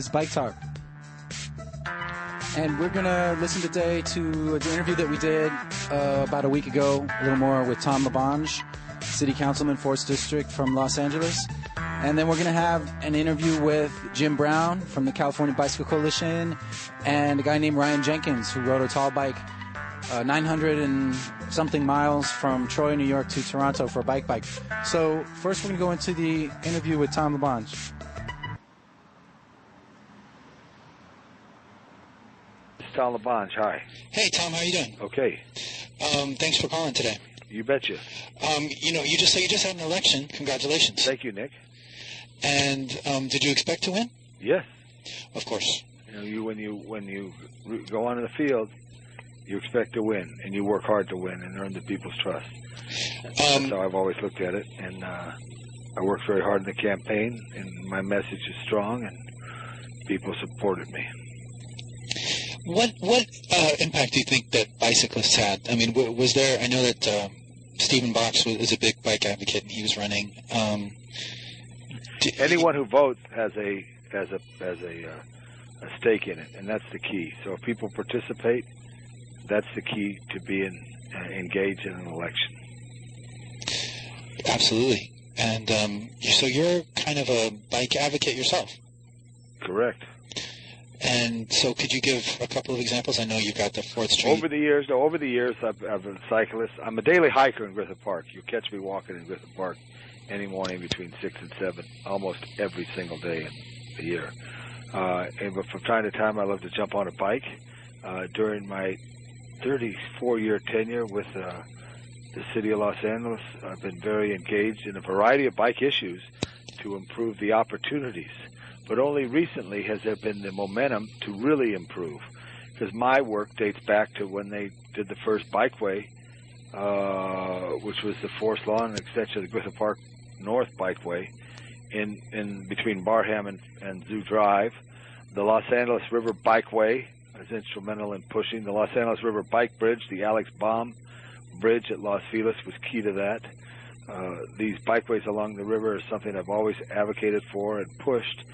is Bike Talk. And we're going to listen today to the interview that we did about a week ago, a little more, with Tom LaBonge, City Councilman, 4th District from Los Angeles. And then we're going to have an interview with Jim Brown from the California Bicycle Coalition and a guy named Ryan Jenkins who rode a tall bike 900 and something miles from Troy, New York to Toronto for a bike. So first we're going to go into the interview with Tom LaBonge. Tom LaBonge, hi. Hey, Tom, how are you doing? Okay. Thanks for calling today. You betcha. You just had an election. Congratulations. Thank you, Nick. And did you expect to win? Yes. Of course. When you go onto the field, you expect to win, and you work hard to win and earn the people's trust. That's how I've always looked at it. And I worked very hard in the campaign, and my message is strong, and people supported me. What impact do you think that bicyclists had? I mean, was there? I know that Stephen Box is a big bike advocate, and he was running. Anyone who votes has a stake in it, and that's the key. So if people participate, that's the key to being engaged in an election. Absolutely. And so you're kind of a bike advocate yourself. Correct. And so could you give a couple of examples? I know you've got the 4th Street. Over the years, I've been a cyclist. I'm a daily hiker in Griffith Park. You'll catch me walking in Griffith Park any morning between 6 and 7, almost every single day in the year. But from time to time, I love to jump on a bike. During my 34-year tenure with the City of Los Angeles, I've been very engaged in a variety of bike issues to improve the opportunities. But only recently has there been the momentum to really improve, because my work dates back to when they did the first bikeway, which was the Forest Lawn extension of the Griffith Park North Bikeway in between Barham and Zoo Drive. The Los Angeles River Bikeway was instrumental in pushing. The Los Angeles River Bike Bridge, the Alex Baum Bridge at Los Feliz, was key to that. These bikeways along the river is something I've always advocated for and pushed.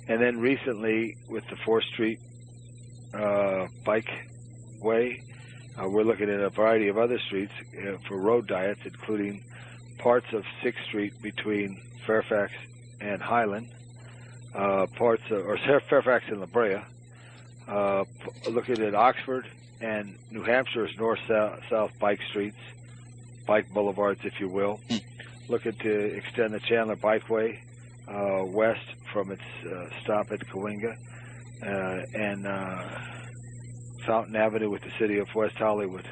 And then recently, with the 4th Street Bikeway, we're looking at a variety of other streets for road diets, including parts of 6th Street between Fairfax and Highland, Fairfax and La Brea, looking at Oxford and New Hampshire's north-south bike streets, bike boulevards, if you will, looking to extend the Chandler Bikeway west from its stop at Cahuenga, and Fountain Avenue with the city of West Hollywood.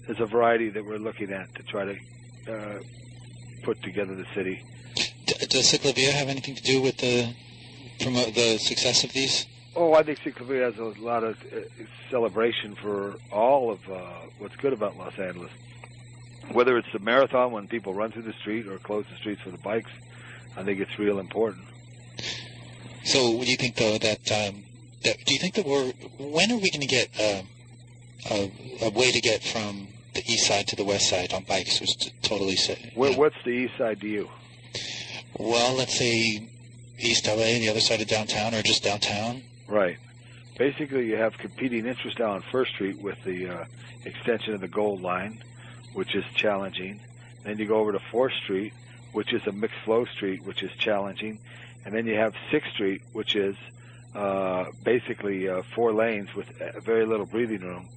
There's a variety that we're looking at to try to put together the city. Does Ciclavia have anything to do with the success of these? Oh, I think Ciclavia has a lot of celebration for all of what's good about Los Angeles. Whether it's the marathon when people run through the street or close the streets for the bikes, I think it's real important. So, do you think, though, when are we going to get a way to get from the east side to the west side on bikes? Which totally. What's the east side to you? Well, let's say East LA, the other side of downtown, or just downtown. Right. Basically, you have competing interests now on 1st Street with the extension of the Gold Line, which is challenging. Then you go over to 4th Street, which is a mixed flow street, which is challenging. And then you have 6th Street, which is basically 4 lanes with very little breathing room,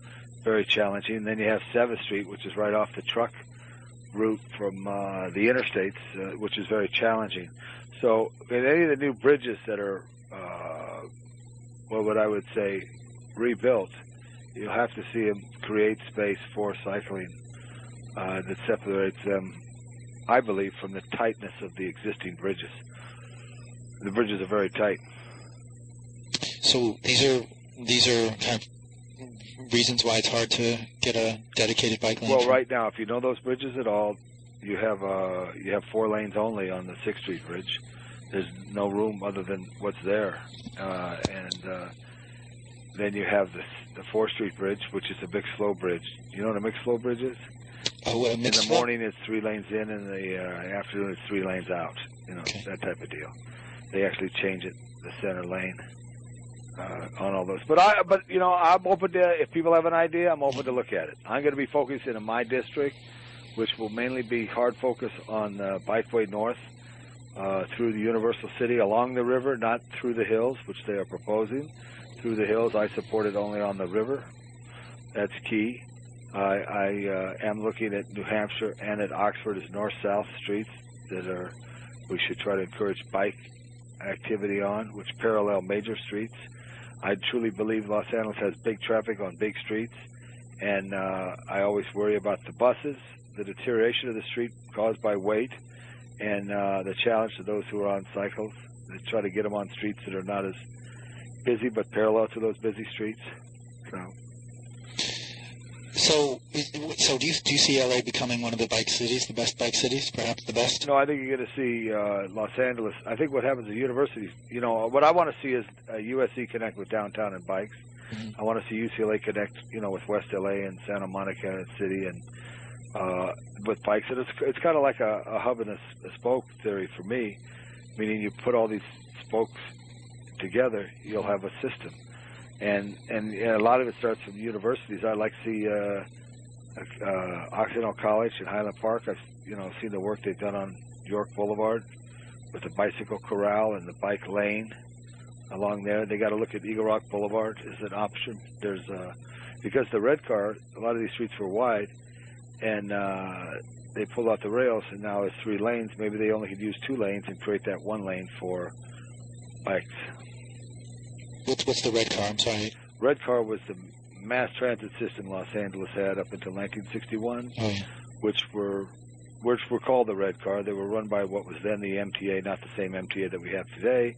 very challenging. And then you have 7th Street, which is right off the truck route from the interstates, which is very challenging. So in any of the new bridges that are, what I would say, rebuilt, you'll have to see them create space for cycling that separates them, I believe, from the tightness of the existing bridges. The bridges are very tight. So these are kind of reasons why it's hard to get a dedicated bike lane. Well, right now, if you know those bridges at all, you have 4 lanes only on the 6th Street Bridge. There's no room other than what's there, and then you have the 4th Street Bridge, which is a mixed flow bridge. You know what a mixed flow bridge is? Oh, in the morning it's 3 lanes in, and in the afternoon it's 3 lanes out. You know, okay. That type of deal. They actually change it, the center lane. on all those. But I'm open to, if people have an idea, I'm open to look at it. I'm going to be focusing in my district, which will mainly be hard focus on Bikeway North through the Universal City along the river, not through the hills, which they are proposing. Through the hills, I support it only on the river. That's key. I am looking at New Hampshire and at Oxford as north-south streets that we should try to encourage bike activity on, which parallel major streets. I truly believe Los Angeles has big traffic on big streets, and I always worry about the buses, the deterioration of the street caused by weight, and the challenge to those who are on cycles. They try to get them on streets that are not as busy but parallel to those busy streets. So do you see LA becoming one of the bike cities, the best bike cities, perhaps the best? No, I think you're going to see Los Angeles. I think what happens at universities, what I want to see is USC connect with downtown and bikes. Mm-hmm. I want to see UCLA connect, with West LA and Santa Monica City and with bikes. And it's kind of like a hub and a spoke theory for me, meaning you put all these spokes together, you'll have a system. And a lot of it starts from universities. I like to see Occidental College in Highland Park. I've seen the work they've done on York Boulevard with the bicycle corral and the bike lane along there. They got to look at Eagle Rock Boulevard as an option. There's because the red car, a lot of these streets were wide, and they pulled out the rails, and now it's 3 lanes. Maybe they only could use 2 lanes and create that 1 lane for bikes. What's the red car? I'm sorry. Red car was the mass transit system Los Angeles had up until 1961, which were called the red car. They were run by what was then the MTA, not the same MTA that we have today,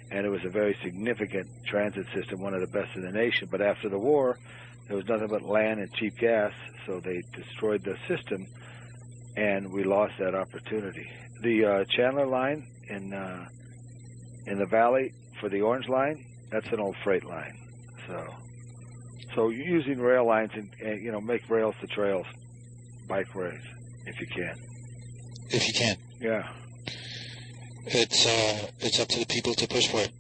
and it was a very significant transit system, one of the best in the nation. But after the war, there was nothing but land and cheap gas, so they destroyed the system, and we lost that opportunity. The Chandler line in the valley for the Orange Line, that's an old freight line. So using rail lines and make rails to trails, bike ways, if you can. If you can. Yeah. It's up to the people to push for it.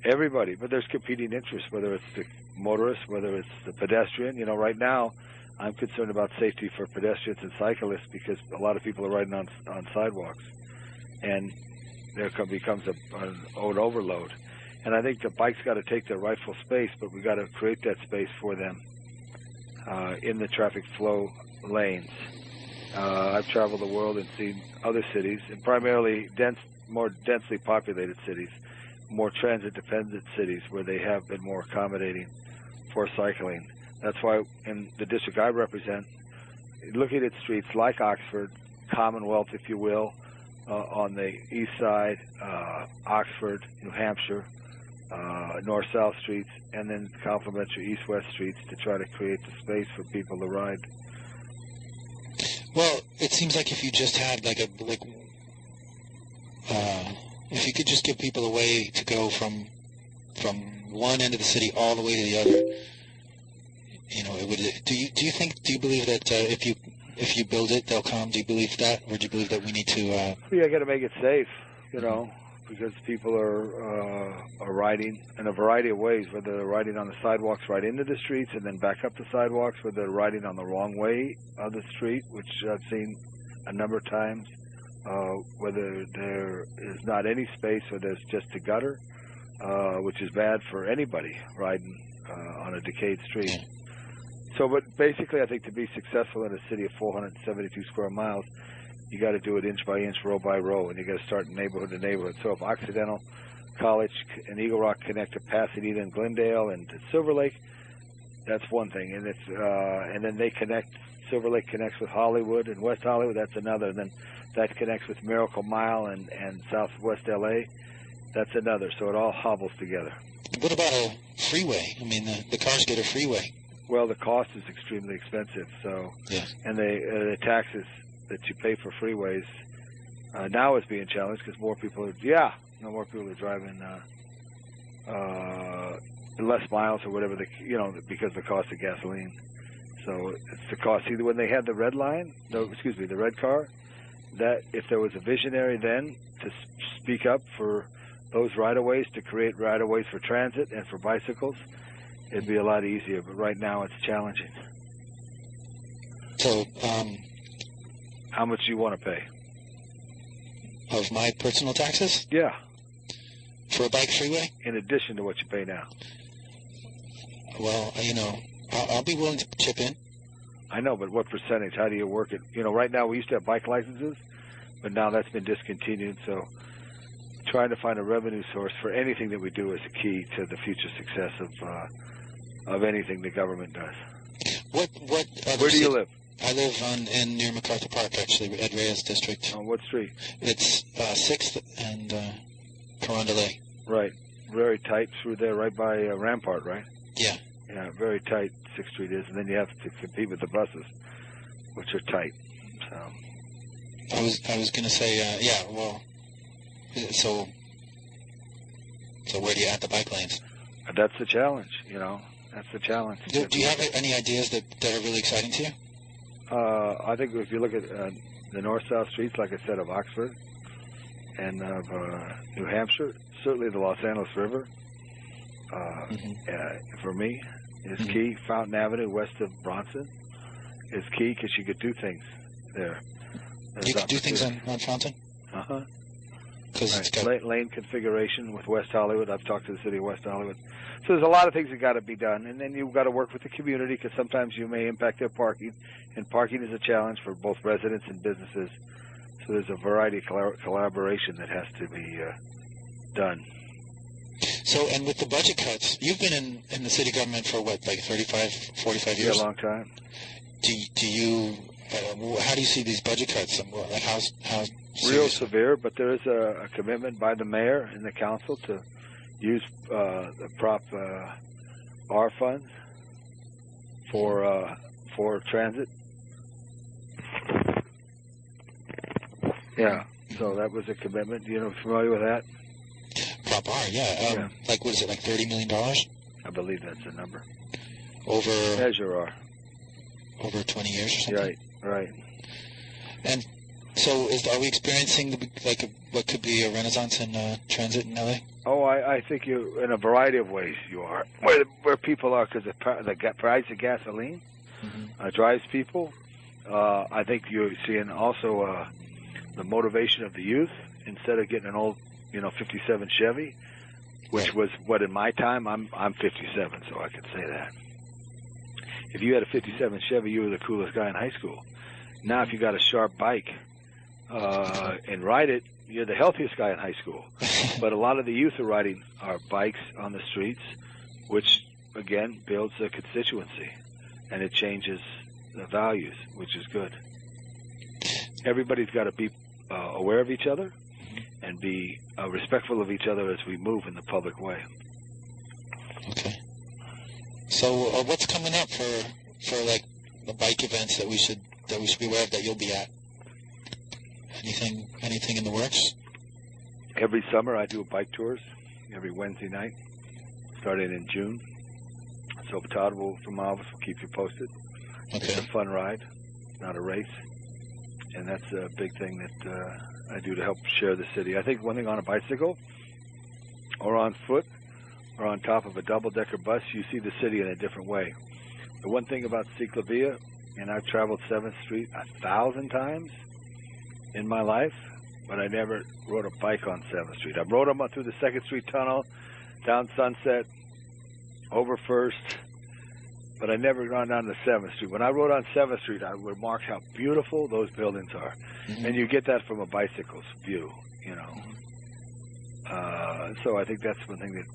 Everybody, but there's competing interests, whether it's the motorist, whether it's the pedestrian. Right now, I'm concerned about safety for pedestrians and cyclists because a lot of people are riding on sidewalks, and there becomes an overload. And I think the bike's got to take their rightful space, but we've got to create that space for them in the traffic flow lanes. I've traveled the world and seen other cities, and primarily more densely populated cities, more transit-dependent cities where they have been more accommodating for cycling. That's why in the district I represent, looking at streets like Oxford, Commonwealth, if you will, on the east side, Oxford, New Hampshire, north-south streets, and then complementary east-west streets to try to create the space for people to ride. Well, it seems like if you just had if you could just give people a way to go from one end of the city all the way to the other, it would. Do you believe that if you build it, they'll come? Do you believe that, or do you believe that we need to? I got to make it safe, because people are riding in a variety of ways, whether they're riding on the sidewalks right into the streets and then back up the sidewalks, whether they're riding on the wrong way of the street, which I've seen a number of times, whether there is not any space or there's just a gutter, which is bad for anybody riding on a decayed street. Yeah. So, but basically I think to be successful in a city of 472 square miles, you got to do it inch by inch, row by row, and you got to start neighborhood to neighborhood. So if Occidental College and Eagle Rock connect to Pasadena and Glendale and to Silver Lake, that's one thing. And and then they connect. Silver Lake connects with Hollywood and West Hollywood. That's another. And then that connects with Miracle Mile and Southwest LA. That's another. So it all hobbles together. What about a freeway? I mean, the cars get a freeway. Well, the cost is extremely expensive. So yeah. And the taxes that you pay for freeways now is being challenged because more people are driving less miles or whatever because of the cost of gasoline. So it's the cost. Either when they had the red car, that if there was a visionary then to speak up for those right-of-ways to create right-of-ways for transit and for bicycles, it'd be a lot easier. But right now, it's challenging. So, how much do you want to pay? Of my personal taxes? Yeah. For a bike freeway? In addition to what you pay now. Well, I'll be willing to chip in. I know, but what percentage? How do you work it? Right now we used to have bike licenses, but now that's been discontinued. So trying to find a revenue source for anything that we do is a key to the future success of anything the government does. Where do you live? I live near MacArthur Park, actually, Ed Reyes District. On what street? It's 6th and Carondelet. Right. Very tight through there, right by Rampart, right? Yeah. Yeah, very tight 6th Street is, and then you have to compete with the buses, which are tight. So I was going to say, yeah, well, so where do you add the bike lanes? That's the challenge, That's the challenge. Do you have any ideas that are really exciting to you? I think if you look at the north-south streets, like I said, of Oxford and of New Hampshire, certainly the Los Angeles River, for me, is key. Fountain Avenue west of Bronson is key because you could do things there. You could do things on Fountain? Uh-huh. Right. Lane configuration with West Hollywood. I've talked to the city of West Hollywood. So there's a lot of things that got to be done. And then you've got to work with the community because sometimes you may impact their parking. And parking is a challenge for both residents and businesses. So there's a variety of collaboration that has to be done. So, and with the budget cuts, you've been in the city government for what, like 35, 45 years? Yeah, a long time. Do you, how do you see these budget cuts? Like how real severe, but there is a commitment by the mayor and the council to use the Prop R funds for transit. Yeah, so that was a commitment. Familiar with that? Prop R, yeah. Like, what is it, like $30 million? I believe that's the number. Over Measure R. Over 20 years or something? Right. And so are we experiencing what could be a renaissance in transit in LA? Oh, I think you, in a variety of ways you are. Where people are, because the price of gasoline drives people. I think you're seeing also the motivation of the youth. Instead of getting an old, 57 Chevy, which was what in my time, I'm 57, so I could say that. If you had a 57 Chevy, you were the coolest guy in high school. Now, if you got a sharp bike and ride it, you're the healthiest guy in high school. But a lot of the youth are riding our bikes on the streets, which, again, builds a constituency, and it changes the values, which is good. Everybody's got to be aware of each other and be respectful of each other as we move in the public way. Okay. So what's coming up for like the bike events that we should be aware of that you'll be at? Anything in the works? Every summer I do bike tours every Wednesday night, starting in June. So Todd from my office will keep you posted. Okay. It's a fun ride, not a race. And that's a big thing that I do to help share the city. I think one thing on a bicycle or on foot or on top of a double-decker bus, you see the city in a different way. The one thing about Ciclavia, and I've traveled 7th Street 1,000 times in my life, but I never rode a bike on 7th Street. I rode them through the 2nd Street Tunnel, down Sunset, over 1st, but I never gone down to 7th Street. When I rode on 7th Street, I remarked how beautiful those buildings are. And you get that from a bicycle's view, So I think that's one thing that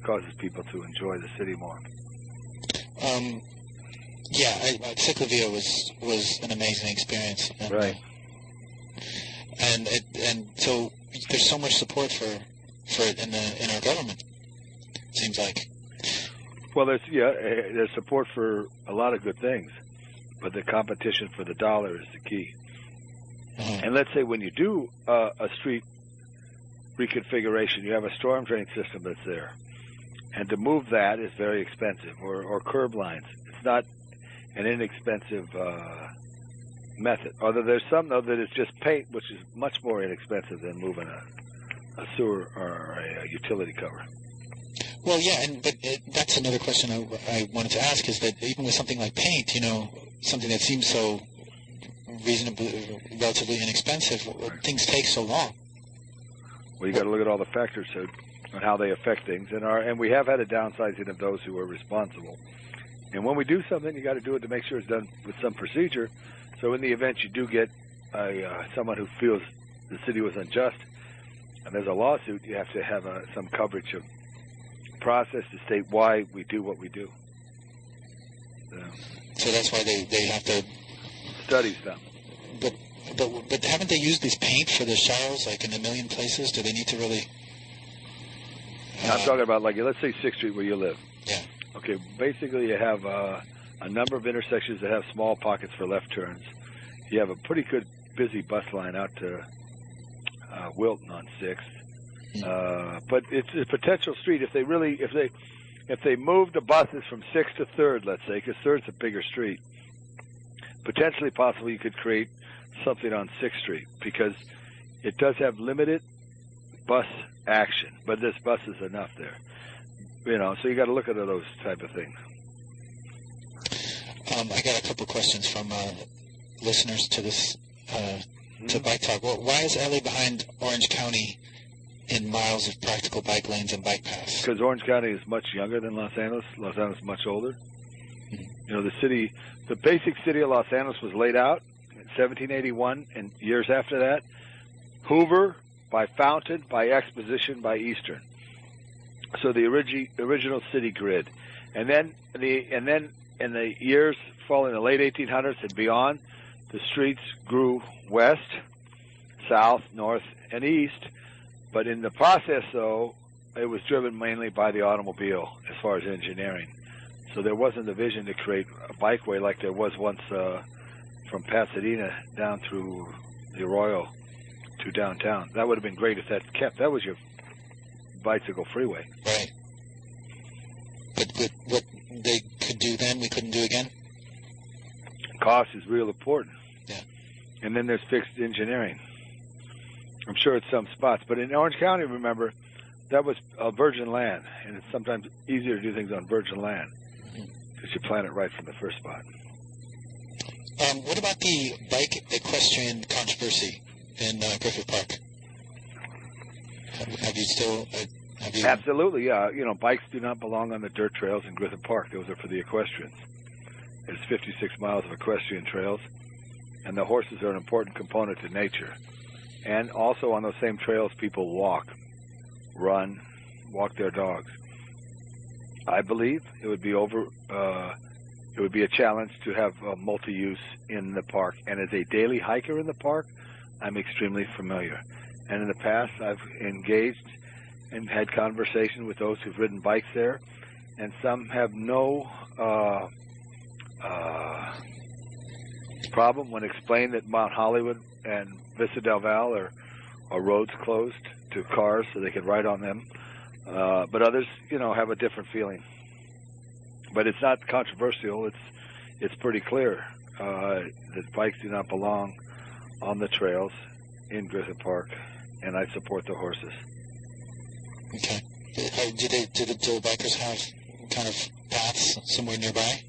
causes people to enjoy the city more. Yeah, Ciclavia was an amazing experience. And, right. And so there's so much support for it in our government, it seems like. Well, there's support for a lot of good things, but the competition for the dollar is the key. And let's say when you do a street reconfiguration, you have a storm drain system that's there, and to move that is very expensive, or curb lines. It's not an inexpensive method. Although there's some, though, that is just paint, which is much more inexpensive than moving sewer or a utility cover. Well, yeah, but that's another question I wanted to ask, is that even with something like paint, something that seems so relatively inexpensive, things take so long. Well, you got to look at all the factors on how they affect things, and we have had a downsizing of those who are responsible. And when we do something, you got to do it to make sure it's done with some procedure. So in the event you do get someone who feels the city was unjust, and there's a lawsuit, you have to have some coverage of process to state why we do what we do. So that's why they have to study stuff. But haven't they used this paint for the showers like in a million places? Do they need to really? I'm talking about, like, let's say 6th Street where you live. Yeah. Okay, basically you have a number of intersections that have small pockets for left turns. You have a pretty good busy bus line out to Wilton on 6th. But it's a potential street if they move the buses from 6th to 3rd, let's say, because 3rd's a bigger street. Potentially possible you could create something on 6th Street because it does have limited bus action, but this bus is enough there. So you got to look at those type of things. I got a couple questions from listeners to this to Bike Talk. Well, why is LA behind Orange County in miles of practical bike lanes and bike paths? Because Orange County is much younger than Los Angeles. Los Angeles is much older. Mm-hmm. The basic city of Los Angeles was laid out in 1781, and years after that, Hoover, by Fountain, by Exposition, by Eastern. So the original city grid, and then in the years following the late 1800s and beyond, the streets grew west, south, north, and east. But in the process, though, it was driven mainly by the automobile as far as engineering. So there wasn't a vision to create a bikeway like there was once from Pasadena down through the Arroyo to downtown. That would have been great if that kept. That was your bicycle freeway. Right. But what they could do then, we couldn't do again? Cost is real important. Yeah. And then there's fixed engineering. I'm sure it's some spots. But in Orange County, remember, that was virgin land. And it's sometimes easier to do things on virgin land because you plan it right from the first spot. What about the bike equestrian controversy in Griffith Park? Have you still... Absolutely, yeah. Bikes do not belong on the dirt trails in Griffith Park. Those are for the equestrians. There's 56 miles of equestrian trails, and the horses are an important component to nature. And also on those same trails, people walk, run, walk their dogs. I believe it would be a challenge to have multi-use in the park. And as a daily hiker in the park, I'm extremely familiar. And in the past, I've engaged and had conversation with those who've ridden bikes there, and some have no problem when explained that Mount Hollywood and Vista Del Val are roads closed to cars so they can ride on them. But others, have a different feeling. But it's not controversial. It's pretty clear that bikes do not belong on the trails in Griffith Park, and I support the horses. Okay. Do the bikers have kind of paths somewhere nearby?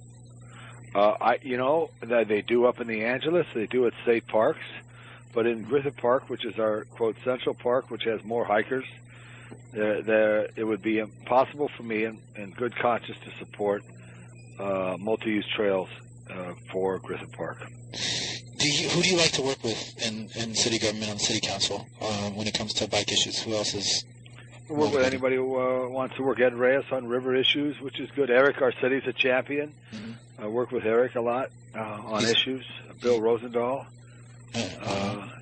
They do up in the Angeles. They do at state parks. But in Griffith Park, which is our, quote, central park, which has more hikers, it would be impossible for me in good conscience to support multi-use trails for Griffith Park. Who do you like to work with in city government, on the city council, when it comes to bike issues? Who else is... I work with anybody who wants to work. Ed Reyes on river issues, which is good. Eric Arcetti's a champion. Mm-hmm. I work with Eric a lot on issues. Bill Rosendahl.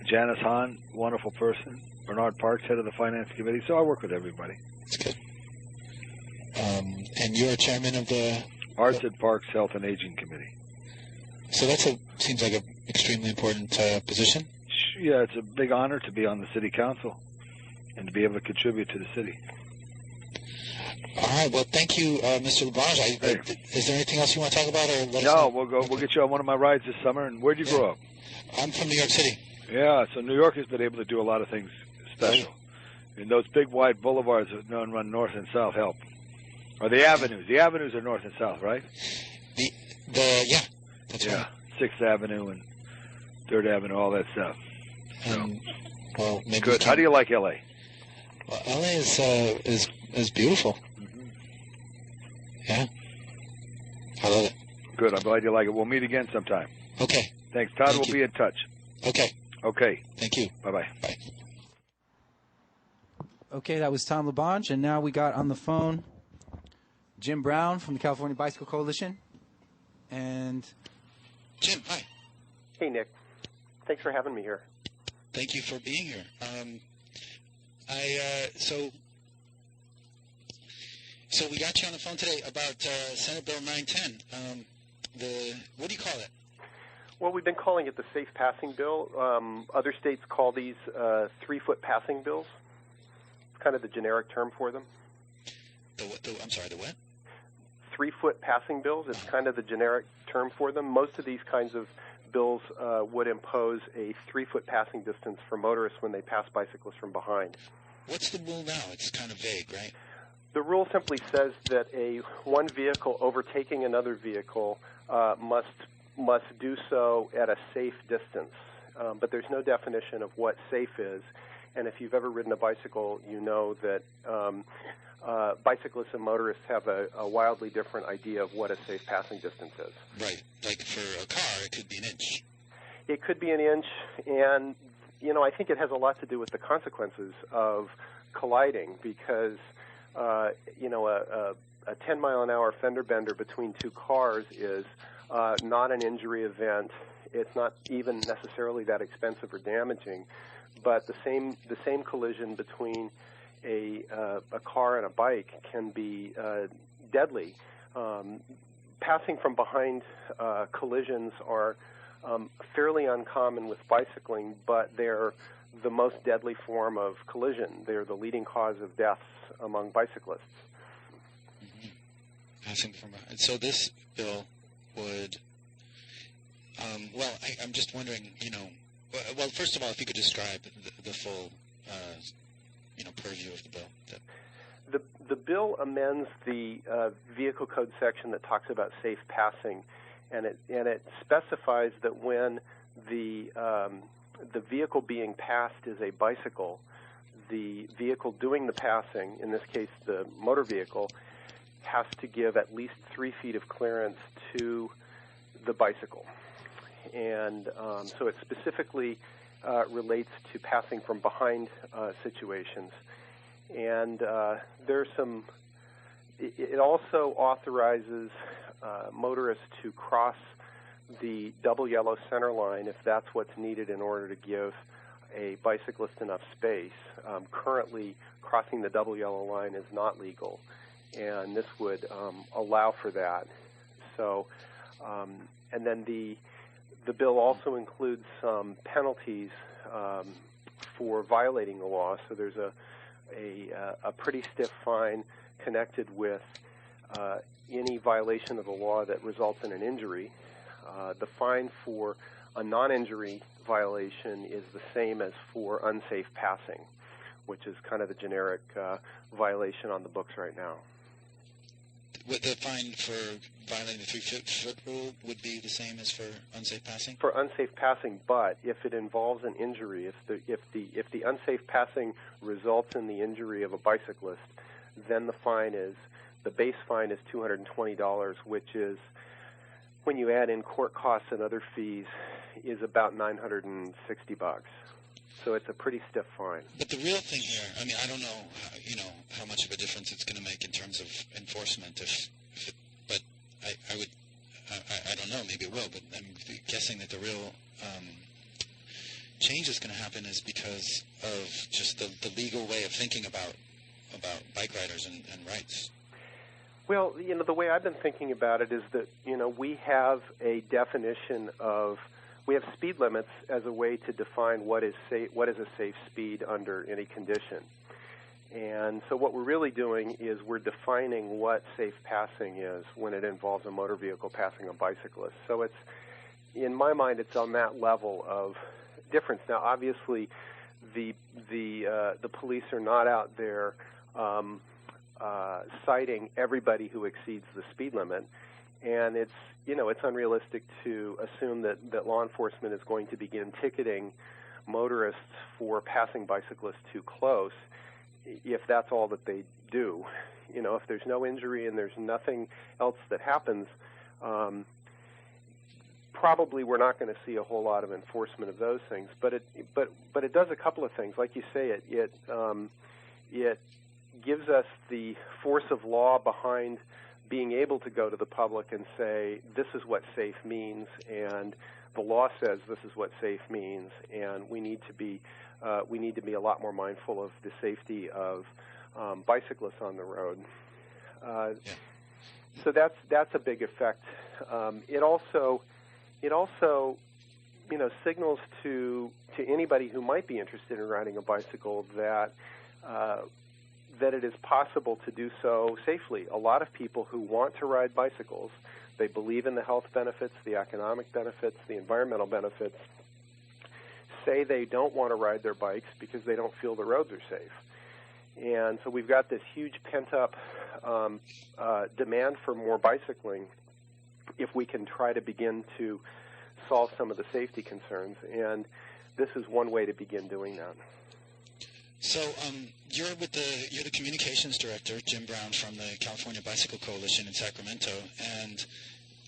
Janice Hahn, wonderful person. Bernard Parks, head of the finance committee. So I work with everybody. That's good. And you're chairman of the... Arts and Parks Health and Aging Committee. So seems like an extremely important position? Yeah, it's a big honor to be on the city council and to be able to contribute to the city. All right. Well, thank you, Mr. LaBranche. Is there anything else you want to talk about? We'll get you on one of my rides this summer. And where'd you grow up? I'm from New York City. Yeah, so New York has been able to do a lot of things special. And those big wide boulevards that run north and south help. Or the avenues. The avenues are north and south, right? Yeah, that's right. 6th Avenue and 3rd Avenue, all that stuff. Well, maybe good. How do you like L.A.? Well, L.A. is beautiful. Mm-hmm. Yeah, I love it. Good. I'm glad you like it. We'll meet again sometime. Okay. Thanks. Todd will be in touch. Okay. Okay. Thank you. Bye-bye. Bye. Okay, that was Tom LaBonge, and now we got on the phone Jim Brown from the California Bicycle Coalition. And Jim, hi. Hey, Nick. Thanks for having me here. Thank you for being here. So we got you on the phone today about Senate Bill 910. What do you call it? Well, we've been calling it the Safe Passing Bill. Other states call these 3-foot passing bills. It's kind of the generic term for them. I'm sorry, the what? 3-foot passing bills. It's kind of the generic term for them. Most of these kinds of bills would impose a 3-foot passing distance for motorists when they pass bicyclists from behind. What's the rule now? It's kind of vague, right? The rule simply says that one vehicle overtaking another vehicle must do so at a safe distance. But there's no definition of what safe is. And if you've ever ridden a bicycle, you know that bicyclists and motorists have a wildly different idea of what a safe passing distance is. Right. Like for a car, it could be an inch. It could be an inch, and, I think it has a lot to do with the consequences of colliding because, a 10-mile-an-hour fender bender between two cars is not an injury event. It's not even necessarily that expensive or damaging, but the same collision between a car and a bike can be deadly. Passing from behind collisions are fairly uncommon with bicycling, but they're the most deadly form of collision. They're the leading cause of deaths among bicyclists. Mm-hmm. Passing from behind. So this bill would, I'm just wondering, well, first of all, if you could describe the full, purview of the bill. The bill amends the vehicle code section that talks about safe passing, and it specifies that when the vehicle being passed is a bicycle, the vehicle doing the passing, in this case the motor vehicle, has to give at least 3 feet of clearance to the bicycle. And so it specifically relates to passing from behind situations. And there's some. It also authorizes motorists to cross the double yellow center line if that's what's needed in order to give a bicyclist enough space. Currently, crossing the double yellow line is not legal, and this would allow for that. So, and then the bill also includes some penalties for violating the law. So there's a pretty stiff fine connected with any violation of the law that results in an injury. The fine for a non-injury violation is the same as for unsafe passing, which is kind of the generic violation on the books right now. Would the fine for violating the 3-foot rule would be the same as for unsafe passing? For unsafe passing, but if it involves an injury, if the unsafe passing results in the injury of a bicyclist, then the base fine is $220, which is, when you add in court costs and other fees, is about $960. So it's a pretty stiff fine. But the real thing here, I don't know, how much of a difference it's going to make in terms of enforcement. But I don't know, maybe it will. But I'm guessing that the real change that's going to happen is because of just the legal way of thinking about bike riders and rights. Well, the way I've been thinking about it is that, we have a definition we have speed limits as a way to define what is a safe speed under any condition. And so what we're really doing is we're defining what safe passing is when it involves a motor vehicle passing a bicyclist. So it's, in my mind, it's on that level of difference. Now, obviously, the police are not out there citing everybody who exceeds the speed limit, and it's unrealistic to assume that law enforcement is going to begin ticketing motorists for passing bicyclists too close if that's all that they do. If there's no injury and there's nothing else that happens, probably we're not going to see a whole lot of enforcement of those things. But it does a couple of things. Like you say, it gives us the force of law behind being able to go to the public and say, this is what safe means, and the law says this is what safe means, and we need to be a lot more mindful of the safety of bicyclists on the road. So that's a big effect. It also signals to anybody who might be interested in riding a bicycle that it is possible to do so safely. A lot of people who want to ride bicycles, they believe in the health benefits, the economic benefits, the environmental benefits, say they don't want to ride their bikes because they don't feel the roads are safe. And so we've got this huge pent-up demand for more bicycling if we can try to begin to solve some of the safety concerns. And this is one way to begin doing that. So you're the communications director, Jim Brown, from the California Bicycle Coalition in Sacramento. And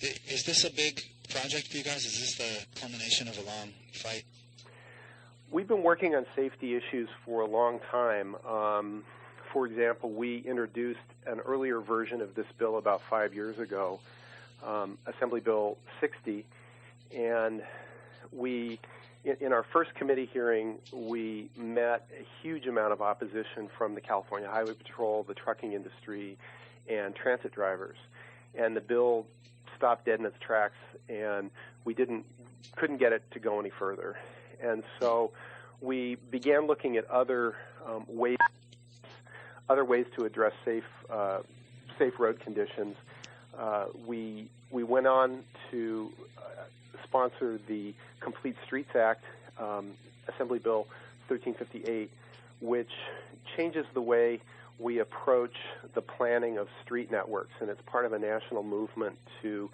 is this a big project for you guys? Is this the culmination of a long fight? We've been working on safety issues for a long time. For example, we introduced an earlier version of this bill about 5 years ago, Assembly Bill 60, and in our first committee hearing, we met a huge amount of opposition from the California Highway Patrol, the trucking industry, and transit drivers. And the bill stopped dead in its tracks, and we couldn't get it to go any further. And so we began looking at other ways to address safe road conditions. We went on to sponsor the Complete Streets Act, Assembly Bill 1358, which changes the way we approach the planning of street networks, and it's part of a national movement to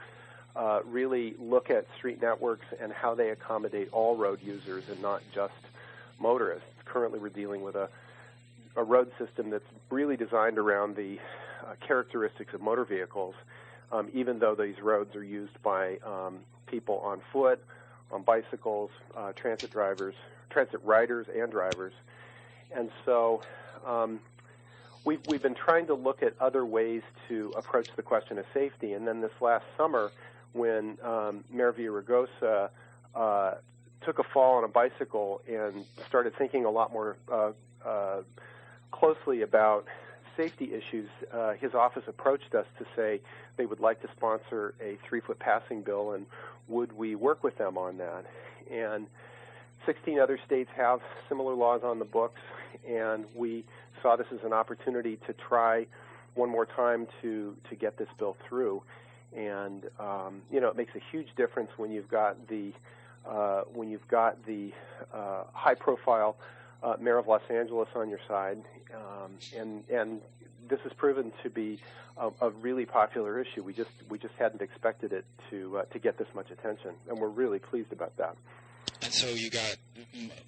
really look at street networks and how they accommodate all road users and not just motorists. Currently, we're dealing with a road system that's really designed around the characteristics of motor vehicles, even though these roads are used by people on foot, on bicycles, transit riders and drivers. And so we've been trying to look at other ways to approach the question of safety. And then this last summer, when Mayor Villaraigosa took a fall on a bicycle and started thinking a lot more closely about safety issues, his office approached us to say they would like to sponsor a 3-foot passing bill, and would we work with them on that? And 16 other states have similar laws on the books, and we saw this as an opportunity to try one more time to get this bill through. And it makes a huge difference when you've got the high-profile mayor of Los Angeles on your side, and this has proven to be a really popular issue. We just hadn't expected it to get this much attention, and we're really pleased about that. And so you got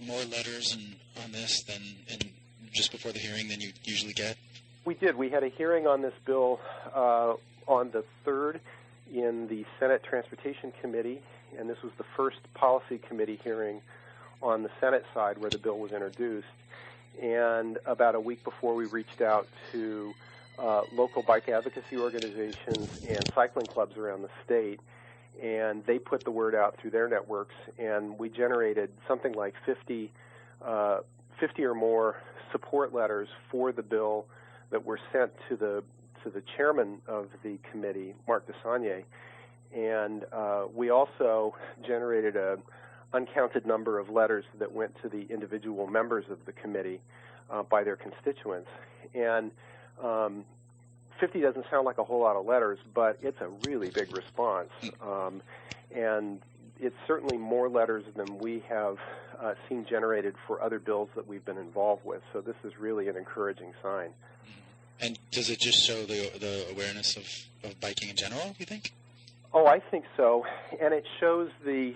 more letters on this than just before the hearing than you usually get? We did. We had a hearing on this bill on the 3rd in the Senate Transportation Committee, and this was the first policy committee hearing on the Senate side where the bill was introduced. And about a week before, we reached out to local bike advocacy organizations and cycling clubs around the state, and they put the word out through their networks, and we generated something like 50 or more support letters for the bill that were sent to the chairman of the committee, Mark DeSagne. And we also generated an uncounted number of letters that went to the individual members of the committee by their constituents. And 50 doesn't sound like a whole lot of letters, but it's a really big response. And it's certainly more letters than we have seen generated for other bills that we've been involved with. So this is really an encouraging sign. And does it just show the awareness of biking in general, you think? Oh, I think so. And it shows to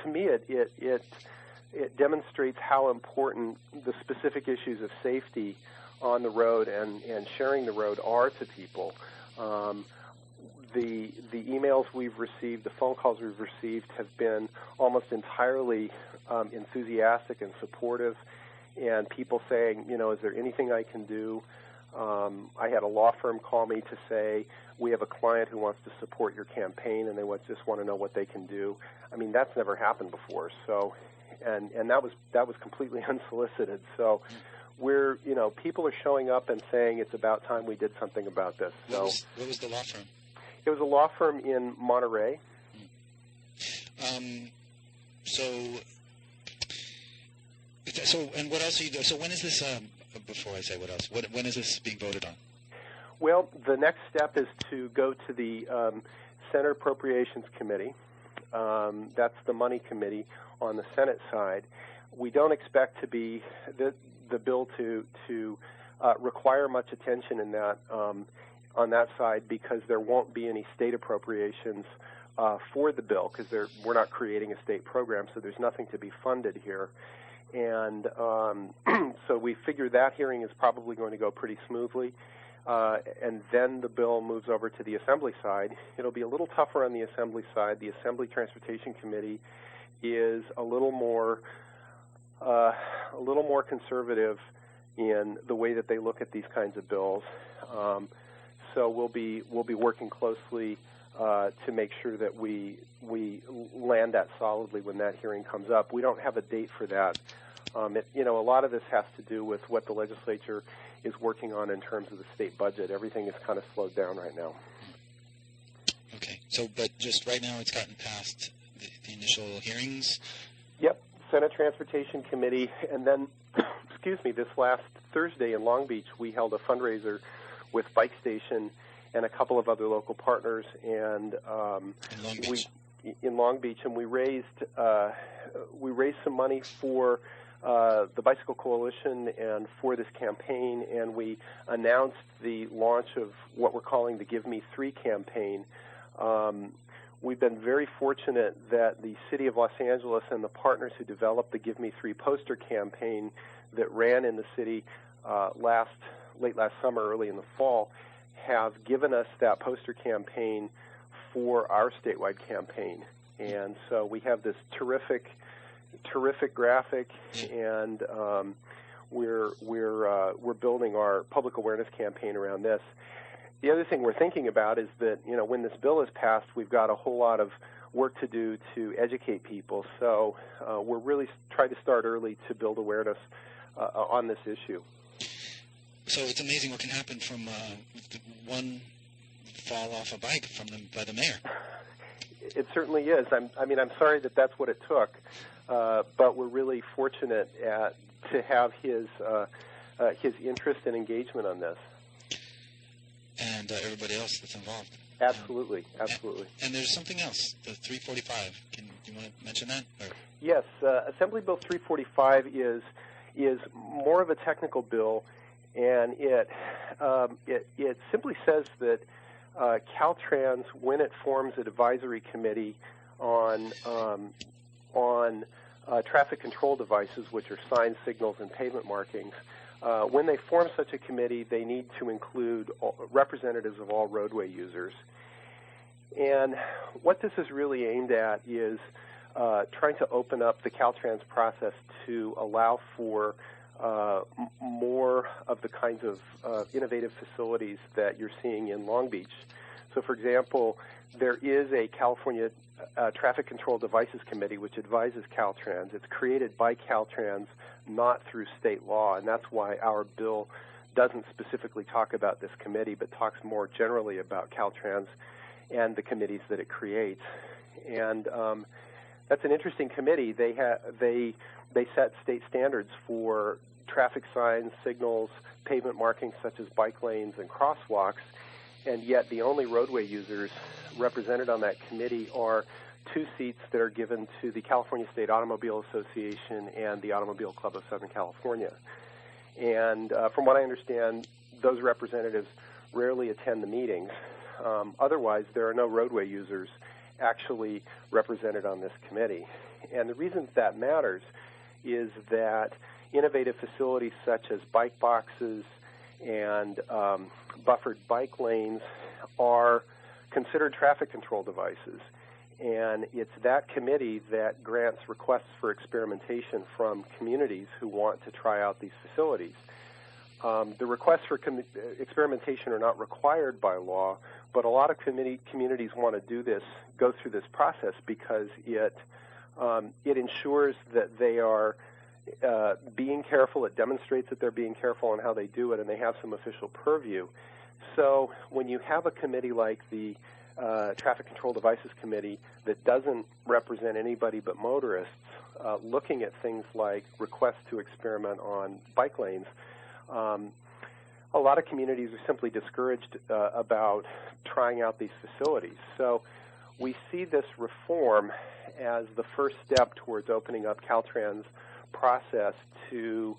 me, it demonstrates how important the specific issues of safety on the road and sharing the road are to people. The emails we've received, the phone calls we've received have been almost entirely enthusiastic and supportive, and people saying, is there anything I can do? I had a law firm call me to say, we have a client who wants to support your campaign, and they just want to know what they can do. I mean, that's never happened before. So, and that was completely unsolicited. So, people are showing up and saying it's about time we did something about this. So, what was the law firm? It was a law firm in Monterey. And what else are you doing? So when is this, before I say what else, when is this being voted on? Well, the next step is to go to the Senate Appropriations Committee. That's the money committee on the Senate side. We don't expect to be the bill to require much attention in that on that side, because there won't be any state appropriations for the bill, because we're not creating a state program, so there's nothing to be funded here. And so we figure that hearing is probably going to go pretty smoothly. And then the bill moves over to the Assembly side. It'll be a little tougher on the Assembly side. The Assembly Transportation Committee is a little more conservative in the way that they look at these kinds of bills. So we'll be working closely to make sure that we land that solidly when that hearing comes up. We don't have a date for that. A lot of this has to do with what the legislature is working on in terms of the state budget. Everything is kind of slowed down right now. Okay. So, but just right now it's gotten past the initial hearings? Yep. Senate Transportation Committee. And then, this last Thursday in Long Beach, we held a fundraiser with Bike Station and a couple of other local partners, and in Long Beach, and we raised some money for the Bicycle Coalition and for this campaign, and we announced the launch of what we're calling the Give Me 3 campaign. We've been very fortunate that the City of Los Angeles and the partners who developed the Give Me 3 poster campaign that ran in the city late last summer, early in the fall, have given us that poster campaign for our statewide campaign. And so we have this terrific graphic, and we're building our public awareness campaign around this. The other thing we're thinking about is that, when this bill is passed, we've got a whole lot of work to do to educate people. So we're really trying to start early to build awareness on this issue. So it's amazing what can happen from one fall off a bike by the mayor. It certainly is. I'm sorry that that's what it took, but we're really fortunate to have his interest and engagement on this. And everybody else that's involved. Absolutely. And there's something else, the 345. Do you want to mention that? Or? Yes, Assembly Bill 345 is more of a technical bill, and it simply says that Caltrans, when it forms an advisory committee on traffic control devices, which are signs, signals, and pavement markings, when they form such a committee, they need to include representatives of all roadway users. And what this is really aimed at is trying to open up the Caltrans process to allow for more of the kinds of innovative facilities that you're seeing in Long Beach. So, for example, there is a California Traffic Control Devices Committee which advises Caltrans. It's created by Caltrans, not through state law, and that's why our bill doesn't specifically talk about this committee, but talks more generally about Caltrans and the committees that it creates. And that's an interesting committee. They set state standards for traffic signs, signals, pavement markings such as bike lanes and crosswalks, and yet the only roadway users represented on that committee are 2 seats that are given to the California State Automobile Association and the Automobile Club of Southern California. And from what I understand, those representatives rarely attend the meetings. Otherwise, there are no roadway users actually represented on this committee. And the reason that matters is that innovative facilities such as bike boxes and buffered bike lanes are considered traffic control devices. And it's that committee that grants requests for experimentation from communities who want to try out these facilities. The requests for experimentation are not required by law, but a lot of communities want to go through this process because it ensures that they are being careful. It demonstrates that they're being careful on how they do it, and they have some official purview. So when you have a committee like the Traffic Control Devices Committee that doesn't represent anybody but motorists, looking at things like requests to experiment on bike lanes, a lot of communities are simply discouraged about trying out these facilities. So we see this reform as the first step towards opening up Caltrans' process to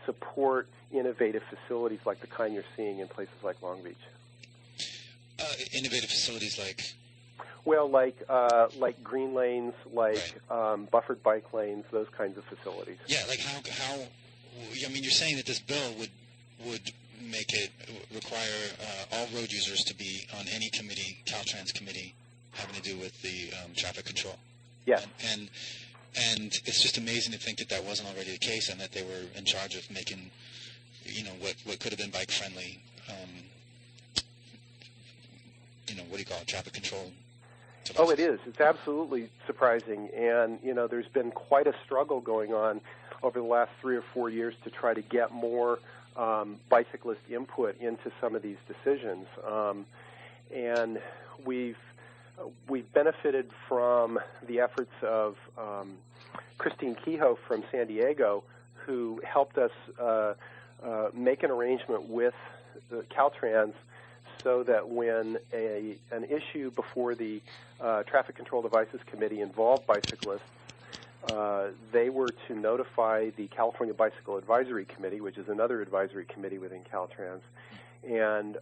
support innovative facilities like the kind you're seeing in places like Long Beach. Innovative facilities like? Well, like green lanes, like right. Buffered bike lanes, those kinds of facilities. Yeah, like how? I mean, you're saying that this bill would make it require all road users to be on any committee, Caltrans committee, having to do with the traffic control. Yes. And it's just amazing to think that that wasn't already the case, and that they were in charge of making, what could have been bike friendly. What do you call it? Traffic control devices. Oh, it is. It's absolutely surprising, and there's been quite a struggle going on over the last 3 or 4 years to try to get more bicyclist input into some of these decisions, and we've benefited from the efforts of Christine Kehoe from San Diego, who helped us make an arrangement with Caltrans so that when an issue before the Traffic Control Devices Committee involved bicyclists, they were to notify the California Bicycle Advisory Committee, which is another advisory committee within Caltrans, and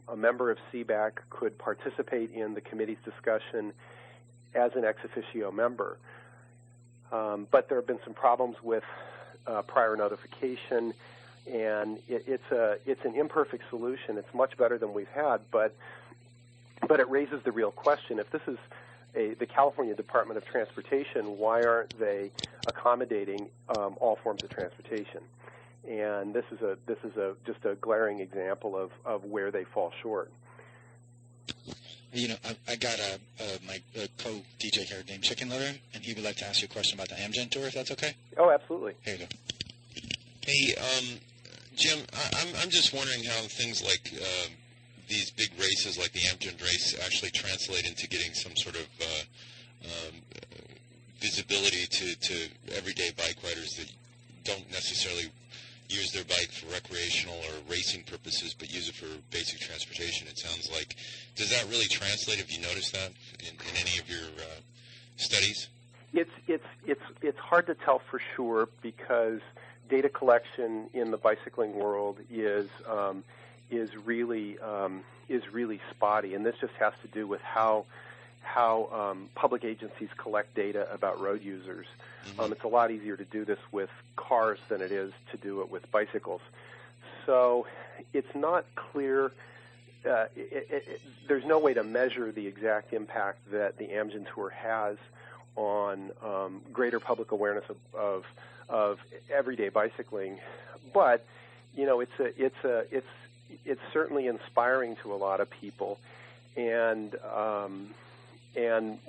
a member of CBAC could participate in the committee's discussion as an ex officio member. But there have been some problems with prior notification, and it's an imperfect solution. It's much better than we've had, but it raises the real question. If this is the California Department of Transportation, why aren't they accommodating all forms of transportation? And this is just a glaring example of where they fall short. I got my co-DJ here named Chicken Litter, and he would like to ask you a question about the Amgen tour, if that's okay. Oh, absolutely. Here you go. Hey, Jim, I'm just wondering how things like these big races like the Amgen race actually translate into getting some sort of visibility to everyday bike riders that don't necessarily use their bike for recreational or racing purposes, but use it for basic transportation. It sounds like, does that really translate? Have you noticed that in any of your studies? It's hard to tell for sure because data collection in the bicycling world is really spotty, and this just has to do with how public agencies collect data about road users. It's a lot easier to do this with cars than it is to do it with bicycles. So it's not clear. There's no way to measure the exact impact that the Amgen Tour has on greater public awareness of everyday bicycling, but it's certainly inspiring to a lot of people, and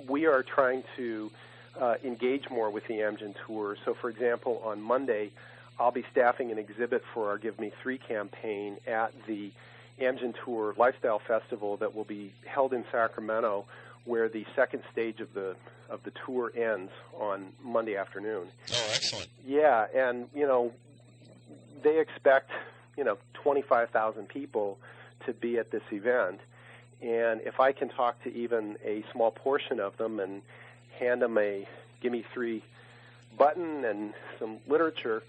we are trying to engage more with the Amgen Tour. So, for example, on Monday, I'll be staffing an exhibit for our Give Me 3 campaign at the Amgen Tour Lifestyle Festival that will be held in Sacramento, where the second stage of the tour ends on Monday afternoon. Oh, excellent. Yeah, and they expect 25,000 people to be at this event, And if I can talk to even a small portion of them and hand them a Gimme 3 button and some literature,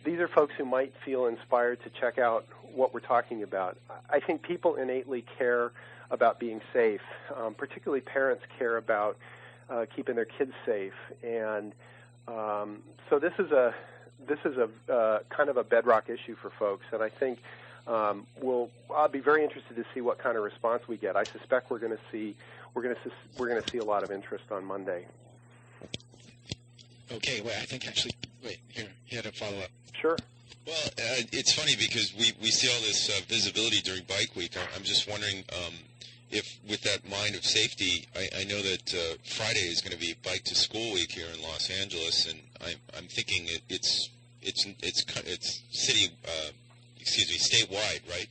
these are folks who might feel inspired to check out what we're talking about. I think people innately care about being safe. Particularly parents care about keeping their kids safe. And so this is a kind of a bedrock issue for folks. And I think I'll be very interested to see what kind of response we get. I suspect we're going to see a lot of interest on Monday. Okay, wait, I think actually, here, you had a follow-up. Sure. Well, it's funny because we see all this visibility during Bike Week. I'm just wondering if, with that mind of safety, I know that Friday is going to be Bike to School Week here in Los Angeles, and I'm thinking it's city, statewide, right?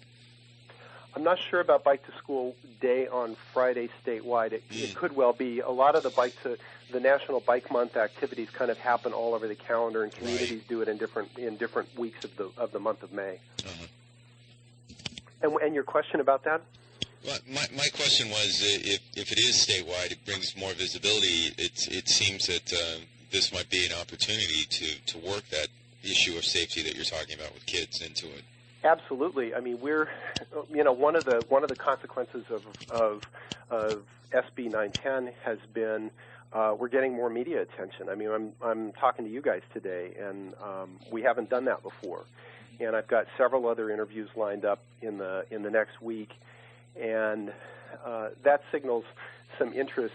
I'm not sure about Bike to School Day on Friday statewide. It could well be. A lot of the National Bike Month activities kind of happen all over the calendar, and communities do it in different weeks of the month of May. Uh-huh. And your question about that? Well, my question was, if it is statewide, it brings more visibility. It seems that this might be an opportunity to work that issue of safety that you're talking about with kids into it. Absolutely. I mean, we're, one of the consequences of SB910 has been we're getting more media attention. I mean, I'm talking to you guys today, and we haven't done that before. And I've got several other interviews lined up in the next week, and that signals some interest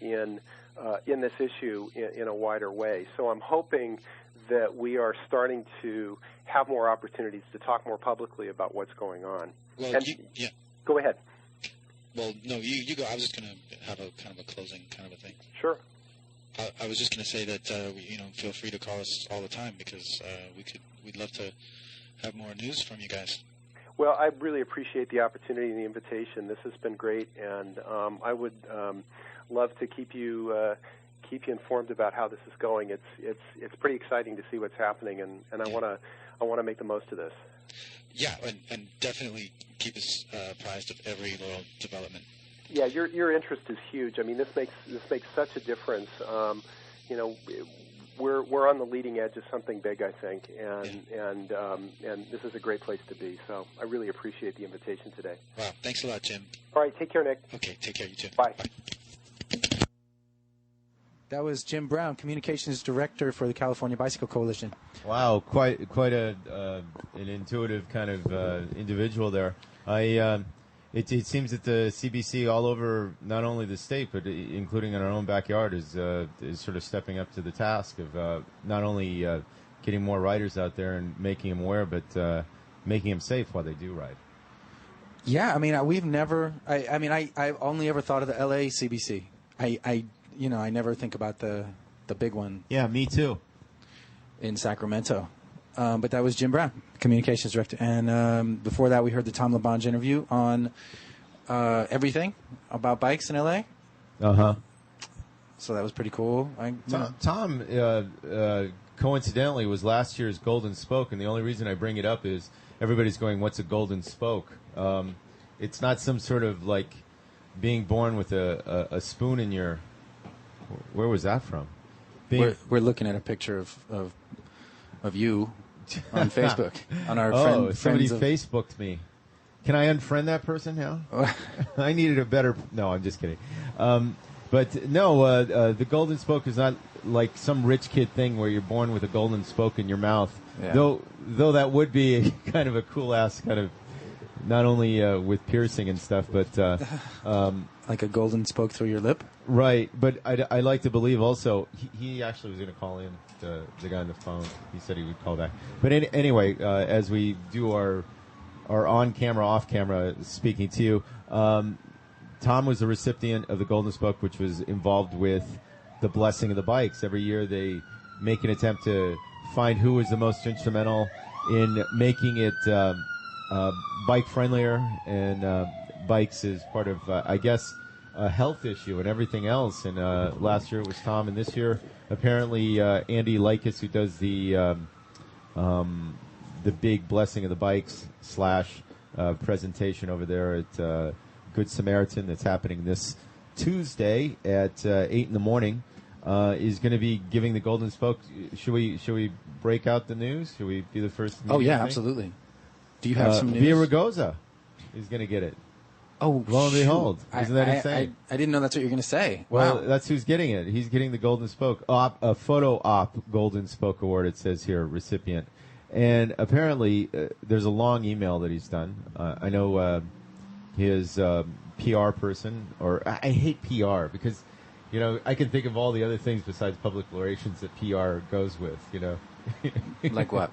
in this issue in a wider way. So I'm hoping that we are starting to have more opportunities to talk more publicly about what's going on. Well, and yeah. Go ahead. Well, no, you go. I was just going to have a kind of a closing kind of a thing. Sure. I was just going to say that feel free to call us all the time because we'd love to have more news from you guys. Well, I really appreciate the opportunity and the invitation. This has been great, and I would love to keep you informed about how this is going. It's pretty exciting to see what's happening, and I want to make the most of this. Yeah, and definitely keep us apprised of every little development. Yeah, your interest is huge. I mean, this makes such a difference. We're on the leading edge of something big, I think, and this is a great place to be. So I really appreciate the invitation today. Wow, thanks a lot, Jim. All right, take care, Nick. Okay, take care, you too. Bye. That was Jim Brown, Communications Director for the California Bicycle Coalition. Wow, quite an intuitive kind of individual there. It seems that the CBC all over not only the state but including in our own backyard is sort of stepping up to the task of not only getting more riders out there and making them aware, but making them safe while they do ride. Yeah, I mean, we've never. I only ever thought of the LA CBC. I never think about the big one. Yeah, me too. In Sacramento. But that was Jim Brown, Communications Director. And before that, we heard the Tom LaBonge interview on everything about bikes in L.A. Uh-huh. So that was pretty cool. Tom coincidentally, was last year's Golden Spoke, and the only reason I bring it up is everybody's going, what's a Golden Spoke? It's not some sort of, like, being born with a spoon in your... Where was that from? We're looking at a picture of you on Facebook. On our somebody Facebooked me. Can I unfriend that person now? I needed a better... No, I'm just kidding. But no, the Golden Spoke is not like some rich kid thing where you're born with a golden spoke in your mouth. Yeah. Though that would be kind of a cool ass kind of, not only with piercing and stuff, but like a golden spoke through your lip. Right, but I like to believe also he actually was going to call in, the guy on the phone. He said he would call back. But anyway, as we do our on camera, off camera speaking to you, Tom was the recipient of the Golden Spoke, which was involved with the blessing of the bikes. Every year they make an attempt to find who was the most instrumental in making it bike friendlier, and bikes is part of, I guess, a health issue and everything else. And last year it was Tom, and this year apparently Andy Likas, who does the big blessing of the bikes / presentation over there at Good Samaritan that's happening this Tuesday at 8 in the morning. Is going to be giving the Golden Spoke. Should we break out the news? Should we be the first? Oh yeah, absolutely. Do you have some news? Via Ragoza is going to get it. Oh, lo and behold, isn't that insane? I didn't know that's what you were going to say. Well, Wow. that's who's getting it. He's getting the Golden Spoke a photo op Golden Spoke Award. It says here recipient, and apparently there's a long email that he's done. I know his PR person, or I hate PR because. You know, I can think of all the other things besides public relations that PR goes with, you know. Like what?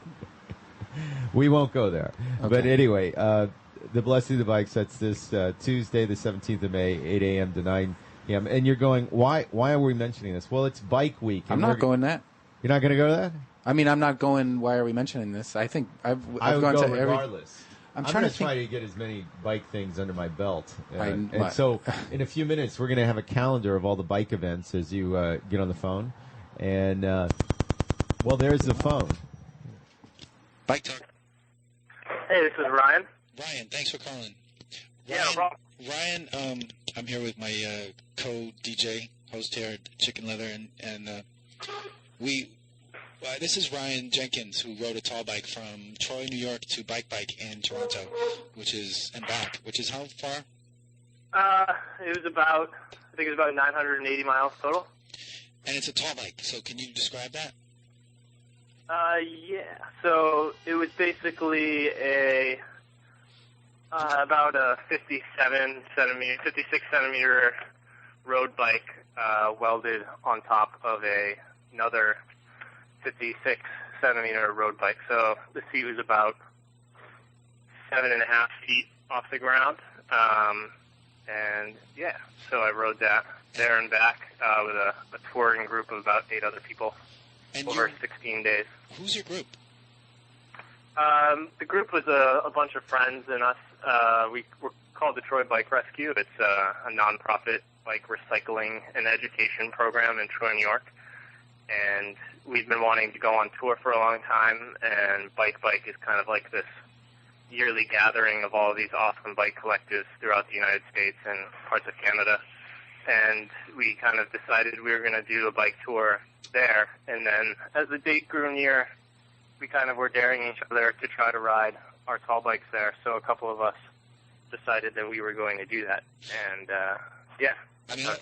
We won't go there. Okay. But anyway, the Blessing of the Bike sets this Tuesday, the 17th of May, 8 a.m. to 9 p.m. And you're going, why are we mentioning this? Well, it's Bike Week. I'm not going that. You're not going to go to that? I mean, I'm not going, why are we mentioning this? I think I've I would gone go to regardless. I'm trying trying to get as many bike things under my belt. And what? so in a few minutes, we're going to have a calendar of all the bike events as you get on the phone. And, well, there's the phone. Bike Talk. Hey, this is Ryan. Ryan, thanks for calling. Yeah, no problem. Ryan, I'm here with my co-DJ host here at Chicken Leather, and this is Ryan Jenkins, who rode a tall bike from Troy, New York to Bike in Toronto, which is how far? It was about 980 miles total. And it's a tall bike, so can you describe that? Yeah. So it was basically about a 56 centimeter road bike, welded on top of another 56 centimeter road bike. So the seat was about 7.5 feet off the ground. And yeah, so I rode that there and back with a touring group of about 8 other people over 16 days. Who's your group? The group was a bunch of friends and us. We were called the Troy Bike Rescue. It's a nonprofit bike recycling and education program in Troy, New York. And we've been wanting to go on tour for a long time, and Bike is kind of like this yearly gathering of all of these awesome bike collectives throughout the United States and parts of Canada. And we kind of decided we were going to do a bike tour there. And then as the date grew near, we kind of were daring each other to try to ride our tall bikes there. So a couple of us decided that we were going to do that. And, yeah. I mean, I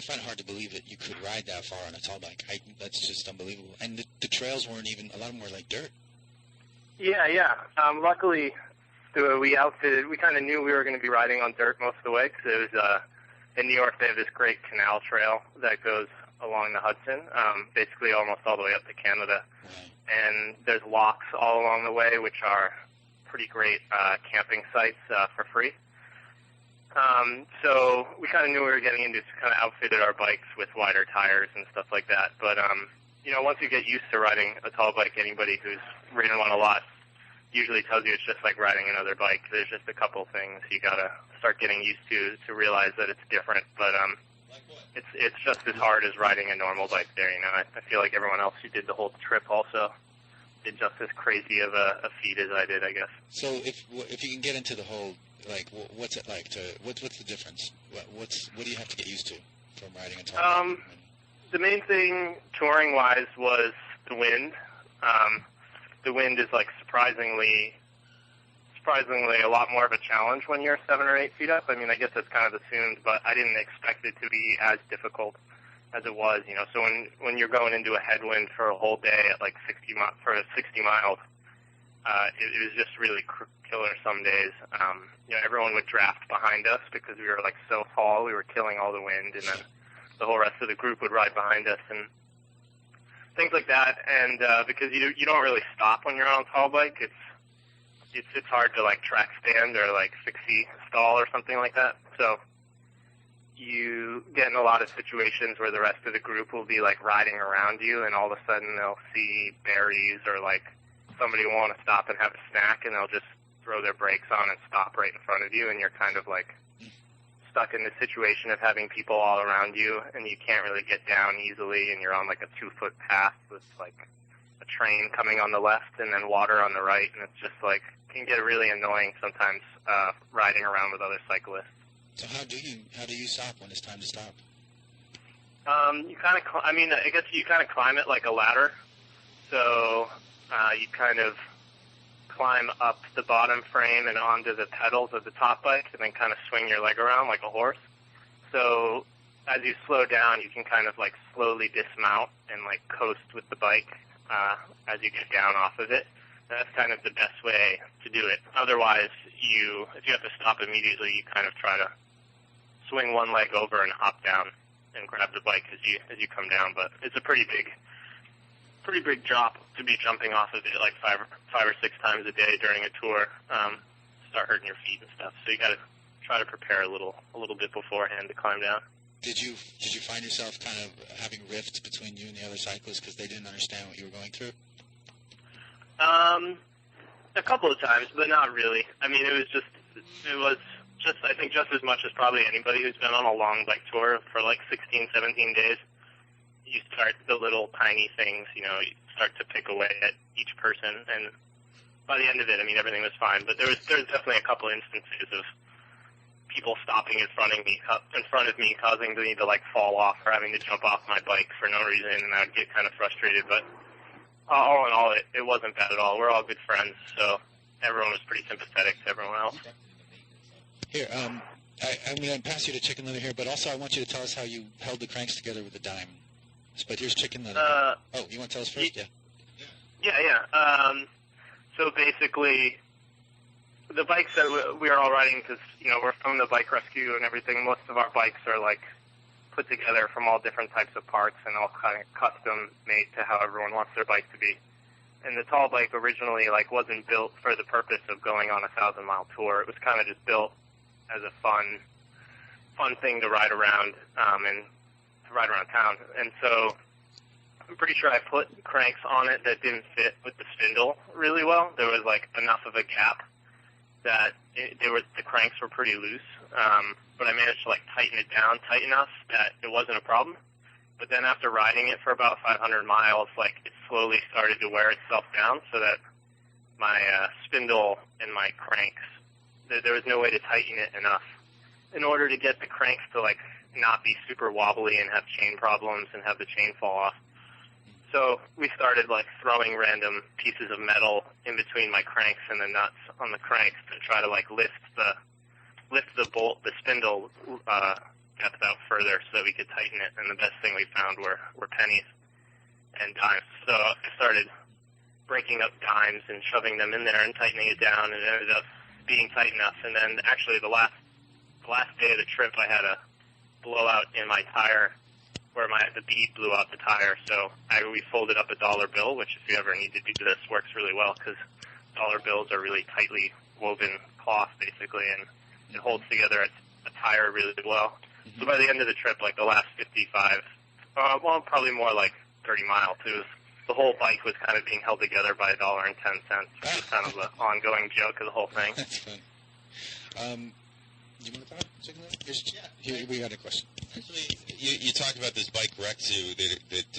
find it hard to believe that you could ride that far on a tall bike. That's just unbelievable. And the trails weren't even, a lot of them were like dirt. Yeah. Luckily, we kind of knew we were going to be riding on dirt most of the way, because it was, in New York, they have this great canal trail that goes along the Hudson, basically almost all the way up to Canada. Right. And there's locks all along the way, which are pretty great camping sites for free. So we kind of knew we were getting into, kind of outfitted our bikes with wider tires and stuff like that. But, once you get used to riding a tall bike, anybody who's ridden one a lot usually tells you it's just like riding another bike. There's just a couple things you got to start getting used to realize that it's different. But it's just as hard as riding a normal bike there, I feel like everyone else who did the whole trip also did just as crazy of a feat as I did, I guess. So if you can get into the whole, like, what's it like to, what's the difference? What do you have to get used to from riding a tall bike? The main thing touring-wise was the wind. The wind is like surprisingly a lot more of a challenge when you're 7 or 8 feet up. I mean, I guess that's kind of assumed, but I didn't expect it to be as difficult as it was. So when you're going into a headwind for a whole day at like 60 miles, it was just really killer some days. Everyone would draft behind us because we were like so tall, we were killing all the wind, and then the whole rest of the group would ride behind us and things like that. And because you don't really stop when you're on a tall bike, it's hard to like track stand or like fixie stall or something like that. So you get in a lot of situations where the rest of the group will be like riding around you, and all of a sudden they'll see berries or like somebody will want to stop and have a snack, and they'll just throw their brakes on and stop right in front of you, and you're kind of like stuck in the situation of having people all around you, and you can't really get down easily, and you're on like a 2-foot path with like a train coming on the left and then water on the right, and it's just like can get really annoying sometimes riding around with other cyclists. So how do you stop when it's time to stop? You kind of, I guess you kind of climb it like a ladder. So you kind of climb up the bottom frame and onto the pedals of the top bike, and then kind of swing your leg around like a horse. So as you slow down, you can kind of like slowly dismount and like coast with the bike as you get down off of it. That's kind of the best way to do it. Otherwise, if you have to stop immediately, you kind of try to swing one leg over and hop down and grab the bike as you come down. But it's a pretty big drop to be jumping off of it like five or six times a day during a tour. Start hurting your feet and stuff. So you got to try to prepare a little bit beforehand to climb down. Did you find yourself kind of having rifts between you and the other cyclists because they didn't understand what you were going through? A couple of times, but not really. I mean, it was just I think just as much as probably anybody who's been on a long bike tour for like 16, 17 days. You start the little tiny things, you start to pick away at each person, and by the end of it, I mean, everything was fine. But there was definitely a couple instances of people stopping in front of me, causing me to like fall off or having to jump off my bike for no reason, and I would get kind of frustrated. But all in all, it wasn't bad at all. We're all good friends, so everyone was pretty sympathetic to everyone else. Here, I'm going to pass you to Chicken Leather here, but also I want you to tell us how you held the cranks together with a dime. But here's Chicken Leather. You want to tell us first? Yeah. So basically, the bikes that we are all riding, because we're from the bike rescue and everything. Most of our bikes are like put together from all different types of parts and all kind of custom made to how everyone wants their bike to be. And the tall bike originally like wasn't built for the purpose of going on a 1,000-mile tour. It was kind of just built as a fun thing to ride around and to ride around town. And so I'm pretty sure I put cranks on it that didn't fit with the spindle really well. There was like enough of a gap that the cranks were pretty loose. But I managed to like tighten it down tight enough that it wasn't a problem. But then after riding it for about 500 miles, like it slowly started to wear itself down so that my spindle and my cranks, there was no way to tighten it enough. In order to get the cranks to like not be super wobbly and have chain problems and have the chain fall off. So we started like throwing random pieces of metal in between my cranks and the nuts on the cranks to try to like lift the bolt, the spindle depth out further so that we could tighten it. And the best thing we found were pennies and dimes. So I started breaking up dimes and shoving them in there and tightening it down, and it ended up being tight enough. And then actually the last day of the trip, I had a blowout in my tire where the bead blew out the tire. So we folded up a dollar bill, which if you ever need to do this, works really well because dollar bills are really tightly woven cloth basically, and it holds together a tire really well. So by the end of the trip, like the last 55, probably more like 30 miles, the whole bike was kind of being held together by $1.10. Which is kind of the ongoing joke of the whole thing. That's fun. You want to talk? Here, we got a question. Actually, you talk about this bike rec zoo that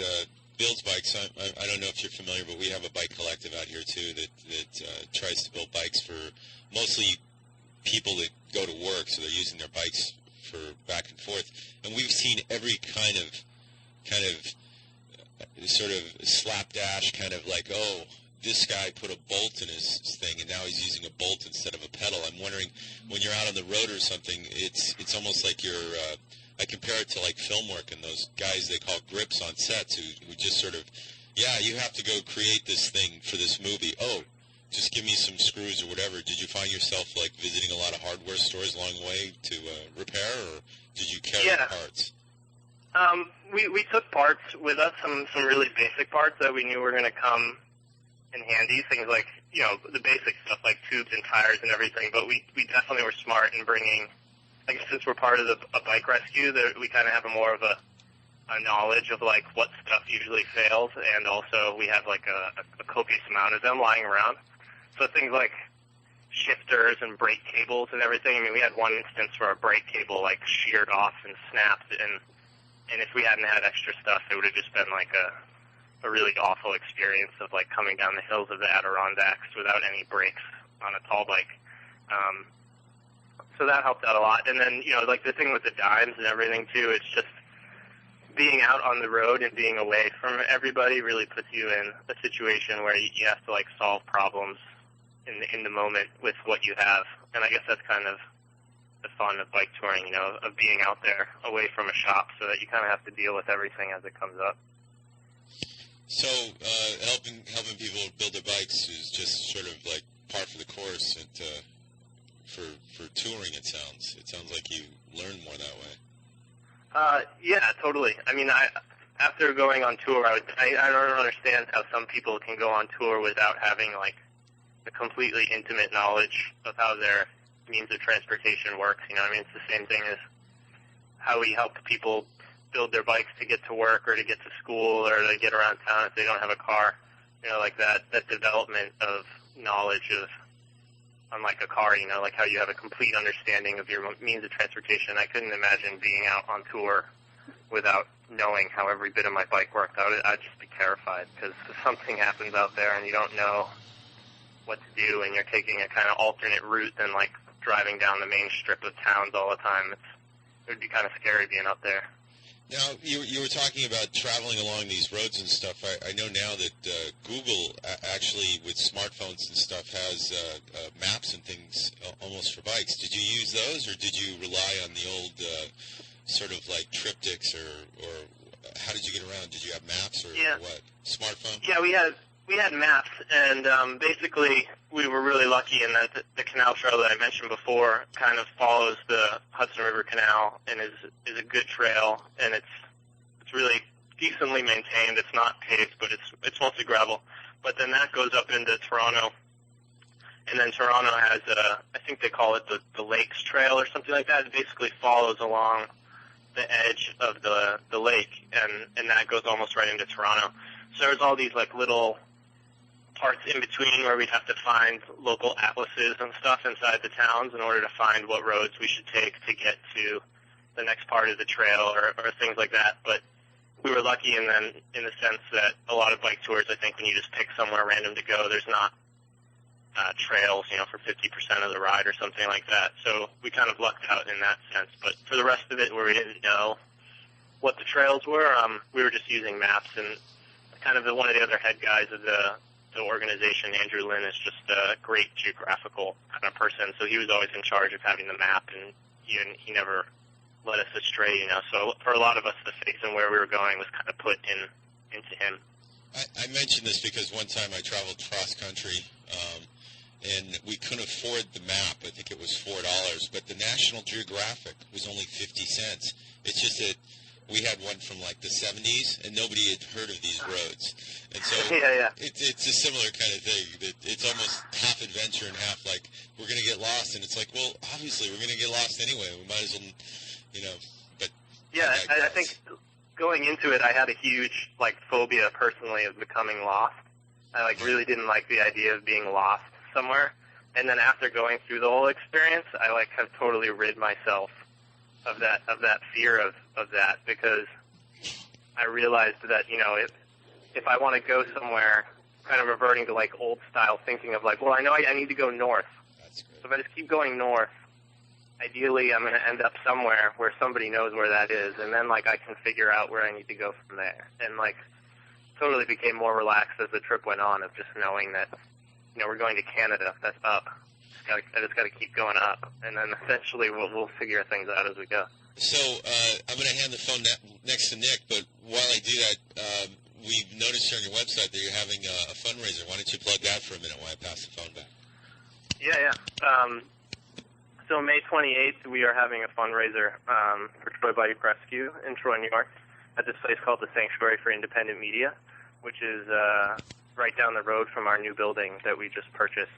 builds bikes. I don't know if you're familiar, but we have a bike collective out here too that tries to build bikes for mostly people that go to work, so they're using their bikes for back and forth. And we've seen every kind of sort of slapdash, kind of like, oh, this guy put a bolt in his thing, and now he's using a bolt instead of a pedal. I'm wondering, when you're out on the road or something, it's almost like you're. I compare it to like film work and those guys they call grips on sets who just sort of, you have to go create this thing for this movie. Oh, just give me some screws or whatever. Did you find yourself like visiting a lot of hardware stores along the way to repair, or did you carry parts? We took parts with us, some really basic parts that we knew were going to come in handy, things like, the basic stuff like tubes and tires and everything, but we definitely were smart in bringing, I guess since we're part of a bike rescue, that we kind of have more of a knowledge of like what stuff usually fails, and also we have like a copious amount of them lying around. So things like shifters and brake cables and everything. I mean, we had one instance where a brake cable like sheared off and snapped, and if we hadn't had extra stuff, it would have just been like a really awful experience of like coming down the hills of the Adirondacks without any brakes on a tall bike. so that helped out a lot. And then, like the thing with the dimes and everything too, it's just being out on the road and being away from everybody really puts you in a situation where you have to like solve problems in the moment with what you have. And I guess that's kind of the fun of bike touring, of being out there away from a shop so that you kind of have to deal with everything as it comes up. So helping people build their bikes is just sort of like par for the course and for touring. It sounds like you learn more that way. Yeah, totally. I mean, after going on tour, I don't understand how some people can go on tour without having like a completely intimate knowledge of how their means of transportation works. I mean, it's the same thing as how we help people build their bikes to get to work or to get to school or to get around town if they don't have a car. Like that development of knowledge of, unlike a car, like how you have a complete understanding of your means of transportation. I couldn't imagine being out on tour without knowing how every bit of my bike worked. I'd just be terrified because if something happens out there and you don't know what to do and you're taking a kind of alternate route than like driving down the main strip of towns all the time, it would be kind of scary being out there. Now, you were talking about traveling along these roads and stuff. I know now that Google actually, with smartphones and stuff, has maps and things almost for bikes. Did you use those, or did you rely on the old sort of like triptychs, or how did you get around? Did you have maps or what? Smartphone? Yeah, we had maps, and basically we were really lucky in that the canal trail that I mentioned before kind of follows the Hudson River Canal and is a good trail, and it's really decently maintained. It's not paved, but it's mostly gravel. But then that goes up into Toronto, and then Toronto has I think they call it the Lakes Trail or something like that. It basically follows along the edge of the lake, and that goes almost right into Toronto. So there's all these like little parts in between where we'd have to find local atlases and stuff inside the towns in order to find what roads we should take to get to the next part of the trail or things like that. But we were lucky in the sense that a lot of bike tours, I think, when you just pick somewhere random to go, there's not trails, for 50% of the ride or something like that. So we kind of lucked out in that sense. But for the rest of it, where we didn't know what the trails were, we were just using maps. And kind of one of the other head guys of the organization, Andrew Lynn, is just a great geographical kind of person. So he was always in charge of having the map, and he never led us astray, So for a lot of us, the faith in where we were going was kind of put into him. I mentioned this because one time I traveled cross country, and we couldn't afford the map. I think it was $4, but the National Geographic was only 50 cents. It's just that we had one from like the 70s, and nobody had heard of these roads. And so it's a similar kind of thing. That it's almost half adventure and half like we're going to get lost. And it's like, well, obviously we're going to get lost anyway. We might as well, But yeah, I think going into it, I had a huge like phobia personally of becoming lost. I really didn't like the idea of being lost somewhere. And then after going through the whole experience, I have totally rid myself of that fear of that, because I realized that, if I want to go somewhere, kind of reverting to like old style thinking of like, well, I know I need to go north. That's great. So if I just keep going north, ideally I'm going to end up somewhere where somebody knows where that is, and then I can figure out where I need to go from there. And totally became more relaxed as the trip went on, of just knowing that, we're going to Canada. That's up. I just got to keep going up, and then eventually we'll figure things out as we go. So I'm going to hand the phone next to Nick, but while I do that, we've noticed here on your website that you're having a fundraiser. Why don't you plug that for a minute while I pass the phone back? Yeah. So May 28th, we are having a fundraiser for Troy Bike Rescue in Troy, New York, at this place called the Sanctuary for Independent Media, which is right down the road from our new building that we just purchased,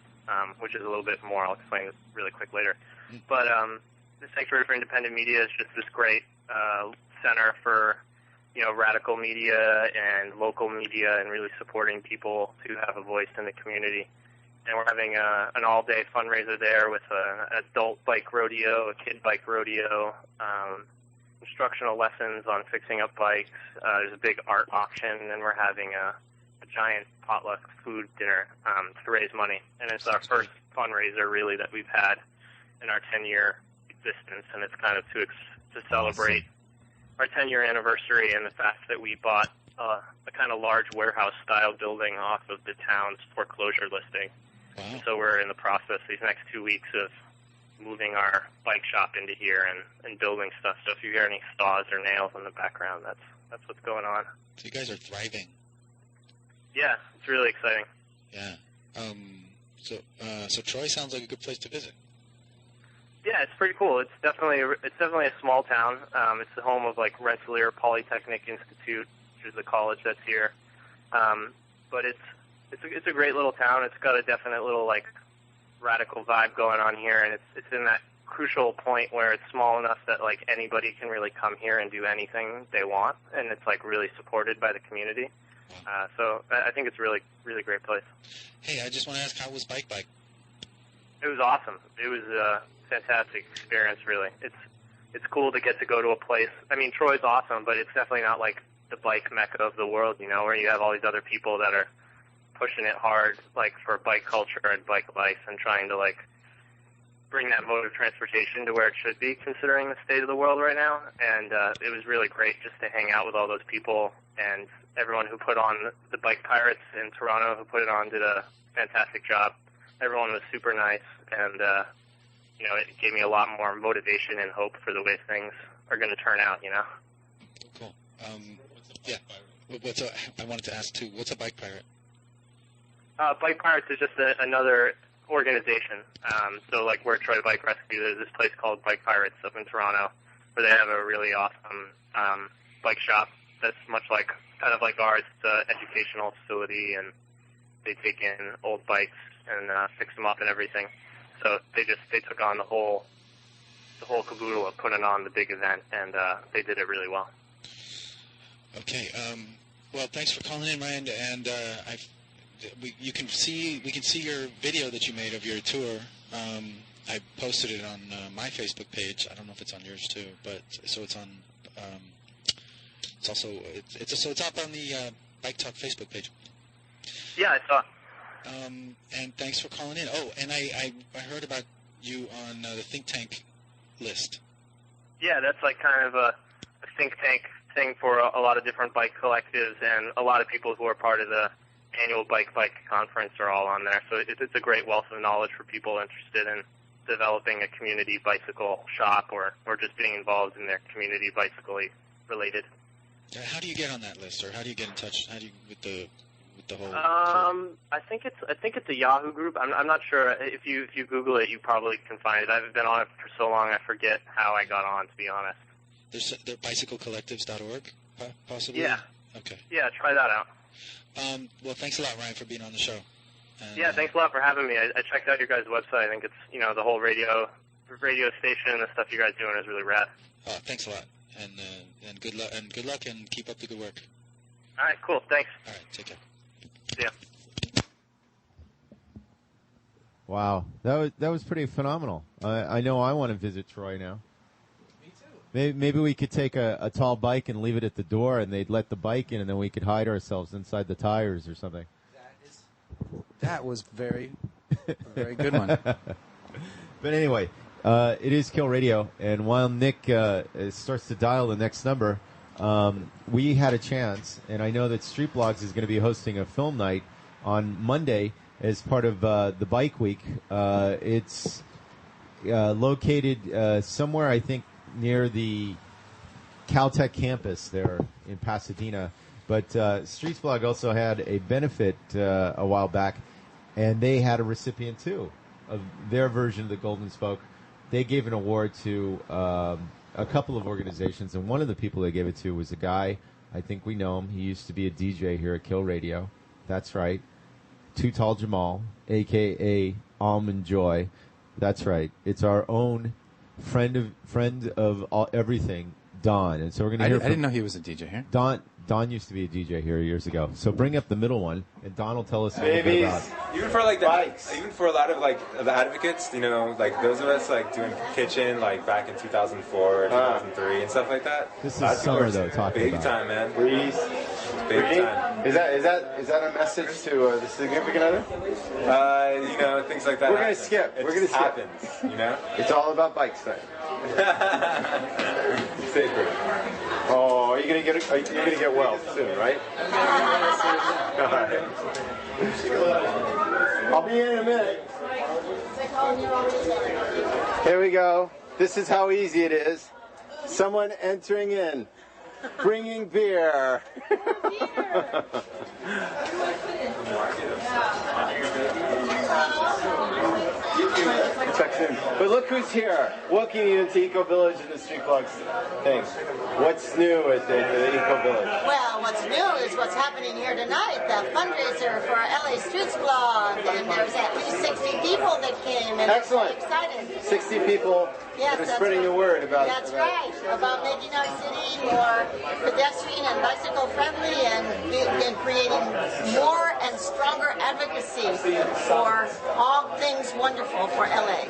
which is a little bit more. I'll explain it really quick later. But the Sanctuary for Independent Media is just this great center for, radical media and local media, and really supporting people to have a voice in the community. And we're having an all-day fundraiser there with an adult bike rodeo, a kid bike rodeo, instructional lessons on fixing up bikes. There's a big art auction, and we're having a giant potluck food dinner to raise money. And it's our first fundraiser, really, that we've had in our 10-year distance, and it's kind of to celebrate our 10-year anniversary and the fact that we bought a kind of large warehouse-style building off of the town's foreclosure listing. Wow. So we're in the process these next 2 weeks of moving our bike shop into here and building stuff. So if you hear any saws or nails in the background, that's what's going on. So you guys are thriving. Yeah, it's really exciting. Yeah. So Troy sounds like a good place to visit. Yeah, it's pretty cool. It's definitely a small town. It's the home of like Rensselaer Polytechnic Institute, which is the college that's here. But it's a great little town. It's got a definite little like radical vibe going on here, and it's in that crucial point where it's small enough that like anybody can really come here and do anything they want, and it's like really supported by the community. So I think it's a really, really great place. Hey, I just want to ask, how was Bike? It was awesome. It was a fantastic experience, really. It's cool to get to go to a place. I mean, Troy's awesome, but it's definitely not like the bike mecca of the world, you know, where you have all these other people that are pushing it hard, like for bike culture and bike life, and trying to like bring that mode of transportation to where it should be, considering the state of the world right now. And it was really great just to hang out with all those people, and everyone who put on the Bike Pirates in Toronto, who put it on, did a fantastic job. Everyone was super nice, and you know, it gave me a lot more motivation and hope for the way things are going to turn out, you know. Cool. Yeah. I wanted to ask too, what's a Bike Pirate? Bike Pirates is just another organization. So like we're Troy Bike Rescue, there's this place called Bike Pirates up in Toronto where they have a really awesome bike shop that's much like, kind of like ours. It's an educational facility, and they take in old bikes and fix them up and everything. So they took on the whole caboodle of putting on the big event, and they did it really well. Okay. Well, thanks for calling in, Ryan. And we can see your video that you made of your tour. I posted it on my Facebook page. I don't know if it's on yours too, but so it's on. It's also it's up on the Biketalk Facebook page. Yeah, I saw. And thanks for calling in. Oh, and I heard about you on the think tank list. Yeah, that's like kind of a think tank thing for a lot of different bike collectives, and a lot of people who are part of the annual bike conference are all on there. So it's a great wealth of knowledge for people interested in developing a community bicycle shop or just being involved in their community bicycle related. How do you get on that list, or how do you get in touch? How do you with the whole? I think it's a Yahoo group. I'm not sure. If you Google it, you probably can find it. I've been on it for so long, I forget how I got on, to be honest. There's bicyclecollectives.org, possibly. Yeah. Okay. Yeah, try that out. Well, thanks a lot, Ryan, for being on the show. And, yeah, thanks a lot for having me. I checked out your guys' website. I think it's, you know, the whole radio station and the stuff you guys doing is really rad. Thanks a lot, and good luck, and keep up the good work. All right, cool. Thanks. All right, take care. See ya. Wow, that was pretty phenomenal. I know I want to visit Troy now. Me too. Maybe we could take a tall bike and leave it at the door, and they'd let the bike in, and then we could hide ourselves inside the tires or something. That was a very good one. But anyway, it is Kill Radio, and while Nick starts to dial the next number, we had a chance, and I know that Street Blogs is going to be hosting a film night on Monday as part of the Bike Week. It's located somewhere, I think, near the Caltech campus there in Pasadena. But Street Blog also had a benefit a while back, and they had a recipient, too, of their version of the Golden Spoke. They gave an award to a couple of organizations, and one of the people they gave it to was a guy, I think we know him. He used to be a DJ here at Kill Radio. That's right. Too Tall Jamal, a.k.a. Almond Joy. That's right. It's our own friend of all, everything, Don. And so we're going to hear from... I didn't know he was a DJ here. Don used to be a DJ here years ago. So bring up the middle one, and Don will tell us a little bit about it. Even for like bikes, even for a lot of like the advocates, you know, like those of us like doing kitchen like back in 2004, 2003, and stuff like that. This is summer though, talking big about. time, man. Breeze. Big time. Is that a message to the significant other? You know, things like that. We're gonna skip. It just happens, you know. It's all about bikes then. Safer. Oh, you're gonna get well soon, right? All right. I'll be in a minute. Here we go. This is how easy it is. Someone entering in, bringing beer. But look who's here. Welcome you into Eco Village and the Street Vlogs thing. What's new at the Eco Village? Well, what's new is what's happening here tonight, the fundraiser for LA Streets Vlog, and there's at least 60 people that came, and excellent. We're excited. 60 people yes, that are spreading the word about That's right, about making our city more pedestrian and bicycle friendly, and creating more and stronger advocacy for all things wonderful for LA.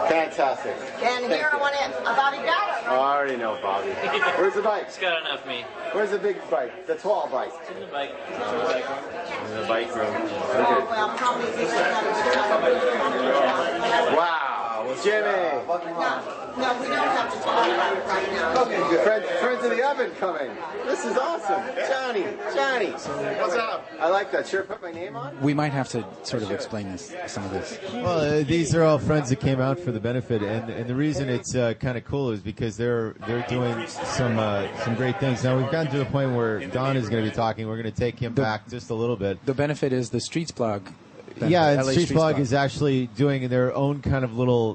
Fantastic. And Thank here you. I want Bobby got it. Oh, I already know Bobby. Where's the bike? It's got enough meat. Where's the big bike? The tall bike? It's in the bike. In the bike room. Oh, well, probably this is not a Wow, Jimmy. No, we don't have to talk about it right now. Friends of the oven coming. This is awesome. Johnny. What's up? I like that. Sure, put my name on? We might have to sort of explain some of this. Well, these are all friends that came out for the benefit, and the reason it's kind of cool is because they're doing some great things. Now we've gotten to the point where Don is going to be talking. We're going to take him back just a little bit. The benefit is the Streets blog. Yeah, and Streets Blog is actually doing their own kind of little.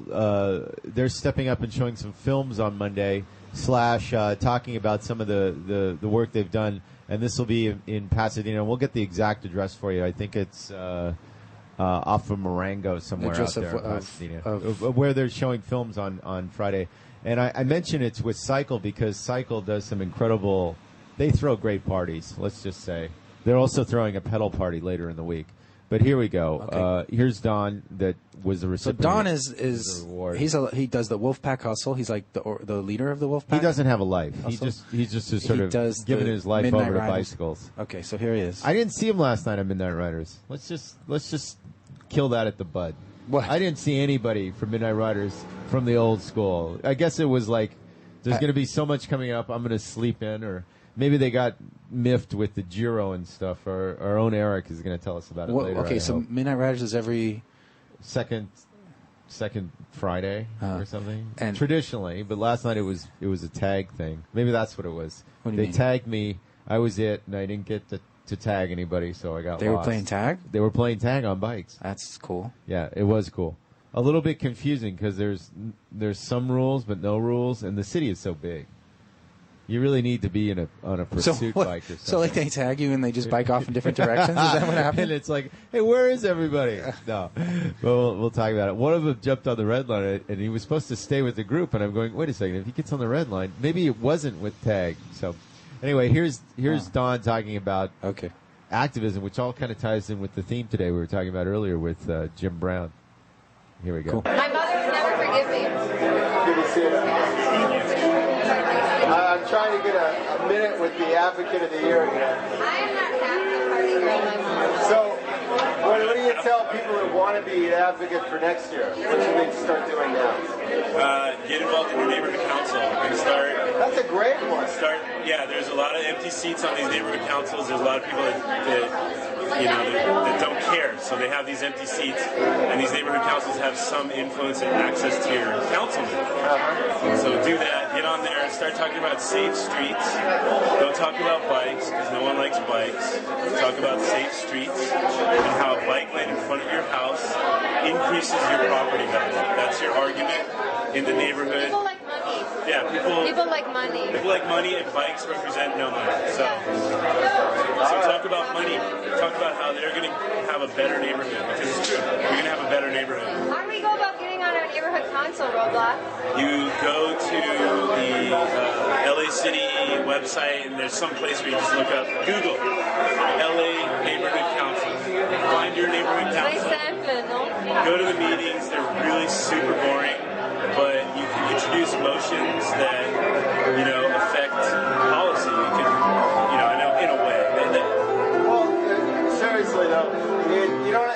They're stepping up and showing some films on Monday, talking about some of the work they've done. And this will be in Pasadena. We'll get the exact address for you. I think it's off of Marengo somewhere out there in Pasadena, where they're showing films on Friday. And I mention it's with Cycle because Cycle does some incredible. They throw great parties. Let's just say they're also throwing a pedal party later in the week. But here we go. Okay. Here's Don that was the recipient. So Don is he does the Wolfpack Hustle. He's like the leader of the Wolfpack. He doesn't have a life. Hustle? He's just sort of giving his life over to bicycles. Okay, so here he is. I didn't see him last night on Midnight Riders. Let's just kill that at the bud. What? I didn't see anybody from Midnight Riders from the old school. I guess it was like there's going to be so much coming up. I'm going to sleep in, or maybe they got miffed with the Giro and stuff. Our own Eric is going to tell us about it later. Okay, so Midnight Riders is every second Friday or something. And traditionally, but last night it was a tag thing. Maybe that's what it was. What do you they mean? Tagged me. I was it, and I didn't get to tag anybody, so I got They lost. were playing tag? They were playing tag on bikes. That's cool. Yeah, it was cool. A little bit confusing because there's some rules but no rules, and the city is so big. You really need to be on a pursuit bike or something. So like they tag you and they just bike off in different directions? Is that what happened? And it's like, hey, where is everybody? No. But we'll talk about it. One of them jumped on the red line, and he was supposed to stay with the group, and I'm going, wait a second, if he gets on the red line, maybe it wasn't with tag. So anyway, here's Don talking about activism, which all kind of ties in with the theme today we were talking about earlier with Jim Brown. Here we go. My mother would never forgive me. Good to see you. I'm trying to get a minute with the Advocate of the Year again. I am not having a party girl, my mom. So, what do you tell people that want to be an advocate for next year? What do you need to start doing now? Get involved in your neighborhood council and start. That's a great one. There's a lot of empty seats on these neighborhood councils. There's a lot of people that don't care. So they have these empty seats, and these neighborhood councils have some influence and access to your councilman. So do that. Get on there and start talking about safe streets. Don't talk about bikes because no one likes bikes. Talk about safe streets and how a bike lane in front of your house increases your property value. That's your argument in the neighborhood. People like money. Yeah, people like money. People like money, and bikes represent no money. So talk about money. Talk about how they're going to have a better neighborhood, because it's true. You're going to have a better neighborhood. How do we go about getting on our neighborhood council, Roadblock? You go to the LA City website, and there's some place where you just look up, Google LA Neighborhood Council. Find your neighborhood council. Go to the meetings. They're really super boring, but you can introduce motions that affect policy. You can, in a way. Well, seriously though,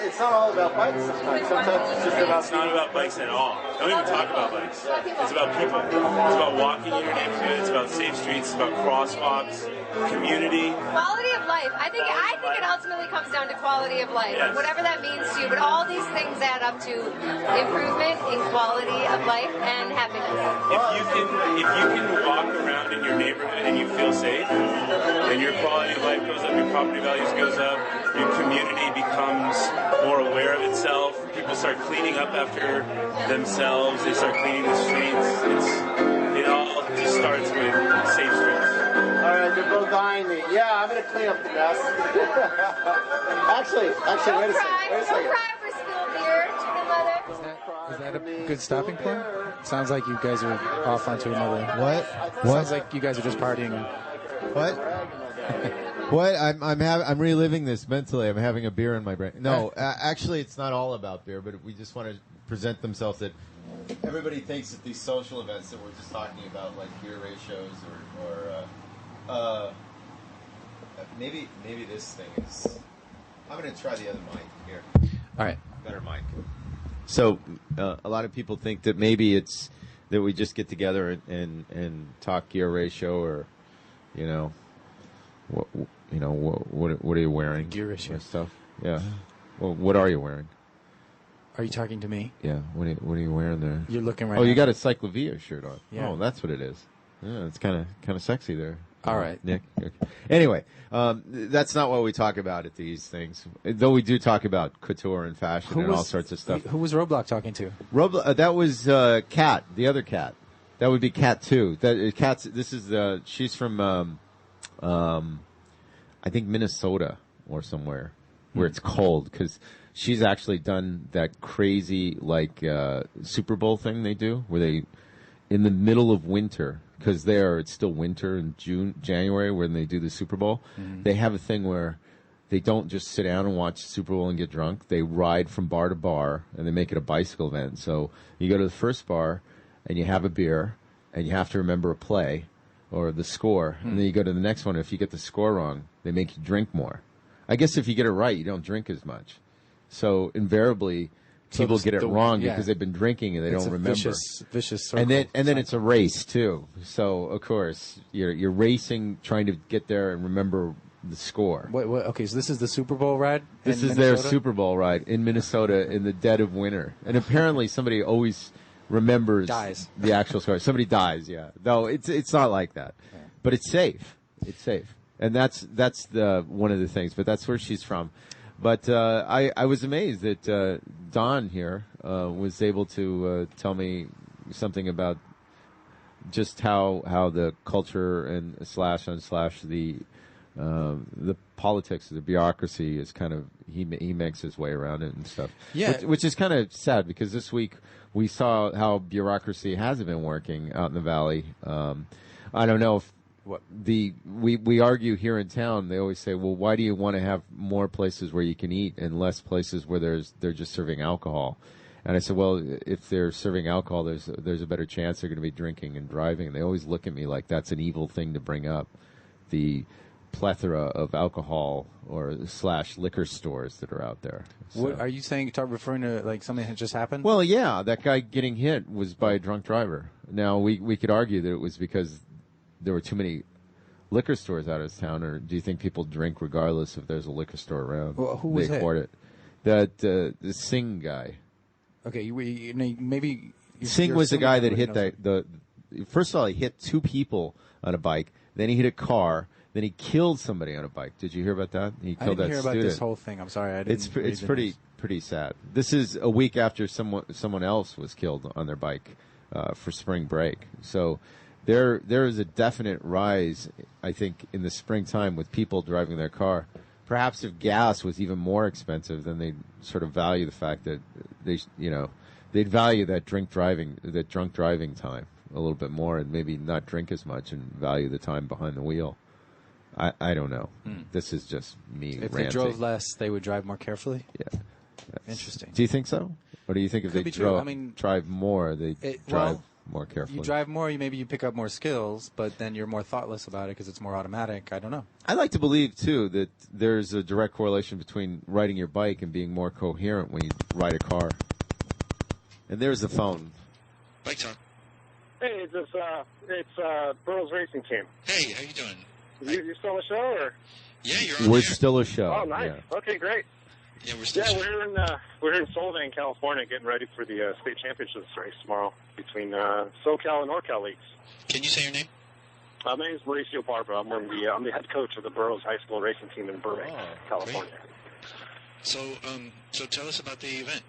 it's not all about bikes sometimes. Sometimes it's just about. It's not about bikes at all. Don't even talk about bikes. It's about people. It's about walking in your neighborhood. It's about safe streets. It's about crosswalks, community. Quality of life. I think it ultimately comes down to quality of life, Yes. whatever that means to you. But all these things add up to improvement in quality of life and happiness. If you can walk around in your neighborhood and you feel safe, then your quality of life goes up, your property values goes up, your community becomes more aware of itself. People start cleaning up after themselves. They start cleaning the streets. It all just starts with safe streets. All right, they're both eyeing me. Yeah, I'm gonna clean up the mess. actually, wait a second. Don't cry for spilled beer, chicken mother. Is that a good stopping point? Sounds like you guys are off onto another. What? Sounds like you guys are just partying. What? What? I'm reliving this mentally. I'm having a beer in my brain. No, actually, it's not all about beer, but we just want to present themselves that everybody thinks that these social events that we're just talking about, like beer ratios or maybe this thing is. I'm going to try the other mic here. All right. Better mic. So a lot of people think that maybe it's that we just get together and talk gear ratio or, what are you wearing? Gear ratio stuff. Yeah. Well, what are you wearing? Are you talking to me? Yeah. What are you wearing there? You're looking right. Oh, now. you got a Cyclovia shirt on. Yeah. Oh, that's what it is. Yeah, it's kind of sexy there. All right, Nick. Okay. Anyway, that's not what we talk about at these things. Though we do talk about couture and fashion and all sorts of stuff. Who was Roblox talking to? That was Kat, the other Kat. That would be Kat 2. Kat's. This is she's from I think Minnesota or somewhere where it's cold because she's actually done that crazy Super Bowl thing they do where they in the middle of winter. Because it's still winter in January when they do the Super Bowl. Mm-hmm. They have a thing where they don't just sit down and watch Super Bowl and get drunk. They ride from bar to bar, and they make it a bicycle event. So you go to the first bar, and you have a beer, and you have to remember a play or the score. And then you go to the next one. If you get the score wrong, they make you drink more. I guess if you get it right, you don't drink as much. So invariably... People get it wrong because they've been drinking and they don't remember. Vicious circle. And then it's a race too. So of course you're racing, trying to get there and remember the score. Okay, so this is the Super Bowl ride. This is their Super Bowl ride in Minnesota in the dead of winter. And apparently somebody always remembers the actual score. Somebody dies. Yeah. No, it's not like that. Yeah. But it's safe. It's safe. And that's the one of the things. But that's where she's from. But I was amazed that Don here was able to tell me something about just how the culture and the politics, the bureaucracy is kind of he makes his way around it and stuff. Yeah, which is kind of sad because this week we saw how bureaucracy hasn't been working out in the valley. I don't know if. We argue here in town. They always say, "Well, why do you want to have more places where you can eat and less places where they're just serving alcohol?" And I said, "Well, if they're serving alcohol, there's a better chance they're going to be drinking and driving." And they always look at me like that's an evil thing to bring up. The plethora of alcohol or / liquor stores that are out there. So. What are you saying? Referring to like something that just happened? Well, yeah, that guy getting hit was by a drunk driver. Now we could argue that it was because there were too many liquor stores out of town, or do you think people drink regardless if there's a liquor store around? Well, who was they afford it? That the Singh guy. Okay, maybe Singh was the guy that hit the. First of all, he hit 2 people on a bike. Then he hit a car. Then he killed somebody on a bike. Did you hear about that? He killed that student. I didn't hear about this whole thing. I'm sorry, I didn't. It's pretty sad. This is a week after someone else was killed on their bike for spring break. So. There is a definite rise, I think, in the springtime with people driving their car. Perhaps if gas was even more expensive, then they'd sort of value the fact that they'd value that drunk driving time a little bit more, and maybe not drink as much and value the time behind the wheel. I don't know. This is just me ranting. If they drove less, they would drive more carefully? Yeah. Interesting. Do you think so? Or do you think if they drive more, they drive more carefully. You drive more, maybe you pick up more skills, but then you're more thoughtless about it because it's more automatic. I don't know. I like to believe, too, that there's a direct correlation between riding your bike and being more coherent when you ride a car. And there's the phone. Bike Talk. Hey, it's Burroughs Racing Team. Hey, how you doing? You still on the show, or? Yeah, you're on We're there. still a show. Oh, nice. Yeah. Okay, great. Yeah, we're still. Yeah, we're here in Solvang, California, getting ready for the state championships race tomorrow between SoCal and NorCal leagues. Can you say your name? My name is Mauricio Barba. I'm the head coach of the Burroughs High School racing team in Burbank, California. Great. So tell us about the event.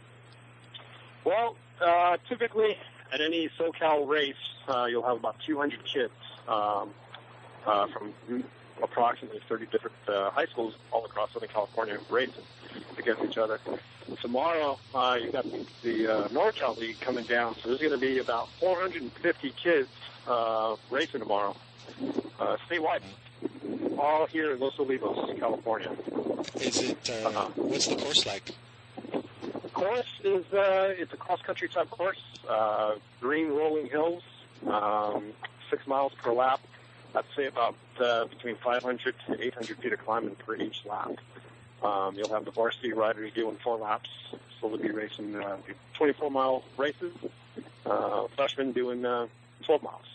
Well, typically at any SoCal race, you'll have about 200 kids from approximately 30 different high schools all across Southern California racing against each other. Tomorrow, you got the NorCal League coming down, so there's going to be about 450 kids racing tomorrow, statewide, all here in Los Olivos, California. Is it? What's the course like? Course is it's a cross-country type course, green rolling hills, 6 miles per lap. I'd say about between 500 to 800 feet of climbing per each lap. You'll have the varsity riders doing 4 laps, so they'll be racing 24-mile races. Freshmen doing 12 miles.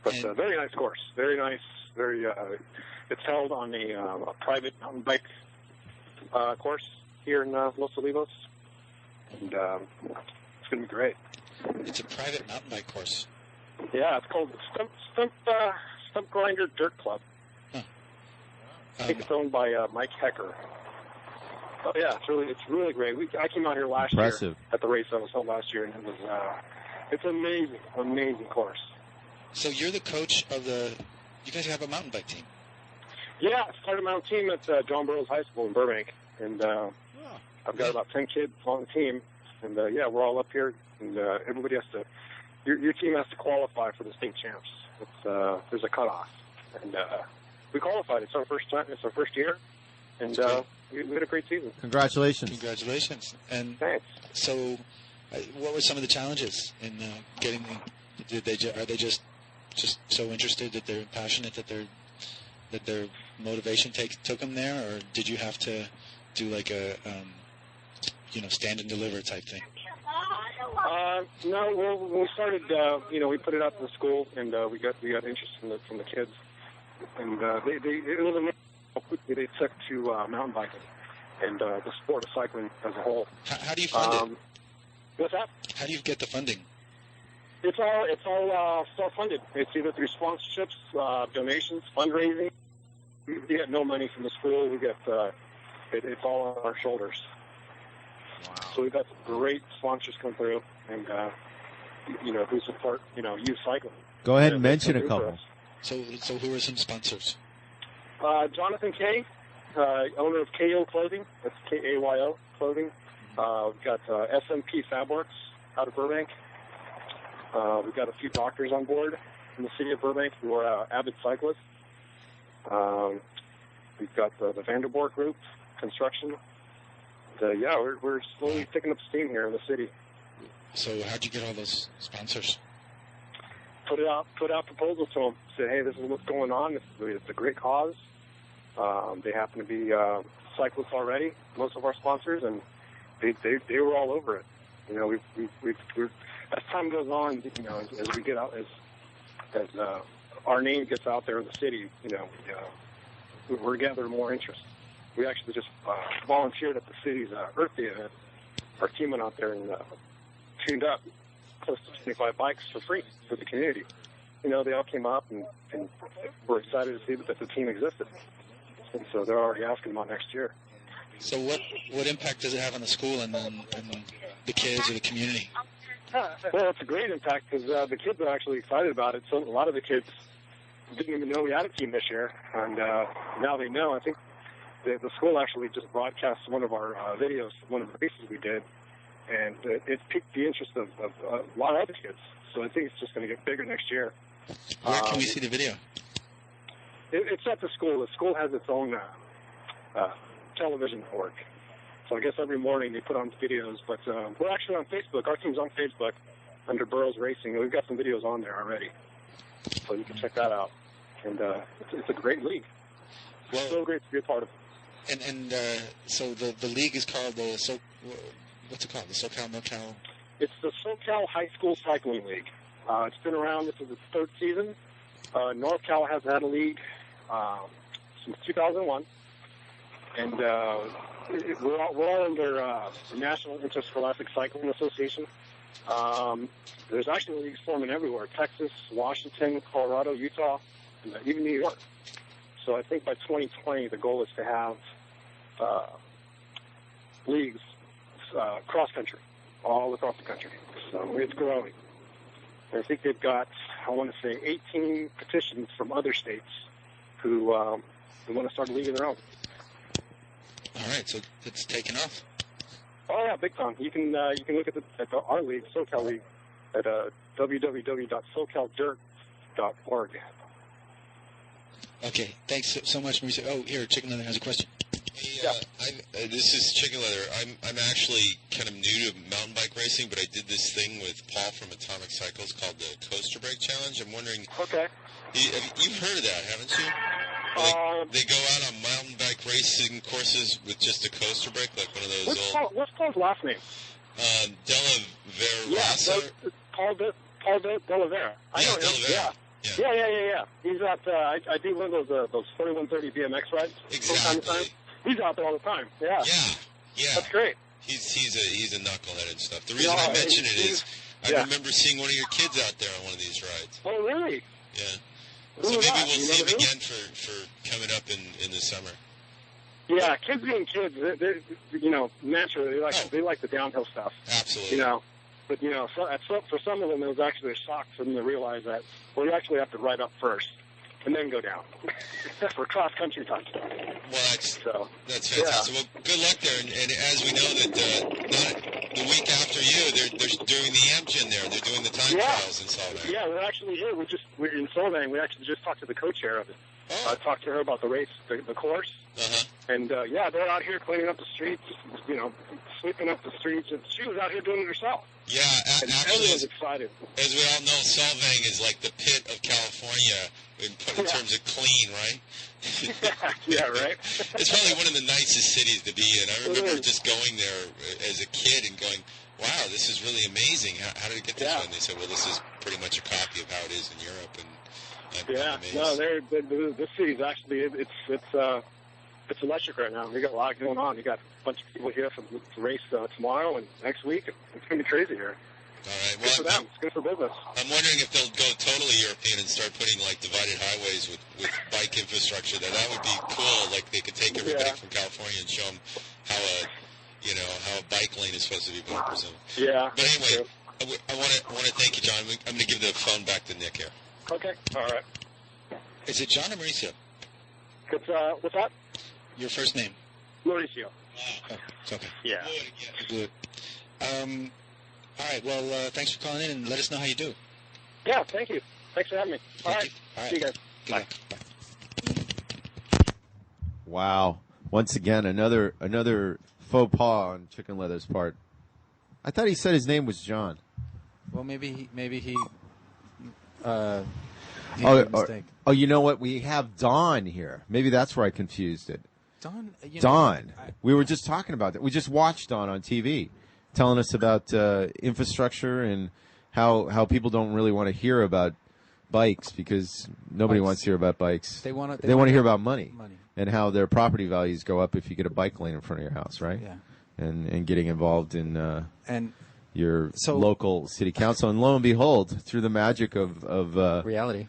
But very nice course, very nice. It's held on a private mountain bike course here in Los Olivos, and it's going to be great. It's a private mountain bike course. Yeah, it's called the Stump Grinder Dirt Club. Huh. I think it's owned by Mike Hecker. Oh yeah, it's really great. I came out here last year at the race I was held last year, and it was it's an amazing course. So you're the coach of the. You guys have a mountain bike team. Yeah, I started my own team at John Burroughs High School in Burbank, and I've got about 10 kids on the team, and yeah, we're all up here, and everybody has to. Your team has to qualify for the state champs. There's a cutoff, and we qualified. It's our first time. It's our first year, and we had a great season. Congratulations! Congratulations! And thanks. So, what were some of the challenges in getting? Are they just so interested that they're passionate that their motivation took them there, or did you have to do like a stand and deliver type thing? No, well, when we started, we put it out to the school, and we got interest from the kids, and it was amazing how quickly they took to mountain biking and the sport of cycling as a whole. How do you fund it? What's that? How do you get the funding? It's all self-funded. It's either through sponsorships, donations, fundraising. We get no money from the school. We get it's all on our shoulders. Wow. So we've got some great sponsors come through, and who support youth cycling. Go ahead and mention a couple. So who are some sponsors? Jonathan Kay, owner of KO Clothing. That's KAYO Clothing. We've got SMP Fabworks out of Burbank. We've got a few doctors on board in the city of Burbank who are avid cyclists. We've got the Vanderborg Group, construction. We're slowly picking up steam here in the city. So how'd you get all those sponsors? Put out proposals to them. Said, hey, this is what's going on. It's a great cause. They happen to be cyclists already, most of our sponsors, and they were all over it. We've as time goes on, as we get out, as our name gets out there in the city, we're gathering more interest. We actually just volunteered at the city's Earth Day event. Our team went out there and tuned up close to 25 bikes for free for the community. They all came up and were excited to see that the team existed. And so they're already asking about next year. So what impact does it have on the school and the kids or the community? Well, it's a great impact because the kids are actually excited about it. So a lot of the kids didn't even know we had a team this year, and now they know. I think the school actually just broadcast one of our videos, one of the races we did, and it piqued the interest of a lot of other kids. So I think it's just going to get bigger next year. Where can we see the video? It's at the school. The school has its own television network. So I guess every morning they put on videos, but we're actually on Facebook. Our team's on Facebook, under Burroughs Racing. We've got some videos on there already, so you can check that out. And it's a great league. Well, so great to be a part of. So the league is called what's it called? The SoCal NorCal. It's the SoCal High School Cycling League. It's been around. This is its third season. NorCal has had a league since 2001, and we're all under the National Interscholastic Cycling Association. There's actually leagues forming everywhere: Texas, Washington, Colorado, Utah, and even New York. So I think by 2020, the goal is to have leagues cross-country, all across the country. So it's growing. And I think they've got, I want to say, 18 petitions from other states who want to start a league of their own. All right, so it's taken off. Oh yeah, big time. You can look at our league, SoCal League, at www.socaldirt.org. Okay, thanks so much, Mauricio. Oh, here, Chicken Leather has a question. This is Chicken Leather. I'm actually kind of new to mountain bike racing, but I did this thing with Paul from Atomic Cycles called the Coaster Break Challenge. I'm wondering. Okay. You've heard of that, haven't you? They go out on mountain bike racing courses with just a coaster brake, like one of those What's Paul's last name? Della Vera. Paul Della Vera. I know him. Yeah. He's out. I do one of those 4130 BMX rides. Exactly. He's out there all the time. Yeah. That's great. He's a knucklehead and stuff. The reason I mention it is I remember seeing one of your kids out there on one of these rides. Oh, really? Yeah. So maybe we'll see him again for coming up in the summer. Yeah, kids being kids, they're naturally they like the downhill stuff. Absolutely. But for some of them, it was actually a shock for them to realize that you actually have to ride up first and then go down. For cross country time. Well, that's fantastic. Yeah. Well, good luck there. And as we know that the week after you, they're doing the Amgen there. They're doing the time trials in Solvang. Yeah, we're actually here. We're in Solvang. We actually just talked to the co-chair of it. I talked to her about the race, the course. Uh-huh. And they're out here cleaning up the streets, sweeping up the streets. And she was out here doing it herself. Yeah, and actually, everyone's excited. As we all know, Solvang is like the pit of California in terms of clean, right? Yeah, right. It's probably one of the nicest cities to be in. I remember just going there as a kid and going, wow, this is really amazing. How did it get this way? And they said, well, this is pretty much a copy of how it is in Europe. And this city's actually, it's electric right now. We got a lot going on. You got a bunch of people here to race tomorrow and next week. It's going to be crazy here. All right. Good for them. It's good for business. I'm wondering if they'll go totally European and start putting like divided highways with bike infrastructure. That would be cool. Like they could take everybody from California and show them how a bike lane is supposed to be built, I presume. Yeah. But anyway, I want to thank you, John. I'm going to give the phone back to Nick here. Okay. All right. Is it John or Mauricio? What's that? Your first name? Mauricio. Oh, it's okay. Yeah. Good. All right. Well, thanks for calling in, and let us know how you do. Yeah. Thank you. Thanks for having me. All right. See you guys. Bye. Wow. Once again, another faux pas on Chicken Leather's part. I thought he said his name was John. Well, maybe he made a mistake. You know what? We have Don here. Maybe that's where I confused it. Don. We were just talking about that. We just watched Don on TV, telling us about infrastructure and how people don't really want to hear about bikes because nobody wants to hear about bikes. They want to hear about money and how their property values go up if you get a bike lane in front of your house, right? Yeah. And getting involved in your so, local city council, and lo and behold, through the magic of reality.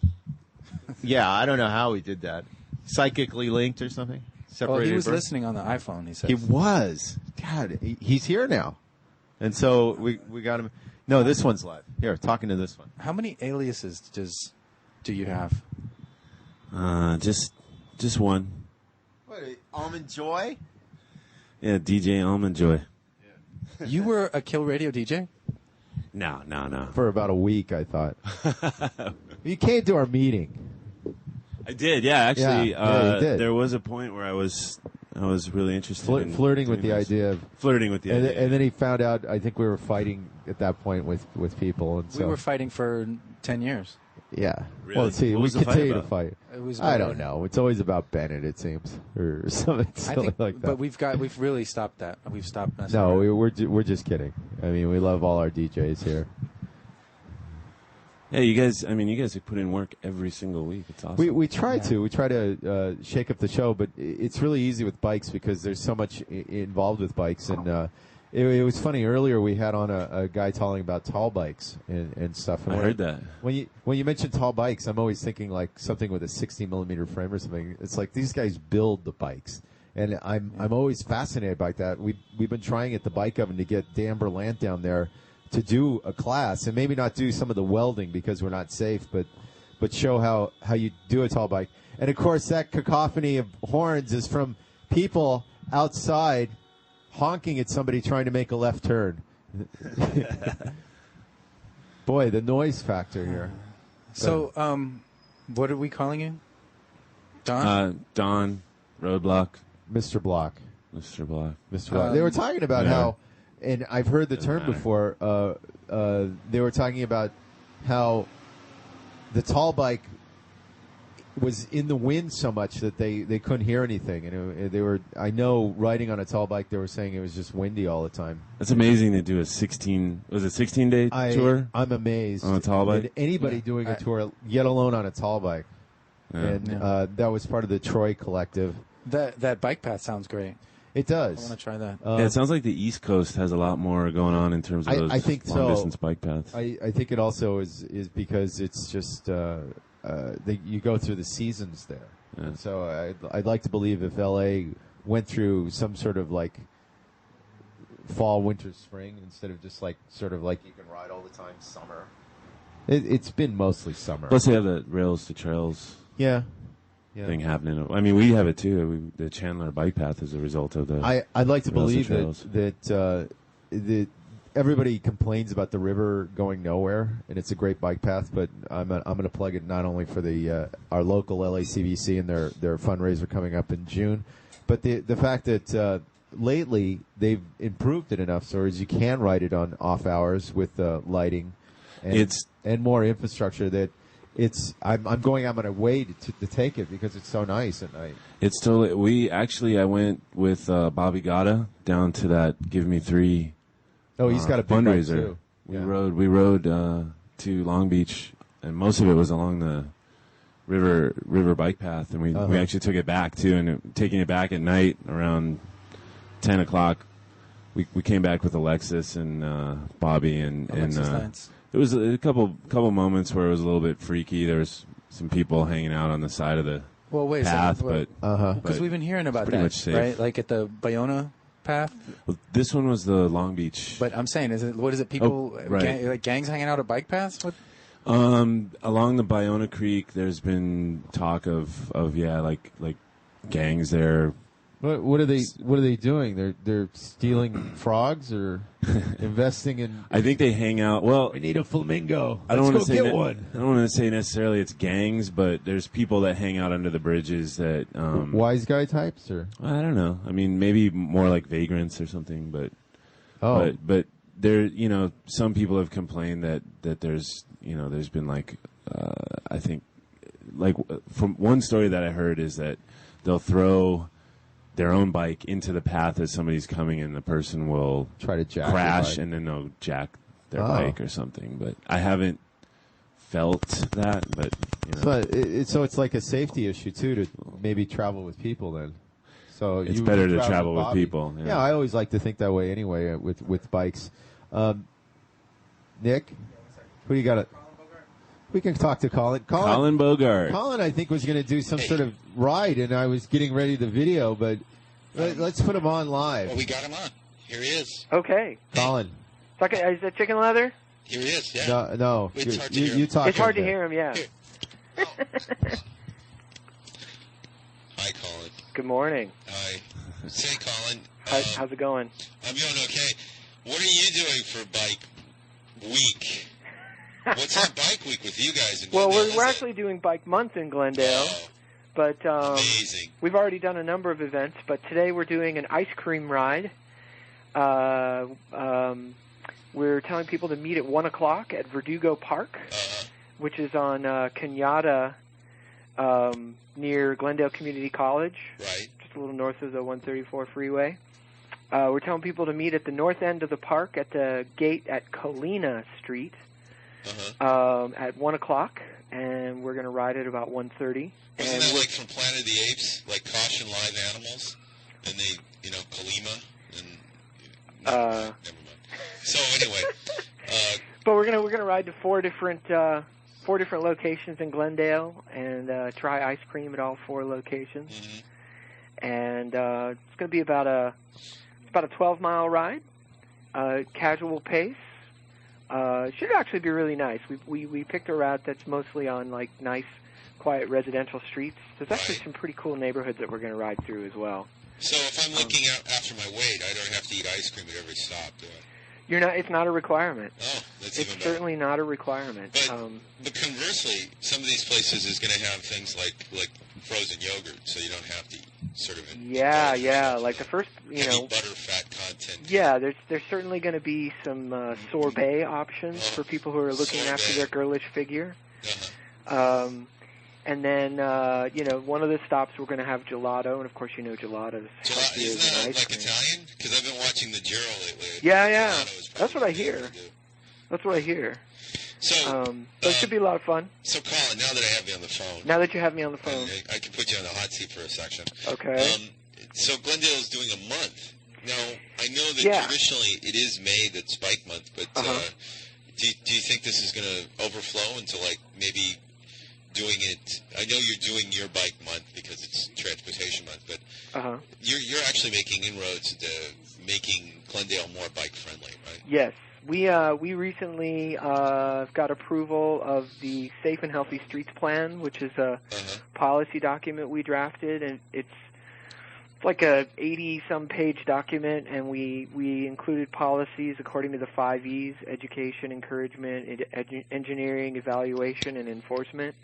Yeah, I don't know how he did that. Psychically linked or something. Well, he was listening on the iPhone. He said he was. God, he's here now, and so we got him. No, this one's live. Here, talking to this one. How many aliases do you have? Just one. What? Almond Joy? Yeah, DJ Almond Joy. Yeah. You were a Kill Radio DJ? No. For about a week, I thought. You came to our meeting. I did, yeah. Actually, you did. There was a point where I was I was really interested in flirting with doing the this. idea of Flirting with the idea. And then he found out. I think we were fighting at that point with people, and so We were fighting for 10 years. yeah. Really? Well, see, What we was the fight continue to about? fight. It was I about- don't know. It's always about Bennett, it seems, or something I silly think, like that. but we've really stopped that. We've stopped messing No, around. we're just kidding. I mean, we love all our DJs here. Yeah, you guys have put in work every single week. It's awesome. We try to shake up the show, but it's really easy with bikes because there's so much involved with bikes. And it was funny earlier we had on a guy talking about tall bikes and stuff. And I heard that. When you mention tall bikes, I'm always thinking like something with a 60 millimeter frame or something. It's like these guys build the bikes, and I'm always fascinated by that. We've been trying at the Bike Oven to get Dan Berlant down there to do a class, and maybe not do some of the welding because we're not safe, but show how you do a tall bike. And of course, that cacophony of horns is from people outside honking at somebody trying to make a left turn. Boy, the noise factor here. So, what are we calling you? Don? Don, Roadblock. Mr. Block. Mr. Block. Mr. Block. They were talking about how, and I've heard the term matter. before, they were talking about how the tall bike was in the wind so much that they couldn't hear anything. And they were, I know, riding on a tall bike, they were saying it was just windy all the time. That's amazing to do a 16-day tour? I'm amazed. On a tall bike? At anybody doing a tour, let alone on a tall bike. Yeah. And that was part of the Troy Collective. That bike path sounds great. It does. I want to try that. Yeah, it sounds like the East Coast has a lot more going on in terms of those I think long-distance bike paths. I think it also is because it's just you go through the seasons there. Yeah. And so I'd like to believe if LA went through some sort of like fall, winter, spring instead of just like sort of like you can ride all the time summer. It's been mostly summer. Plus, they have the rails to trails thing happening. I mean, we have it too. The Chandler bike path is a result of the. I'd like to rails believe trails. that everybody complains about the river going nowhere, and it's a great bike path. But I'm going to plug it not only for the our local LACBC and their fundraiser coming up in June, but the fact that lately they've improved it enough so as you can ride it on off hours with lighting, and more infrastructure that. I'm going out of my way to take it because it's so nice at night. It's totally. I went with Bobby Gata down to that Give Me 3. Oh, he's got a big fundraiser. bike too. We rode to Long Beach, and most of it was along the river bike path, and we actually took it back too. And taking it back at night around 10 o'clock, we came back with Alexis and Bobby and Lance. There was a couple moments where it was a little bit freaky. There was some people hanging out on the side of the path, but because we've been hearing about pretty that, much safe. right? Like at the Bayona path. Well, this one was the Long Beach. But I'm saying, what is it? People, right. like gangs hanging out at bike paths? What? Along the Bayona Creek, there's been talk of like gangs there. What are they doing? They're stealing frogs or investing in. I think they hang out. Well, we need a flamingo. I don't Let's want go to say get one. I don't want to say necessarily it's gangs, but there's people that hang out under the bridges that. Wise guy types, or I don't know. I mean, maybe more like vagrants or something, but. Oh. But there, some people have complained that there's been like, I think, like from one story that I heard is that they'll throw their own bike into the path as somebody's coming, and the person will try to jack crash, and then they'll jack their bike or something. But I haven't felt that. But so it's like a safety issue too to maybe travel with people then. So it's better to travel with people. Yeah, I always like to think that way anyway with bikes. Nick, who you got? We can talk to Colin. Colin Bogart. Colin, I think, was going to do some sort of ride, and I was getting ready to video, but let's put him on live. Well, we got him on. Here he is. Okay. Colin. Is that chicken leather? Here he is, yeah. No. It's hard to hear him. You talk. It's hard to hear him, yeah. Hi, Colin. Good morning. Hi. Say, Colin. How's it going? I'm doing okay. What are you doing for Bike Week? What's on Bike Week with you guys in Well, Glendale? we're actually doing Bike Month in Glendale. but we've already done a number of events. But today we're doing an ice cream ride. We're telling people to meet at 1 o'clock at Verdugo Park, which is on Kenyatta, near Glendale Community College, right? Just a little north of the 134 freeway. We're telling people to meet at the north end of the park at the gate at Colina Street at 1 o'clock, and we're going to ride at about 1:30. Isn't that like from Planet of the Apes, like caution live animals, and they, Kalima, and never mind. So anyway, but we're gonna ride to four different locations in Glendale and try ice cream at all 4 locations, and it's gonna be about a 12-mile ride, casual pace. It should actually be really nice. We picked a route that's mostly on like nice, quiet residential streets. There's actually some pretty cool neighborhoods that we're going to ride through as well. So if I'm looking out after my weight, I don't have to eat ice cream at every stop, do I? You're not. It's not a requirement. Oh, that's it's even better. Certainly not a requirement. But conversely, some of these places is going to have things like frozen yogurt, so you don't have to sort of. Yeah. Like the first, butter fat content. Yeah, there's certainly going to be some sorbet options for people who are looking after their girlish figure. And then, one of the stops we're going to have gelato, and of course, gelato's healthier than ice like cream. Italian? Because I've been watching the Giro lately. Yeah. That's what I hear. So, it should be a lot of fun. So, Colin, now that I have you on the phone. Now that you have me on the phone. I can put you on the hot seat for a section. Okay. So, Glendale is doing a month. Now, I know that traditionally it is May that's Bike Month, but do you think this is going to overflow into, maybe doing it? I know you're doing your Bike Month because it's Transportation Month, but you're actually making inroads into making Glendale more bike-friendly, right? Yes. We recently got approval of the Safe and Healthy Streets Plan, which is a policy document we drafted, and it's like a 80-some page document, and we included policies according to the 5 E's: education, encouragement, engineering, evaluation, and enforcement.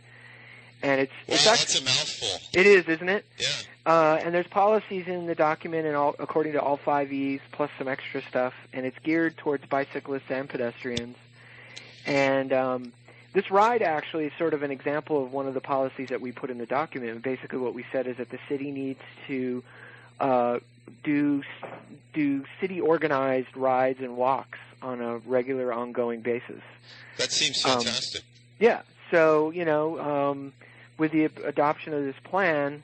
And it's that's a mouthful. It is, isn't it? Yeah. And there's policies in the document and according to all 5 E's, plus some extra stuff, and it's geared towards bicyclists and pedestrians. And this ride actually is sort of an example of one of the policies that we put in the document. And basically what we said is that the city needs to do city-organized rides and walks on a regular, ongoing basis. That seems fantastic. Yeah. So, with the adoption of this plan,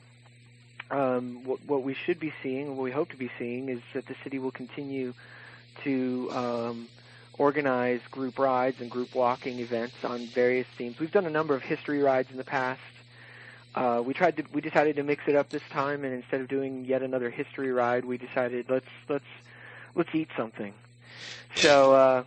what we should be seeing, what we hope to be seeing, is that the city will continue to organize group rides and group walking events on various themes. We've done a number of history rides in the past. We decided to mix it up this time, and instead of doing yet another history ride, we decided let's eat something. So,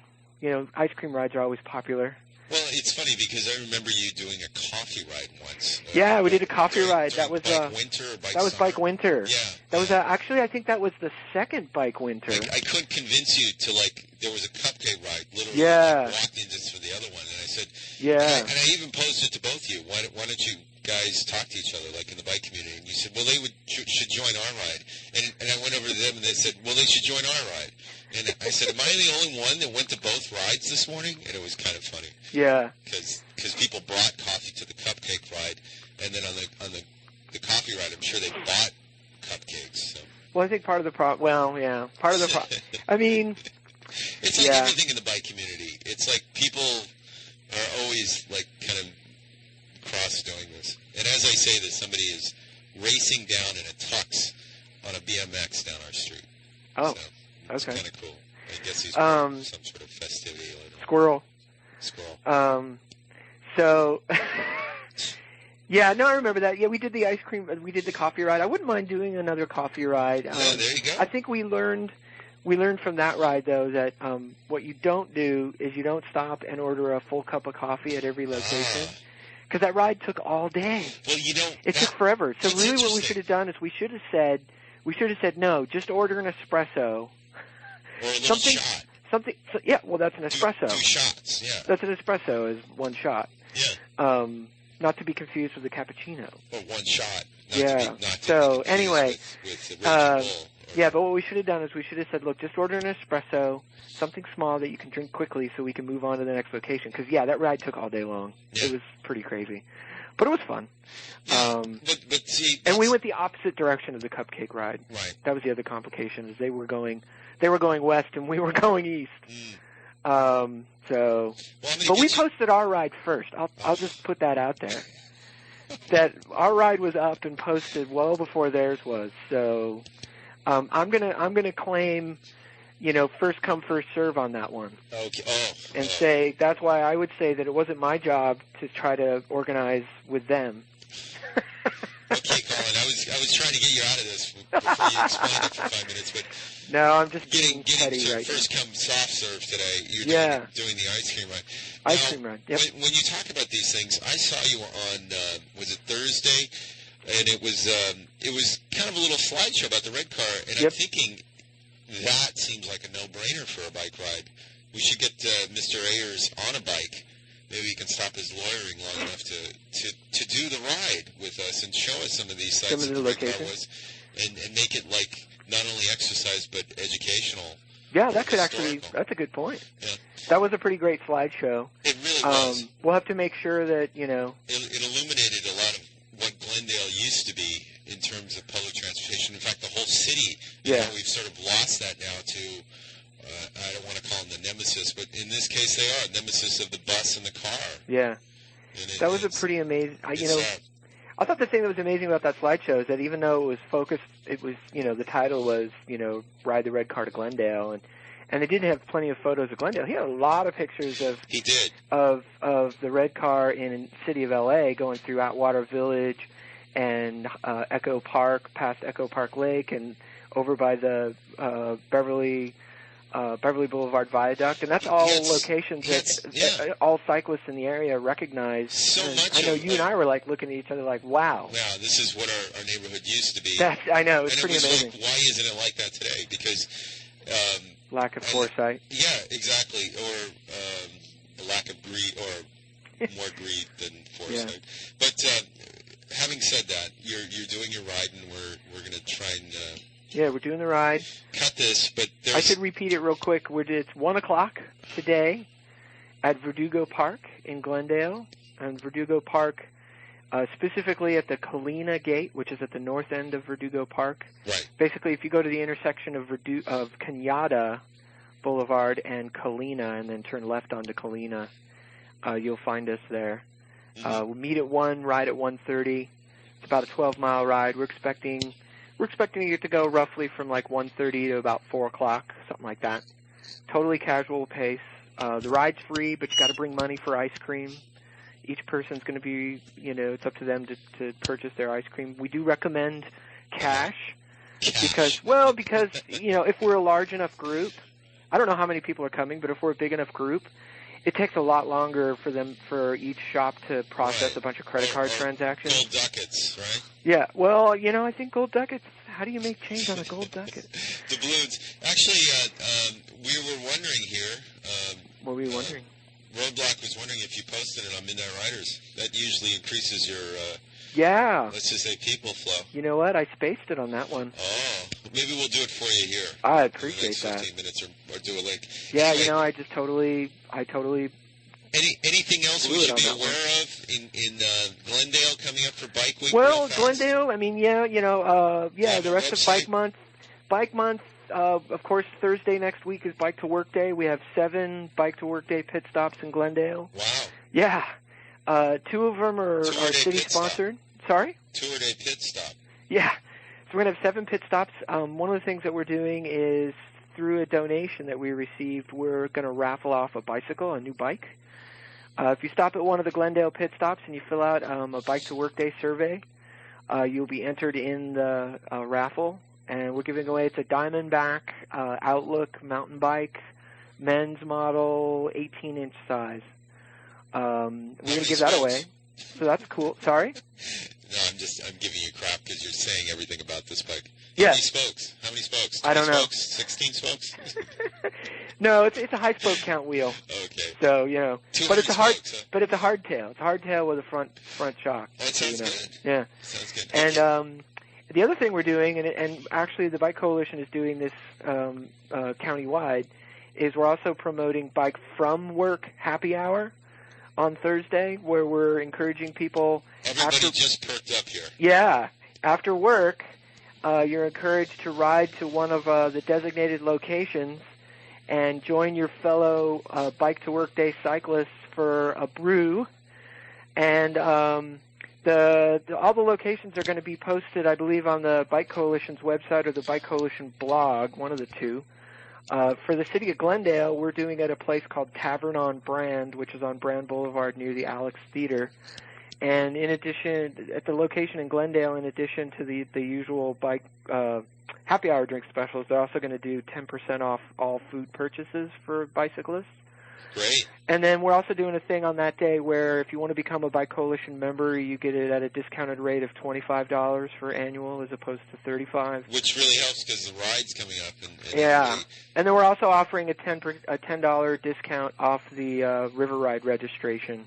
ice cream rides are always popular. Well, it's funny because I remember you doing a coffee ride once. Yeah, we did a coffee ride. That was Bike Winter or Bike That was Summer? Bike Winter. Yeah. That was actually, I think that was the second Bike Winter. I couldn't convince you to there was a cupcake ride. Literally, Yeah. I walked in just for the other one, and I said, Yeah. and I even posed it to both of you. Why don't you guys talk to each other, in the bike community? And you said, well, they should join our ride. And I went over to them, and they said, well, they should join our ride. And I said, am I the only one that went to both rides this morning? And it was kind of funny. Yeah. Because people brought coffee to the cupcake ride, and then on the coffee ride, I'm sure they bought cupcakes. So. Well, I think part of the problem. Well, yeah, part of the problem. I mean, it's like everything in the bike community. It's like people are always kind of cross doing this. And as I say this, somebody is racing down in a tux on a BMX down our street. Oh, so it's okay. kind of cool. I guess he's some sort of festivity later. Squirrel. So, yeah, no, I remember that. Yeah, we did the ice cream. We did the coffee ride. I wouldn't mind doing another coffee ride. There you go. I think we learned from that ride, though, that what you don't do is you don't stop and order a full cup of coffee at every location. Because that ride took all day. Well, it took forever. So really, what we should have done is we should have said no, just order an espresso. Or a little shot. Yeah, well, that's an espresso. Two shots, yeah. That's an espresso is one shot. Yeah. not to be confused with the cappuccino. Or one shot. So anyway, yeah, but what we should have done is we should have said, look, just order an espresso, something small that you can drink quickly so we can move on to the next location. Because, yeah, that ride took all day long. Yeah. It was pretty crazy. But it was fun. But see, and we went the opposite direction of the cupcake ride. Right. That was the other complication, is they were going west and we were going east. But we posted our ride first. I'll just put that out there. That our ride was up and posted well before theirs was. So I'm gonna claim, first come first serve on that one. Okay. And say that's why I would say that it wasn't my job to try to organize with them. Okay, Colin. I was trying to get you out of this before you explained it for 5 minutes, but no, I'm just getting petty to right first now. come soft serve today. You're doing the ice cream ride. Ice cream ride. Yep. When you talk about these things, I saw you on was it Thursday, and it was kind of a little slideshow about the red car, and I'm thinking that seems like a no-brainer for a bike ride. We should get Mr. Ayers on a bike. Maybe he can stop his lawyering long enough to do the ride with us and show us some of these sites that the red car was, and make it like not only exercise but educational. Yeah, that could actually. That's a good point. Yeah. That was a pretty great slideshow. It really was. We'll have to make sure that It illuminated a lot of what Glendale used to be in terms of public transportation. In fact, the whole city. We've sort of lost that now to. I don't want to call them the nemesis, but in this case they are nemesis of the bus and the car. Yeah, that was a pretty amazing. I thought the thing that was amazing about that slideshow is that even though it was focused, it was the title was Ride the Red Car to Glendale, and they did have plenty of photos of Glendale. He had a lot of pictures of the red car in the city of L.A. going through Atwater Village and Echo Park, past Echo Park Lake, and over by the Beverly Boulevard Viaduct, and that's all locations that all cyclists in the area recognize. So much. I know you and I were like looking at each other like, wow. Wow, this is what our neighborhood used to be. I know, it's pretty amazing. Like, why isn't it like that today? Because lack of foresight. Yeah, exactly, or a lack of greed, or more greed than foresight. Yeah. But having said that, you're doing your ride, and we're going to try and. Yeah, we're doing the ride. Cut this, but I should repeat it real quick. It's 1 o'clock today at Verdugo Park in Glendale. And Verdugo Park, specifically at the Colina Gate, which is at the north end of Verdugo Park. Right. Basically, if you go to the intersection of Cañada Boulevard and Colina, and then turn left onto Colina, you'll find us there. We'll meet at 1, ride at 1:30. It's about a 12-mile ride. We're expecting it to go roughly from like 1:30 to about 4 o'clock, something like that. Totally casual pace. The ride's free, but you got to bring money for ice cream. Each person's going to be, it's up to them to purchase their ice cream. We do recommend cash because if we're a large enough group, I don't know how many people are coming, but if we're a big enough group, it takes a lot longer for each shop to process a bunch of credit card transactions. Gold ducats, right? Yeah, well, I think gold ducats, how do you make change on a gold ducat? Doubloons. Actually, we were wondering here. What were you wondering? Roadblock was wondering if you posted it on Midnight Riders. That usually increases your, let's just say, people flow. You know what? I spaced it on that one. Oh, maybe we'll do it for you here. I appreciate that. 15 minutes or do a link. Yeah, anyway, I just totally. Anything else we should be aware of in Glendale coming up for Bike Week? Well, Glendale, the rest of Bike Month. Bike Month, of course, Thursday next week is Bike to Work Day. We have 7 Bike to Work Day pit stops in Glendale. Wow. Yeah. 2 of them are city-sponsored. Sorry? Tour-day pit stop. Yeah. So we're going to have 7 pit stops. One of the things that we're doing is through a donation that we received, we're going to raffle off a new bike. If you stop at one of the Glendale pit stops and you fill out a Bike to Work Day survey, you'll be entered in the raffle. And we're giving away, it's a Diamondback Outlook mountain bike, men's model, 18-inch size. We're going to give that away. So that's cool. Sorry? No, I'm giving you crap because you're saying everything about this bike. Yeah. How many spokes? How many spokes? I don't know. Spokes? 16 spokes? No, it's a high spoke count wheel. Okay. So but it's a spokes, huh? but it's a hardtail. It's a hardtail with a front shock. Oh, it sounds good. Yeah. Sounds good. And the other thing we're doing, and actually the Bike Coalition is doing this county-wide, is we're also promoting Bike From Work Happy Hour on Thursday, where we're encouraging people. Everybody just perked up here. Yeah. After work, you're encouraged to ride to one of the designated locations and join your fellow Bike to Work Day cyclists for a brew. And all the locations are going to be posted, I believe, on the Bike Coalition's website or the Bike Coalition blog, one of the two. For the city of Glendale, we're doing it at a place called Tavern on Brand, which is on Brand Boulevard near the Alex Theater. And in addition, at the location in Glendale, in addition to the usual bike happy hour drink specials, they're also going to do 10% off all food purchases for bicyclists. Great. And then we're also doing a thing on that day where if you want to become a Bike Coalition member, you get it at a discounted rate of $25 for annual as opposed to $35. Which really helps because the ride's coming up. Yeah. And then we're also offering a $10 discount off the River Ride registration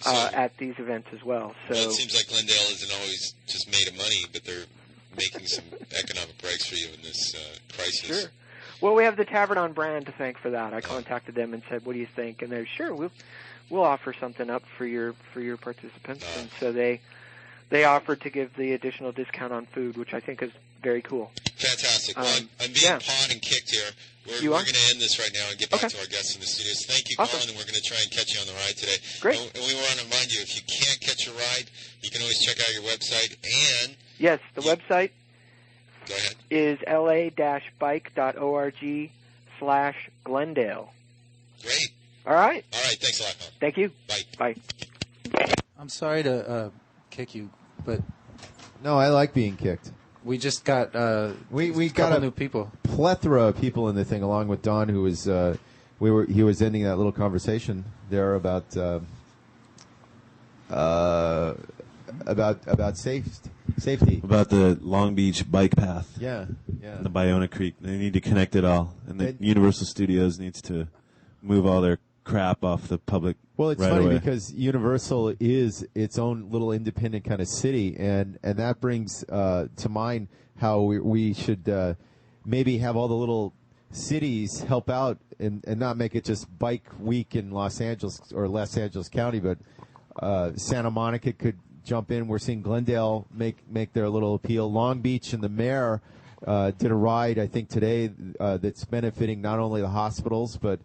at these events as well. So it seems like Glendale isn't always just made of money, but they're making some economic breaks for you in this crisis. Sure. Well, we have the Tavern on Brand to thank for that. I contacted them and said, "What do you think?" And they're sure we'll offer something up for your participants. And so they offered to give the additional discount on food, which I think is very cool. Fantastic. Well, I'm being pawned and kicked here. We're going to end this right now and get back to our guests in the studios. Thank you, Colin, and we're going to try and catch you on the ride today. Great. And we want to remind you, if you can't catch a ride, you can always check out your website. And yes, the website go ahead. is la-bike.org/Glendale. Great. All right. All right. Thanks a lot, Colin. Thank you. Bye. Bye. I'm sorry to kick you, but no, I like being kicked. We just got we got a new people, plethora of people in the thing, along with Don, who was he was ending that little conversation there about safety, about the Long Beach bike path. Yeah. And the Bayona Creek. They need to connect it all, and the Universal Studios needs to move all their crap off the public. Well, it's right funny away. because Universal is its own little independent kind of city, and that brings to mind how we should maybe have all the little cities help out and not make it just Bike Week in Los Angeles or Los Angeles County, but Santa Monica could jump in. We're seeing Glendale make their little appeal. Long Beach and the mayor did a ride, I think, today that's benefiting not only the hospitals, but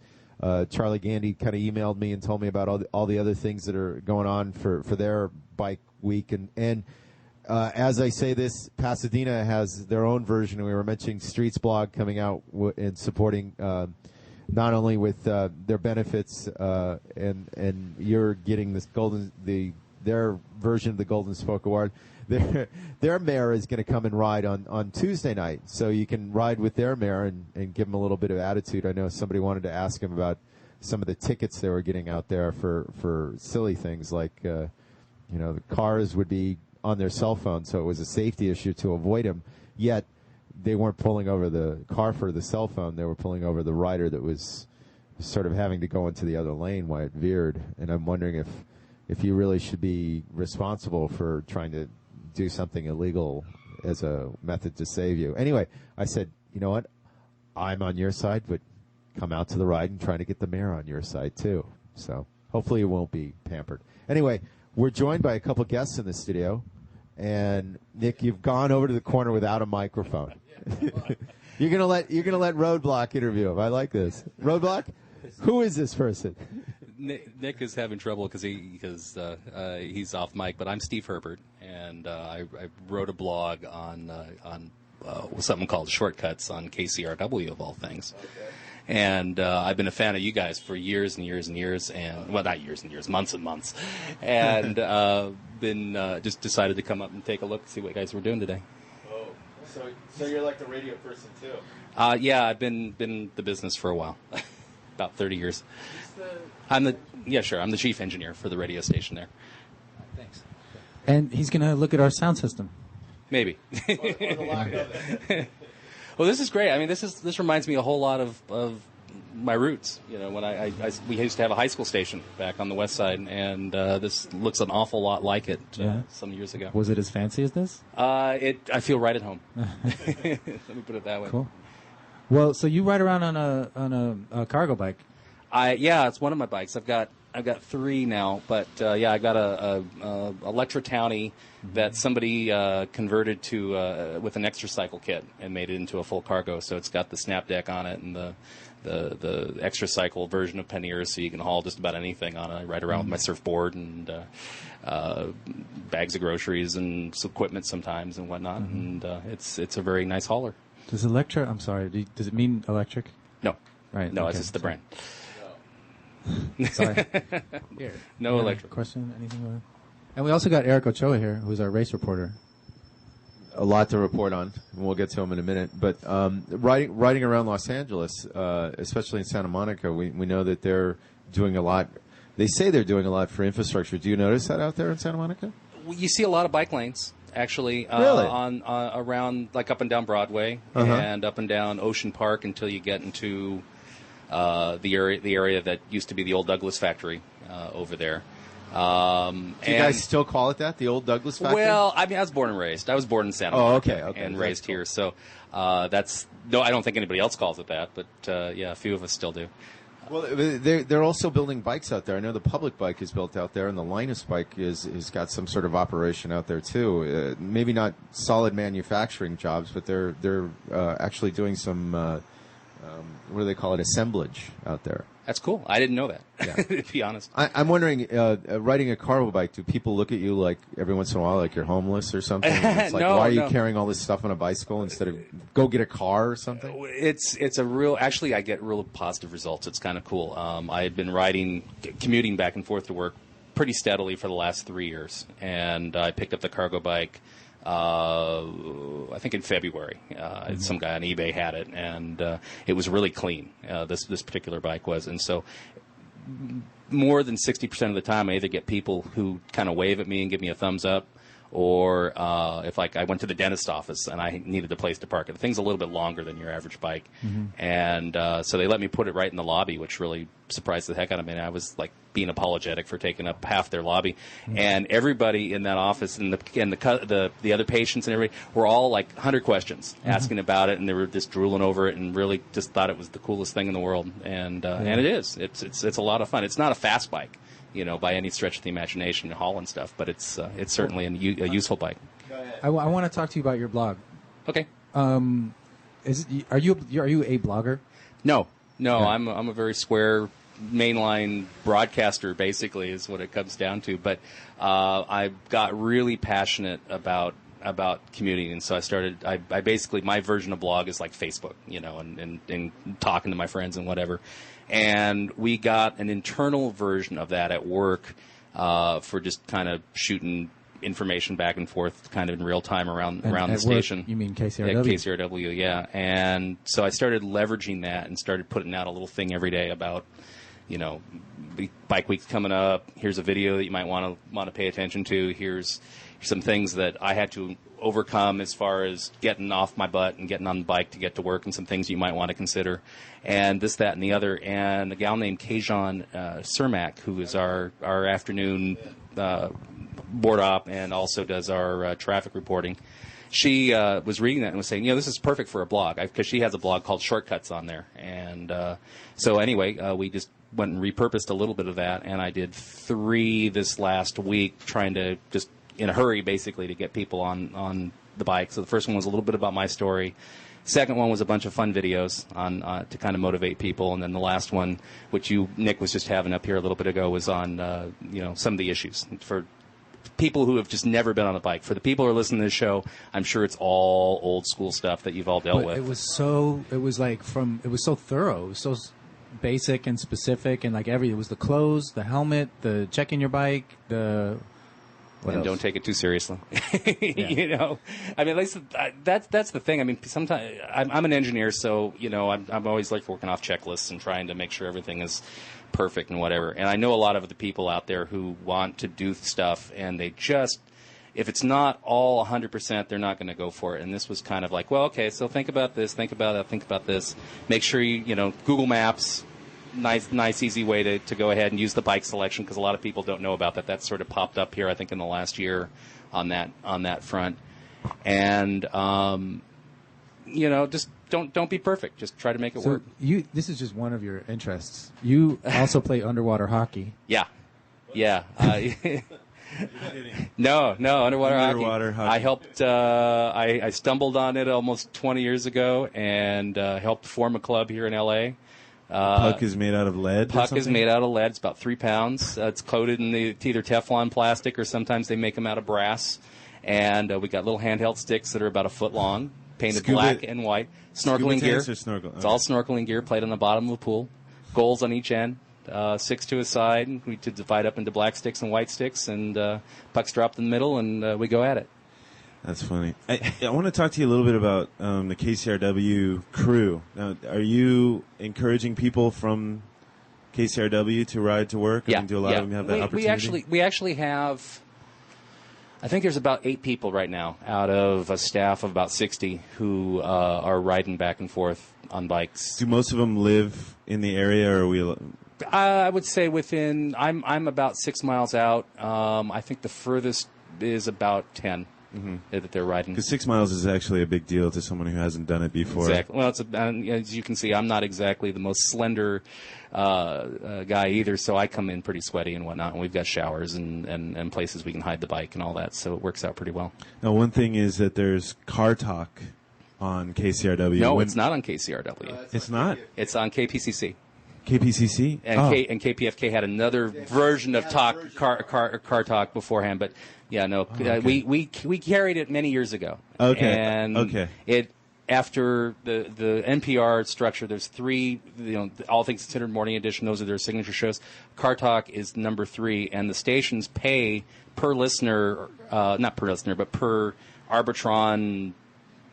Charlie Gandy kind of emailed me and told me about all the other things that are going on for their Bike Week. And as I say this, Pasadena has their own version. We were mentioning Streets Blog coming out and supporting not only with their benefits and you're getting this their version of the Golden Spoke Award. Their mayor is going to come and ride on Tuesday night, so you can ride with their mayor and give him a little bit of attitude. I know somebody wanted to ask him about some of the tickets they were getting out there for silly things like, the cars would be on their cell phone, so it was a safety issue to avoid him. Yet they weren't pulling over the car for the cell phone; they were pulling over the rider that was sort of having to go into the other lane while it veered. And I'm wondering if you really should be responsible for trying to do something illegal as a method to save you. Anyway, I said, you know what? I'm on your side, but come out to the ride and try to get the mayor on your side too. So hopefully you won't be pampered. Anyway, we're joined by a couple guests in the studio. And Nick, you've gone over to the corner without a microphone. You're gonna let Roadblock interview him. I like this. Roadblock, who is this person? Nick is having trouble because he's off mic, but I'm Steve Herbert, and I wrote a blog on something called Shortcuts on KCRW of all things. Okay. And I've been a fan of you guys for years and years and years, and well, not years and years, months and months, and been just decided to come up and take a look and see what you guys were doing today. Oh, so you're like the radio person too? Yeah, I've been in the business for a while, about 30 years. I'm the chief engineer for the radio station there. Thanks. And he's going to look at our sound system. Maybe. Well, this is great. I mean, this reminds me a whole lot of my roots. You know, when we used to have a high school station back on the west side, and this looks an awful lot like it some years ago. Was it as fancy as this? I feel right at home. Let me put it that way. Cool. Well, so you ride around on a cargo bike. It's one of my bikes. I've got 3 now, but I got a Electra Townie that somebody converted to with an extra cycle kit and made it into a full cargo. So it's got the snap deck on it and the extra cycle version of panniers, so you can haul just about anything on it. I ride around with my surfboard and bags of groceries and some equipment sometimes and whatnot, and it's a very nice hauler. Does Electra? I'm sorry. Does it mean electric? No. Right. No, okay. it's just the brand. Sorry. Here. No electric. Question? Anything? And we also got Eric Ochoa here, who's our race reporter. A lot to report on, and we'll get to him in a minute. But riding around Los Angeles, especially in Santa Monica, we know that they're doing a lot. They say they're doing a lot for infrastructure. Do you notice that out there in Santa Monica? You see a lot of bike lanes, actually, really? on around, like, up and down Broadway and up and down Ocean Park until you get into the area that used to be the old Douglas factory over there. Do you guys still call it that, the old Douglas factory? Well, I mean, I was born and raised. I was born in Santa Monica and raised here. So that's no, I don't think anybody else calls it that, but a few of us still do. Well, they're also building bikes out there. I know the public bike is built out there, and the Linus bike is got some sort of operation out there too. Maybe not solid manufacturing jobs, but they're actually doing some what do they call it, assemblage out there. That's cool. I didn't know that, to be honest. I'm wondering, riding a cargo bike, do people look at you like every once in a while like you're homeless or something? It's like, why are you carrying all this stuff on a bicycle instead of go get a car or something? It's a real, actually I get real positive results. It's kind of cool. I had been commuting back and forth to work pretty steadily for the last 3 years, and I picked up the cargo bike I think in February. Some guy on eBay had it, and it was really clean. This particular bike was, and so more than 60% of the time, I either get people who kind of wave at me and give me a thumbs up, or if I went to the dentist office and I needed a place to park it. The thing's a little bit longer than your average bike, and so they let me put it right in the lobby, which really surprised the heck out of me. And I was like being apologetic for taking up half their lobby, and everybody in that office and the other patients and everybody were all like 100 questions asking about it, and they were just drooling over it and really just thought it was the coolest thing in the world. And and it is. It's a lot of fun. It's not a fast bike, by any stretch of the imagination, hauling stuff, but it's certainly a useful bike. I want to talk to you about your blog. Okay. Are you a blogger? No. I'm a very square mainline broadcaster, basically, is what it comes down to. But I got really passionate about commuting, and so I started. I basically, my version of blog is like Facebook, and talking to my friends and whatever. And we got an internal version of that at work for just kind of shooting information back and forth kind of in real time around the station. You mean KCRW? Yeah, KCRW, yeah. And so I started leveraging that and started putting out a little thing every day about, Bike Week's coming up. Here's a video that you might want to pay attention to. Here's some things that I had to overcome as far as getting off my butt and getting on the bike to get to work, and some things you might want to consider, and this, that, and the other. And a gal named Kajan Cermak, who is our afternoon board op and also does our traffic reporting, she was reading that and was saying, this is perfect for a blog, because she has a blog called Shortcuts on there. And so anyway, we just went and repurposed a little bit of that, and I did 3 this last week, trying to just in a hurry, basically, to get people on the bike. So the first one was a little bit about my story. Second one was a bunch of fun videos on to kind of motivate people, and then the last one, which Nick was just having up here a little bit ago, was on some of the issues for people who have just never been on a bike. For the people who are listening to this show, I'm sure it's all old school stuff that you've all dealt with. It was so thorough, it was so basic and specific, and like it was the clothes, the helmet, the checking your bike, and don't take it too seriously. I mean, that's the thing. I mean, sometimes I'm an engineer, so I'm always like working off checklists and trying to make sure everything is perfect and whatever. And I know a lot of the people out there who want to do stuff, and they just if it's not all 100%, they're not going to go for it. And this was kind of like, well, okay, so think about this, think about that, think about this. Make sure you know, Google Maps, nice, easy way to go ahead and use the bike selection, because a lot of people don't know about that. That sort of popped up here, I think, in the last year on that front. And you know, just don't be perfect. Just try to make it work. This is just one of your interests. You also play underwater hockey. Yeah. No, underwater hockey. I helped. I stumbled on it almost 20 years ago and helped form a club here in L.A. Puck is made out of lead. Puck is made out of lead. It's about 3 pounds. It's coated in either Teflon plastic, or sometimes they make them out of brass. And we got little handheld sticks that are about a foot long, painted black and white. Snorkeling gear. It's all snorkeling gear, played on the bottom of a pool. Goals on each end. 6 to a side, and we divide up into black sticks and white sticks, and pucks dropped in the middle, and we go at it. That's funny. I want to talk to you a little bit about the KCRW crew. Now, are you encouraging people from KCRW to ride to work? Yeah, I mean, do a lot of them have that opportunity? We actually have, I think there's about 8 people right now out of a staff of about 60 who are riding back and forth on bikes. Do most of them live in the area, or are we? I would say within. I'm about 6 miles out. I think the furthest is about 10 that they're riding. Because 6 miles is actually a big deal to someone who hasn't done it before. Exactly. Well, as you can see, I'm not exactly the most slender guy either, so I come in pretty sweaty and whatnot. And we've got showers and places we can hide the bike and all that, so it works out pretty well. Now, one thing is that there's car talk on KCRW. No, it's not on KCRW. It's not. It's on KPCC. KPCC? And, and KPFK had another version of car talk beforehand, but yeah, no, we carried it many years ago. Okay. And it after the NPR structure, there's 3, All Things Considered Morning Edition. Those are their signature shows. Car Talk is number 3, and the stations pay per listener, not per listener, but per Arbitron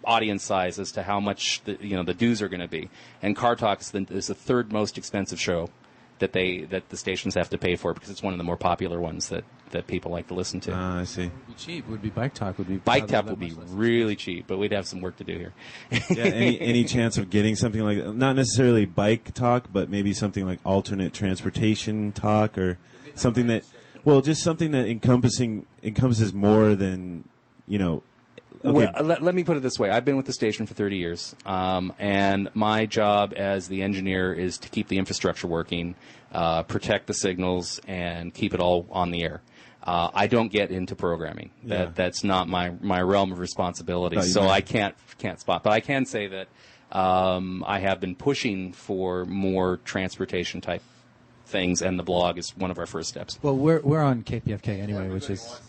audience size as to how much the dues are going to be. And Car Talk is the 3rd most expensive show that the stations have to pay for, because it's one of the more popular ones that people like to listen to. I see. Would be cheap. Would be Bike Talk. Bike Talk would be really cheap, but we'd have some work to do here. Yeah. Any chance of getting something like, not necessarily Bike Talk, but maybe something like alternate transportation talk, or something that, just something that encompasses more than Okay. Well, let me put it this way. I've been with the station for 30 years, and my job as the engineer is to keep the infrastructure working, protect the signals, and keep it all on the air. I don't get into programming. That's not my realm of responsibility, so I can't spot. But I can say that I have been pushing for more transportation type things, and the blog is one of our first steps. Well, we're on KPFK anyway, which is.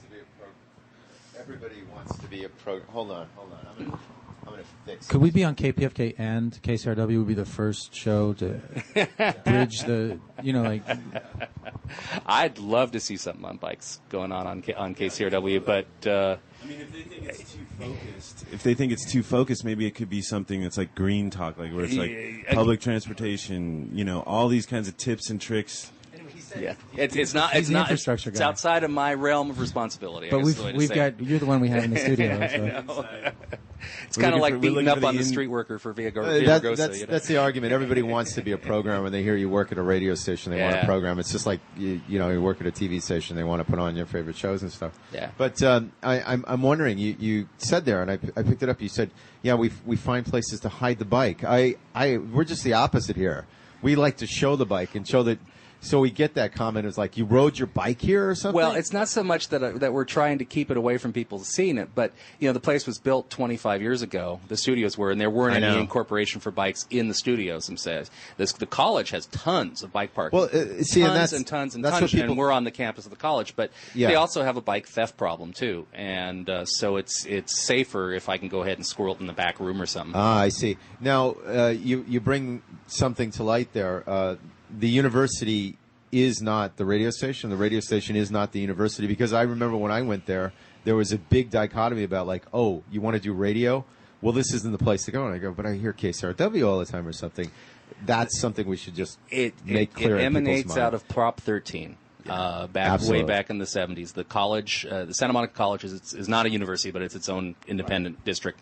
Everybody wants to be a program. Hold on. I'm gonna fix. Could we be on KPFK and KCRW would be the first show to bridge the, I'd love to see something on bikes going on KCRW, but. I mean, if they think it's too focused, maybe it could be something that's like green talk, like where it's like public transportation, all these kinds of tips and tricks. Yeah, it's not. It's outside of my realm of responsibility. But you're the one we have in the studio. So. It's kind of like beating up on the street worker for Villagosa. That's the argument. Everybody wants to be a programmer. When they hear you work at a radio station, they want to program. It's just like you work at a TV station. They want to put on your favorite shows and stuff. Yeah. But I'm wondering. You said there, and I picked it up. You said, we find places to hide the bike. We're just the opposite here. We like to show the bike and show that. So we get that comment. It's like, you rode your bike here or something? Well, it's not so much that we're trying to keep it away from people seeing it, but the place was built 25 years ago. The studios were, and there weren't any incorporation for bikes in the studios themselves. The college has tons of bike parking. Well, tons, and we're on the campus of the college. But they also have a bike theft problem too, and so it's safer if I can go ahead and squirrel it in the back room or something. Ah, I see. Now you bring something to light there. The university is not the radio station. The radio station is not the university, because I remember when I went there was a big dichotomy about like, oh, you want to do radio? Well, this isn't the place to go. And I go, but I hear KCRW all the time or something. That's something we should just make clear. It in people's emanates mind. out of Prop 13. way back in the 70s. The college, the Santa Monica College is not a university, but it's its own independent district.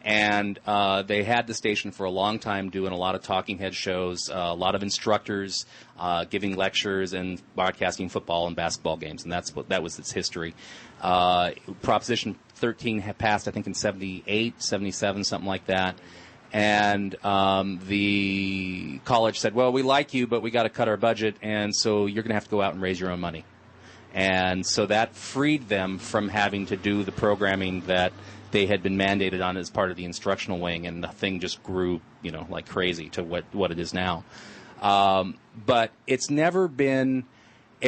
And they had the station for a long time doing a lot of talking head shows, a lot of instructors giving lectures and broadcasting football and basketball games, and that was its history. Proposition 13 had passed, I think, in 78, 77, something like that. And the college said, well, we like you, but we got to cut our budget, and so you're going to have to go out and raise your own money. And so that freed them from having to do the programming that they had been mandated on as part of the instructional wing, and the thing just grew, like crazy to what it is now. But it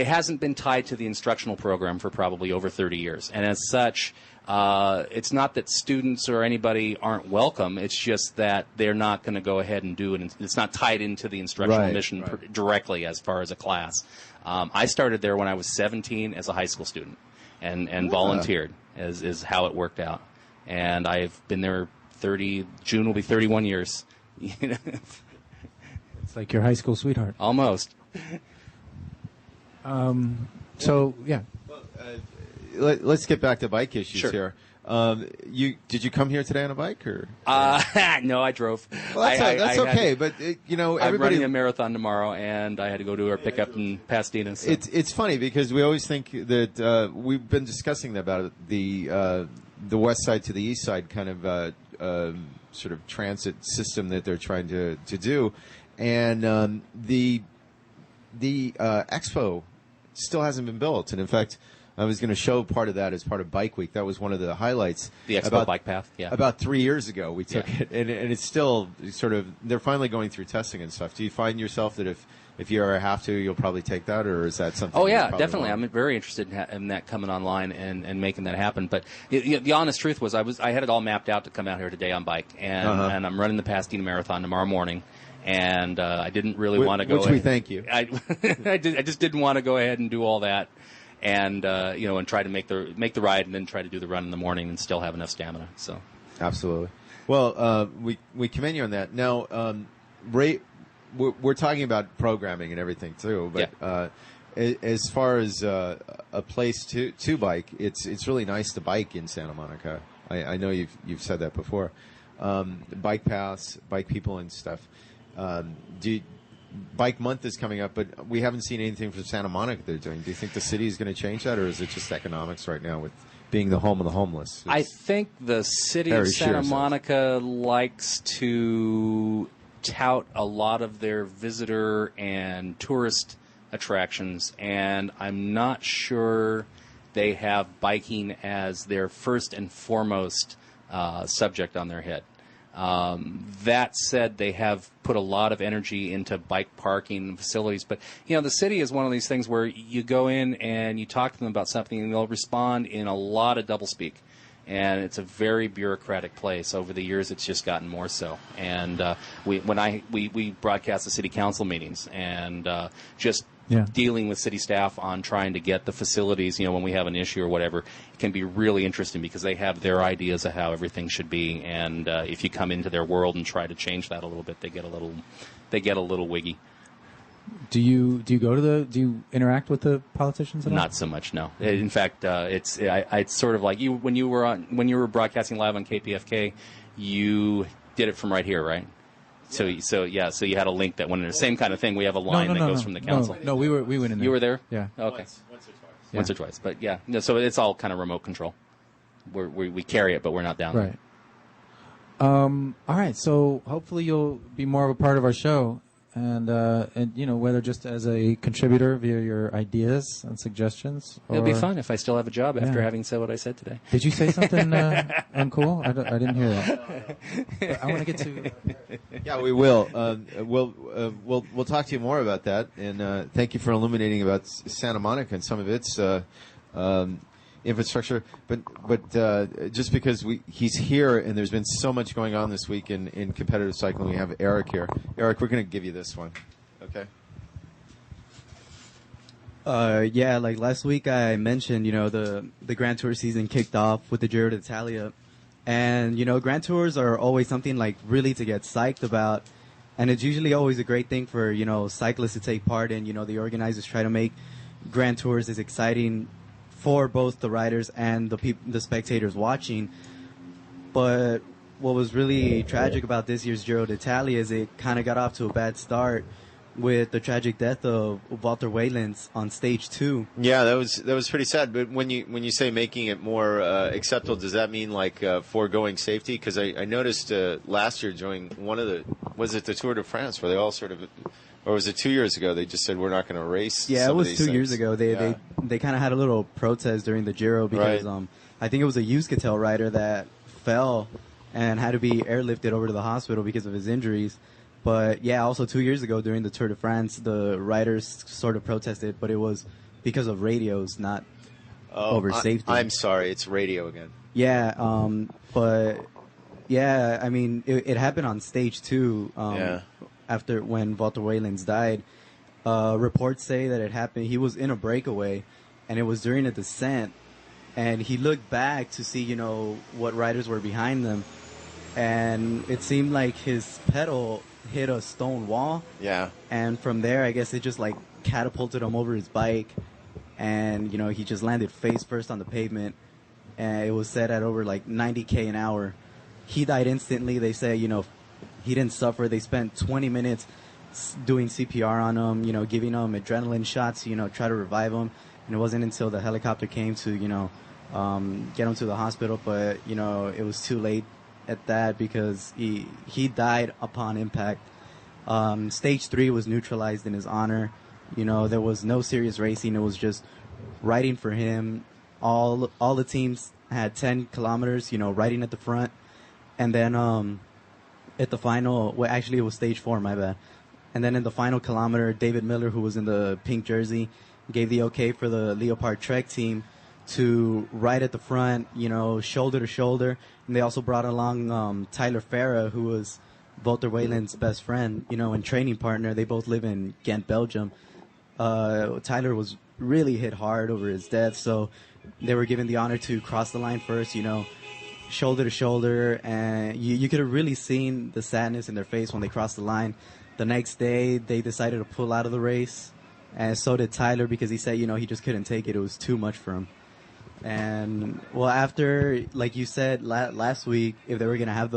hasn't been tied to the instructional program for probably over 30 years. And as such, it's not that students or anybody aren't welcome. It's just that they're not going to go ahead and do it. It's not tied into the instructional mission directly as far as a class. I started there when I was 17 as a high school student and volunteered is how it worked out. And I've been there June will be 31 years. It's like your high school sweetheart. Almost. So, yeah. Let's get back to bike issues Sure. here. Did you come here today on a bike, or? No, I drove. Well, that's okay, but everybody. I'm running a marathon tomorrow, and I had to go to our pickup in Pasadena. So. It's funny because we always think that we've been discussing about the west side to the east side kind of sort of transit system that they're trying to do, and the expo still hasn't been built, and in fact. I was going to show part of that as part of Bike Week. That was one of the highlights. The Expo Bike Path, yeah. About 3 years ago, we took it, and it's still sort of, they're finally going through testing and stuff. Do you find yourself that if you ever have to, you'll probably take that, or is that something? Oh, yeah, definitely. I'm very interested in that coming online and making that happen. But the honest truth was I had it all mapped out to come out here today on bike, and I'm running the Pasadena Marathon tomorrow morning. And I didn't really want to go. Which we thank you. I just didn't want to go ahead and do all that. And and try to make the ride, and then try to do the run in the morning, and still have enough stamina. So, absolutely. Well, we commend you on that. Now, Ray, we're talking about programming and everything too, but as far as a place to bike, it's really nice to bike in Santa Monica. I know you've said that before. Bike paths, bike people, and stuff. Bike Month is coming up, but we haven't seen anything from Santa Monica they're doing. Do you think the city is going to change that, or is it just economics right now with being the home of the homeless? I think the city of Santa Monica likes to tout a lot of their visitor and tourist attractions, and I'm not sure they have biking as their first and foremost subject on their head. That said, they have put a lot of energy into bike parking facilities. But, the city is one of these things where you go in and you talk to them about something and they'll respond in a lot of doublespeak. And it's a very bureaucratic place. Over the years, it's just gotten more so. And we broadcast the city council meetings and just dealing with city staff on trying to get the facilities, when we have an issue or whatever, it can be really interesting because they have their ideas of how everything should be. And if you come into their world and try to change that a little bit, they get a little wiggy. Do you do you interact with the politicians at all? Not so much, no. In fact, it's sort of like when you were broadcasting live on KPFK, you did it from right here, right? So you had a link that went in the same kind of thing. We have a line that goes from the council. No, we went in there. You were there? Yeah. Okay. Once or twice. But so it's all kind of remote control. We carry it, but we're not down there. Right. All right. So hopefully you'll be more of a part of our show, and whether just as a contributor via your ideas and suggestions. It'll be fun if I still have a job after having said what I said today. Did you say something uncool? I didn't hear that. But I want to get to. Yeah, we will. We'll talk to you more about that, and thank you for illuminating about Santa Monica and some of its infrastructure. But just because he's here, and there's been so much going on this week in competitive cycling, we have Eric here. Eric, we're going to give you this one. Okay. Like last week I mentioned, the Grand Tour season kicked off with the Giro d'Italia. And, Grand Tours are always something like really to get psyched about. And it's usually always a great thing for, cyclists to take part in. The organizers try to make, Grand Tours is exciting for both the riders and the spectators watching. But what was really tragic about this year's Giro d'Italia is it kind of got off to a bad start with the tragic death of Walter Waylands on stage 2. Yeah, that was pretty sad. But when you say making it more acceptable, does that mean like foregoing safety? Because I noticed last year during one of was it the Tour de France where they all sort of, or was it 2 years ago? They just said we're not going to race. Yeah, some it was of these 2 things. years ago. They kind of had a little protest during the Giro because Right. I think it was a Euskaltel rider that fell and had to be airlifted over to the hospital because of his injuries. But yeah, also 2 years ago during the Tour de France, the riders sort of protested, but it was because of radios, not over safety. I'm sorry, it's radio again. Yeah, but yeah, I mean, it happened on stage 2. After when Walter Waylands died, reports say that it happened. He was in a breakaway, and it was during a descent, and he looked back to see, what riders were behind them, and it seemed like his pedal hit a stone wall. Yeah. And from there, I guess it just like catapulted him over his bike, and he just landed face first on the pavement, and it was set at over like 90 km an hour. He died instantly. They say, he didn't suffer. They spent 20 minutes doing CPR on him, giving him adrenaline shots, try to revive him. And it wasn't until the helicopter came to, get him to the hospital. But, it was too late at that because he died upon impact. Stage 3 was neutralized in his honor. There was no serious racing. It was just riding for him. All the teams had 10 kilometers, riding at the front. And then, at the final, well, actually it was stage 4, my bad. And then in the final kilometer, David Miller, who was in the pink jersey, gave the okay for the Leopard Trek team to ride at the front, shoulder to shoulder. And they also brought along Tyler Farah, who was Walter Wayland's best friend, and training partner. They both live in Ghent, Belgium. Tyler was really hit hard over his death, so they were given the honor to cross the line first, shoulder to shoulder, and you could have really seen the sadness in their face when they crossed the line. The next day, they decided to pull out of the race, and so did Tyler because he said, he just couldn't take it. It was too much for him. And, well, after, like you said last week, if they were going to have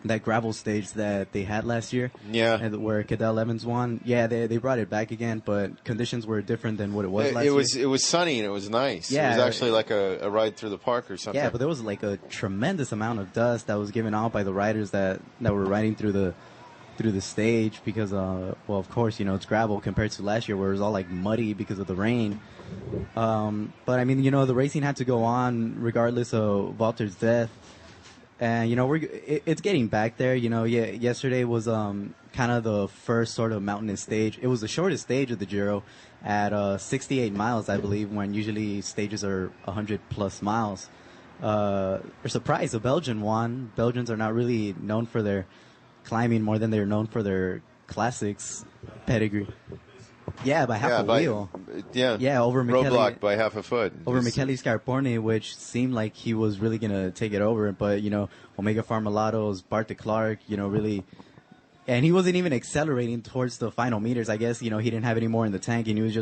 that gravel stage that they had last year, and where Cadell Evans won, they brought it back again, but conditions were different than what it was last year. It was sunny and it was nice. Yeah, it was actually like a ride through the park or something. Yeah, but there was like a tremendous amount of dust that was given out by the riders that were riding through the stage because, well, of course, it's gravel compared to last year where it was all like muddy because of the rain. But I mean, the racing had to go on regardless of Walter's death. And, it's getting back there. Yesterday was kind of the first sort of mountainous stage. It was the shortest stage of the Giro at 68 miles, I believe, when usually stages are 100-plus miles. We're surprised the Belgian won. Belgians are not really known for their climbing more than they're known for their classics pedigree. Yeah, by half a wheel. Yeah, over Michele. Roadblock by half a foot. Over Michele Scarpone, which seemed like he was really going to take it over. But, Omega Farmalado's Bart de Klerk, really... And he wasn't even accelerating towards the final meters. I guess, he didn't have any more in the tank, and he was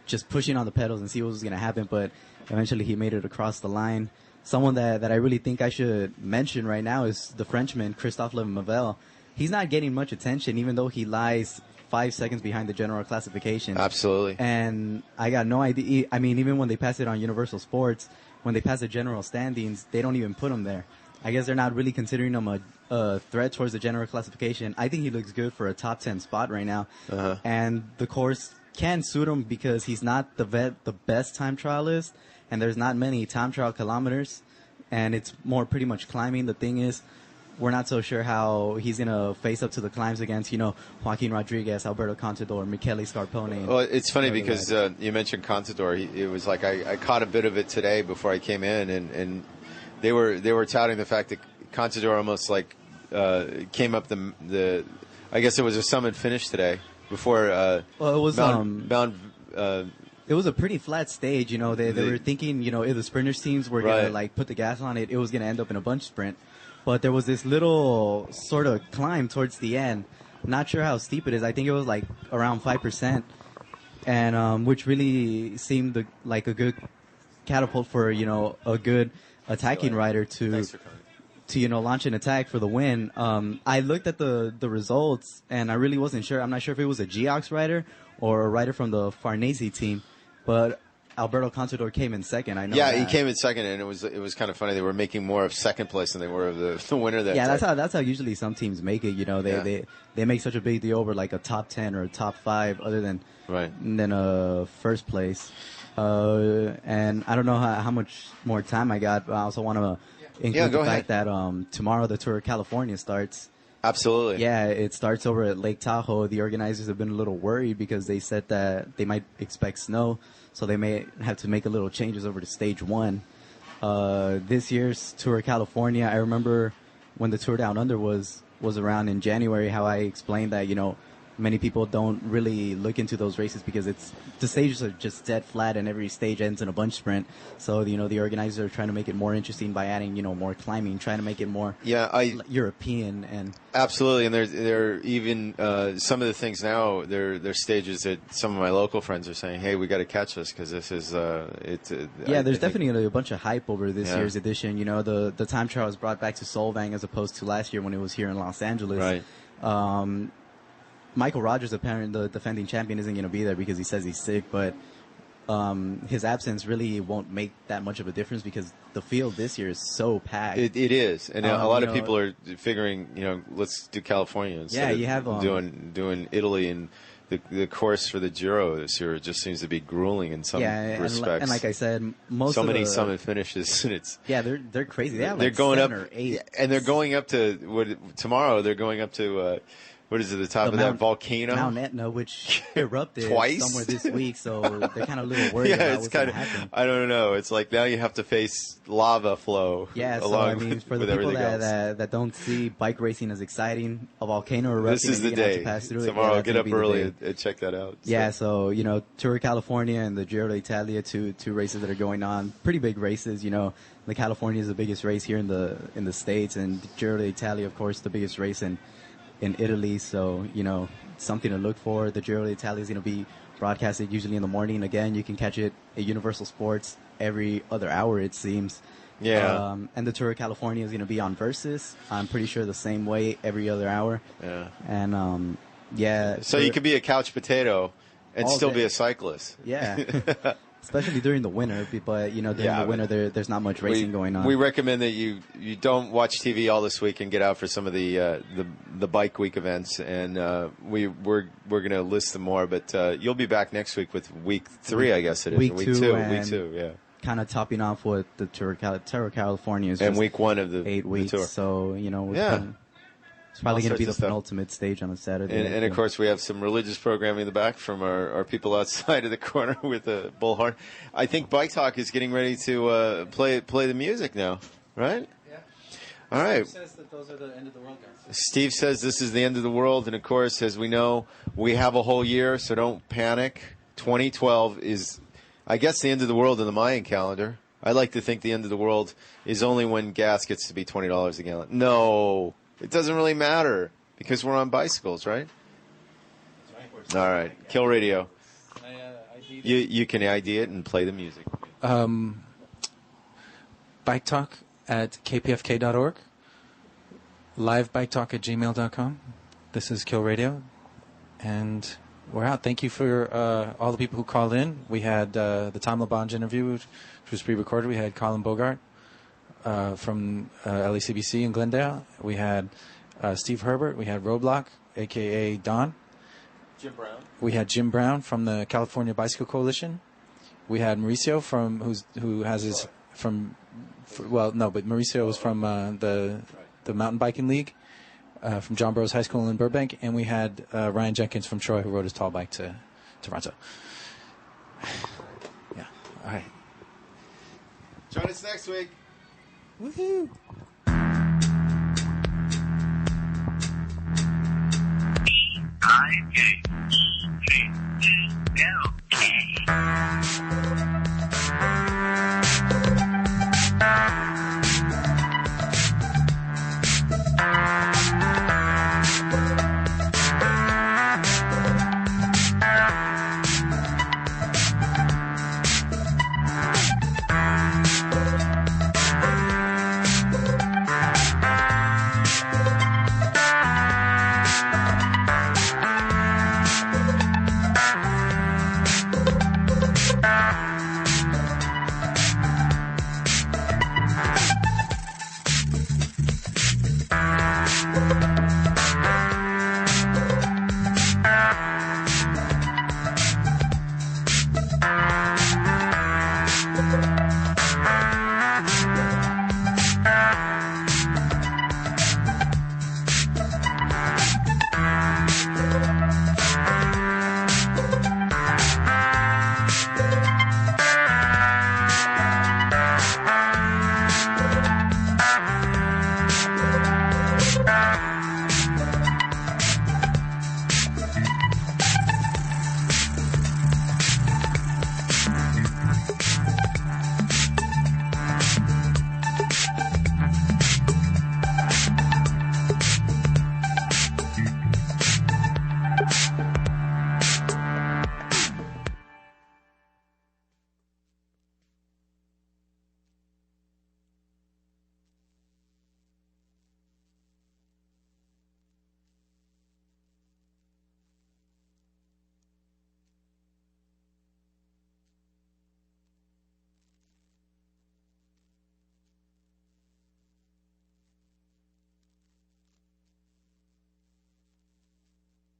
just pushing on the pedals and see what was going to happen. But eventually he made it across the line. Someone that I really think I should mention right now is the Frenchman, Christophe Lemavel. He's not getting much attention, even though he lies 5 seconds behind the general classification. Absolutely. And I got no idea. I mean, even when they pass it on Universal Sports, when they pass the general standings, they don't even put him there. I guess they're not really considering him a threat towards the general classification. I think he looks good for a top 10 spot right now. And the course can suit him because he's not the best time trialist, and there's not many time trial kilometers, and it's more pretty much climbing. The thing is, we're not so sure how he's going to face up to the climbs against, Joaquin Rodriguez, Alberto Contador, Michele Scarpone. Well, it's funny because you mentioned Contador. It was like I caught a bit of it today before I came in, and they were touting the fact that Contador almost like came up the I guess it was a summit finish today before. Well, it was it was a pretty flat stage. They were thinking, if the sprinters teams were going to put the gas on it, it was going to end up in a bunch sprint. But there was this little sort of climb towards the end. Not sure how steep it is. I think it was like around 5%. and which really seemed like a good catapult for a good attacking rider to launch an attack for the win. I looked at the results and I really wasn't sure. I'm not sure if it was a Geox rider or a rider from the Farnese team, but Alberto Contador came in second. I know. Yeah, that. he came in second, and it was kind of funny. They were making more of second place than they were of the winner. That's how usually some teams make it. They make such a big deal over like a top 10 or a top 5, other than first place. And I don't know how much more time I got, but I also want to include the fact that tomorrow the Tour of California starts. Absolutely. Yeah, it starts over at Lake Tahoe. The organizers have been a little worried because they said that they might expect snow, so they may have to make a little changes over to stage 1. This year's Tour of California, I remember when the Tour Down Under was around in January, how I explained that, many people don't really look into those races because the stages are just dead flat and every stage ends in a bunch sprint. So, the organizers are trying to make it more interesting by adding, more climbing, trying to make it more European. And absolutely. And they're even, some of the things now, they're stages that some of my local friends are saying, hey, we got to catch this because this is, there's definitely a bunch of hype over this year's edition. The time trial was brought back to Solvang as opposed to last year when it was here in Los Angeles. Right. Michael Rogers, apparently the defending champion, isn't going to be there because he says he's sick, but his absence really won't make that much of a difference because the field this year is so packed. It is, and a lot of people are figuring, let's do California instead you have doing Italy, and the course for the Giro this year just seems to be grueling in some respects. And like I said, many summit finishes, and it's they're crazy. They're going 7 up, or 8, and they're going up to tomorrow. They're going up to. What is it, the top of that volcano? Mount Etna, which erupted twice somewhere this week, so they're kind of a little worried about what's going to happen. I don't know. It's like now you have to face lava flow. Yeah, so for the people that don't see bike racing as exciting, a volcano erupting, this is the day. Pass through tomorrow, get up early and check that out. Yeah, so Tour of California and the Giro d'Italia, two races that are going on, pretty big races. The California is the biggest race here in the States, and the Giro d'Italia, of course, the biggest race in Italy, so something to look for. The Giro d'Italia is going to be broadcasted usually in the morning. Again, you can catch it at Universal Sports every other hour, it seems. Yeah. And the Tour of California is going to be on Versus. I'm pretty sure the same way every other hour. Yeah. And so you could be a couch potato and still be a cyclist. Yeah. Especially during the winter, but during the winter there's not much racing going on. We recommend that you don't watch TV all this week and get out for some of the bike week events, and we're going to list them more. But you'll be back next week with week 3, I guess it is. Week two, yeah. Kind of topping off what the Tour of California is. And week 1 of the 8 weeks. The tour. So it's probably going to be the penultimate stage on a Saturday. And of course, we have some religious programming in the back from our people outside of the corner with a bullhorn. I think Bike Talk is getting ready to play the music now, right? Yeah. All right. Steve says that those are the end of the world, guys. Steve says this is the end of the world, and of course, as we know, we have a whole year, so don't panic. 2012 is, I guess, the end of the world in the Mayan calendar. I like to think the end of the world is only when gas gets to be $20 a gallon. No. It doesn't really matter because we're on bicycles, right? All right. Kill Radio. You can ID it and play the music. Bike Talk at kpfk.org. Live Bike Talk at gmail.com. This is Kill Radio. And we're out. Thank you for all the people who called in. We had the Tom LaBonge interview, which was pre-recorded. We had Colin Bogart from LACBC in Glendale. We had Steve Herbert. We had Roblox, a.k.a. Don. Jim Brown. We had Jim Brown from the California Bicycle Coalition. We had Mauricio but Mauricio was from the Mountain Biking League from John Burroughs High School in Burbank, and we had Ryan Jenkins from Troy, who rode his tall bike to Toronto. Yeah. All right. Join us next week. Woohoo! I-J-E-L-K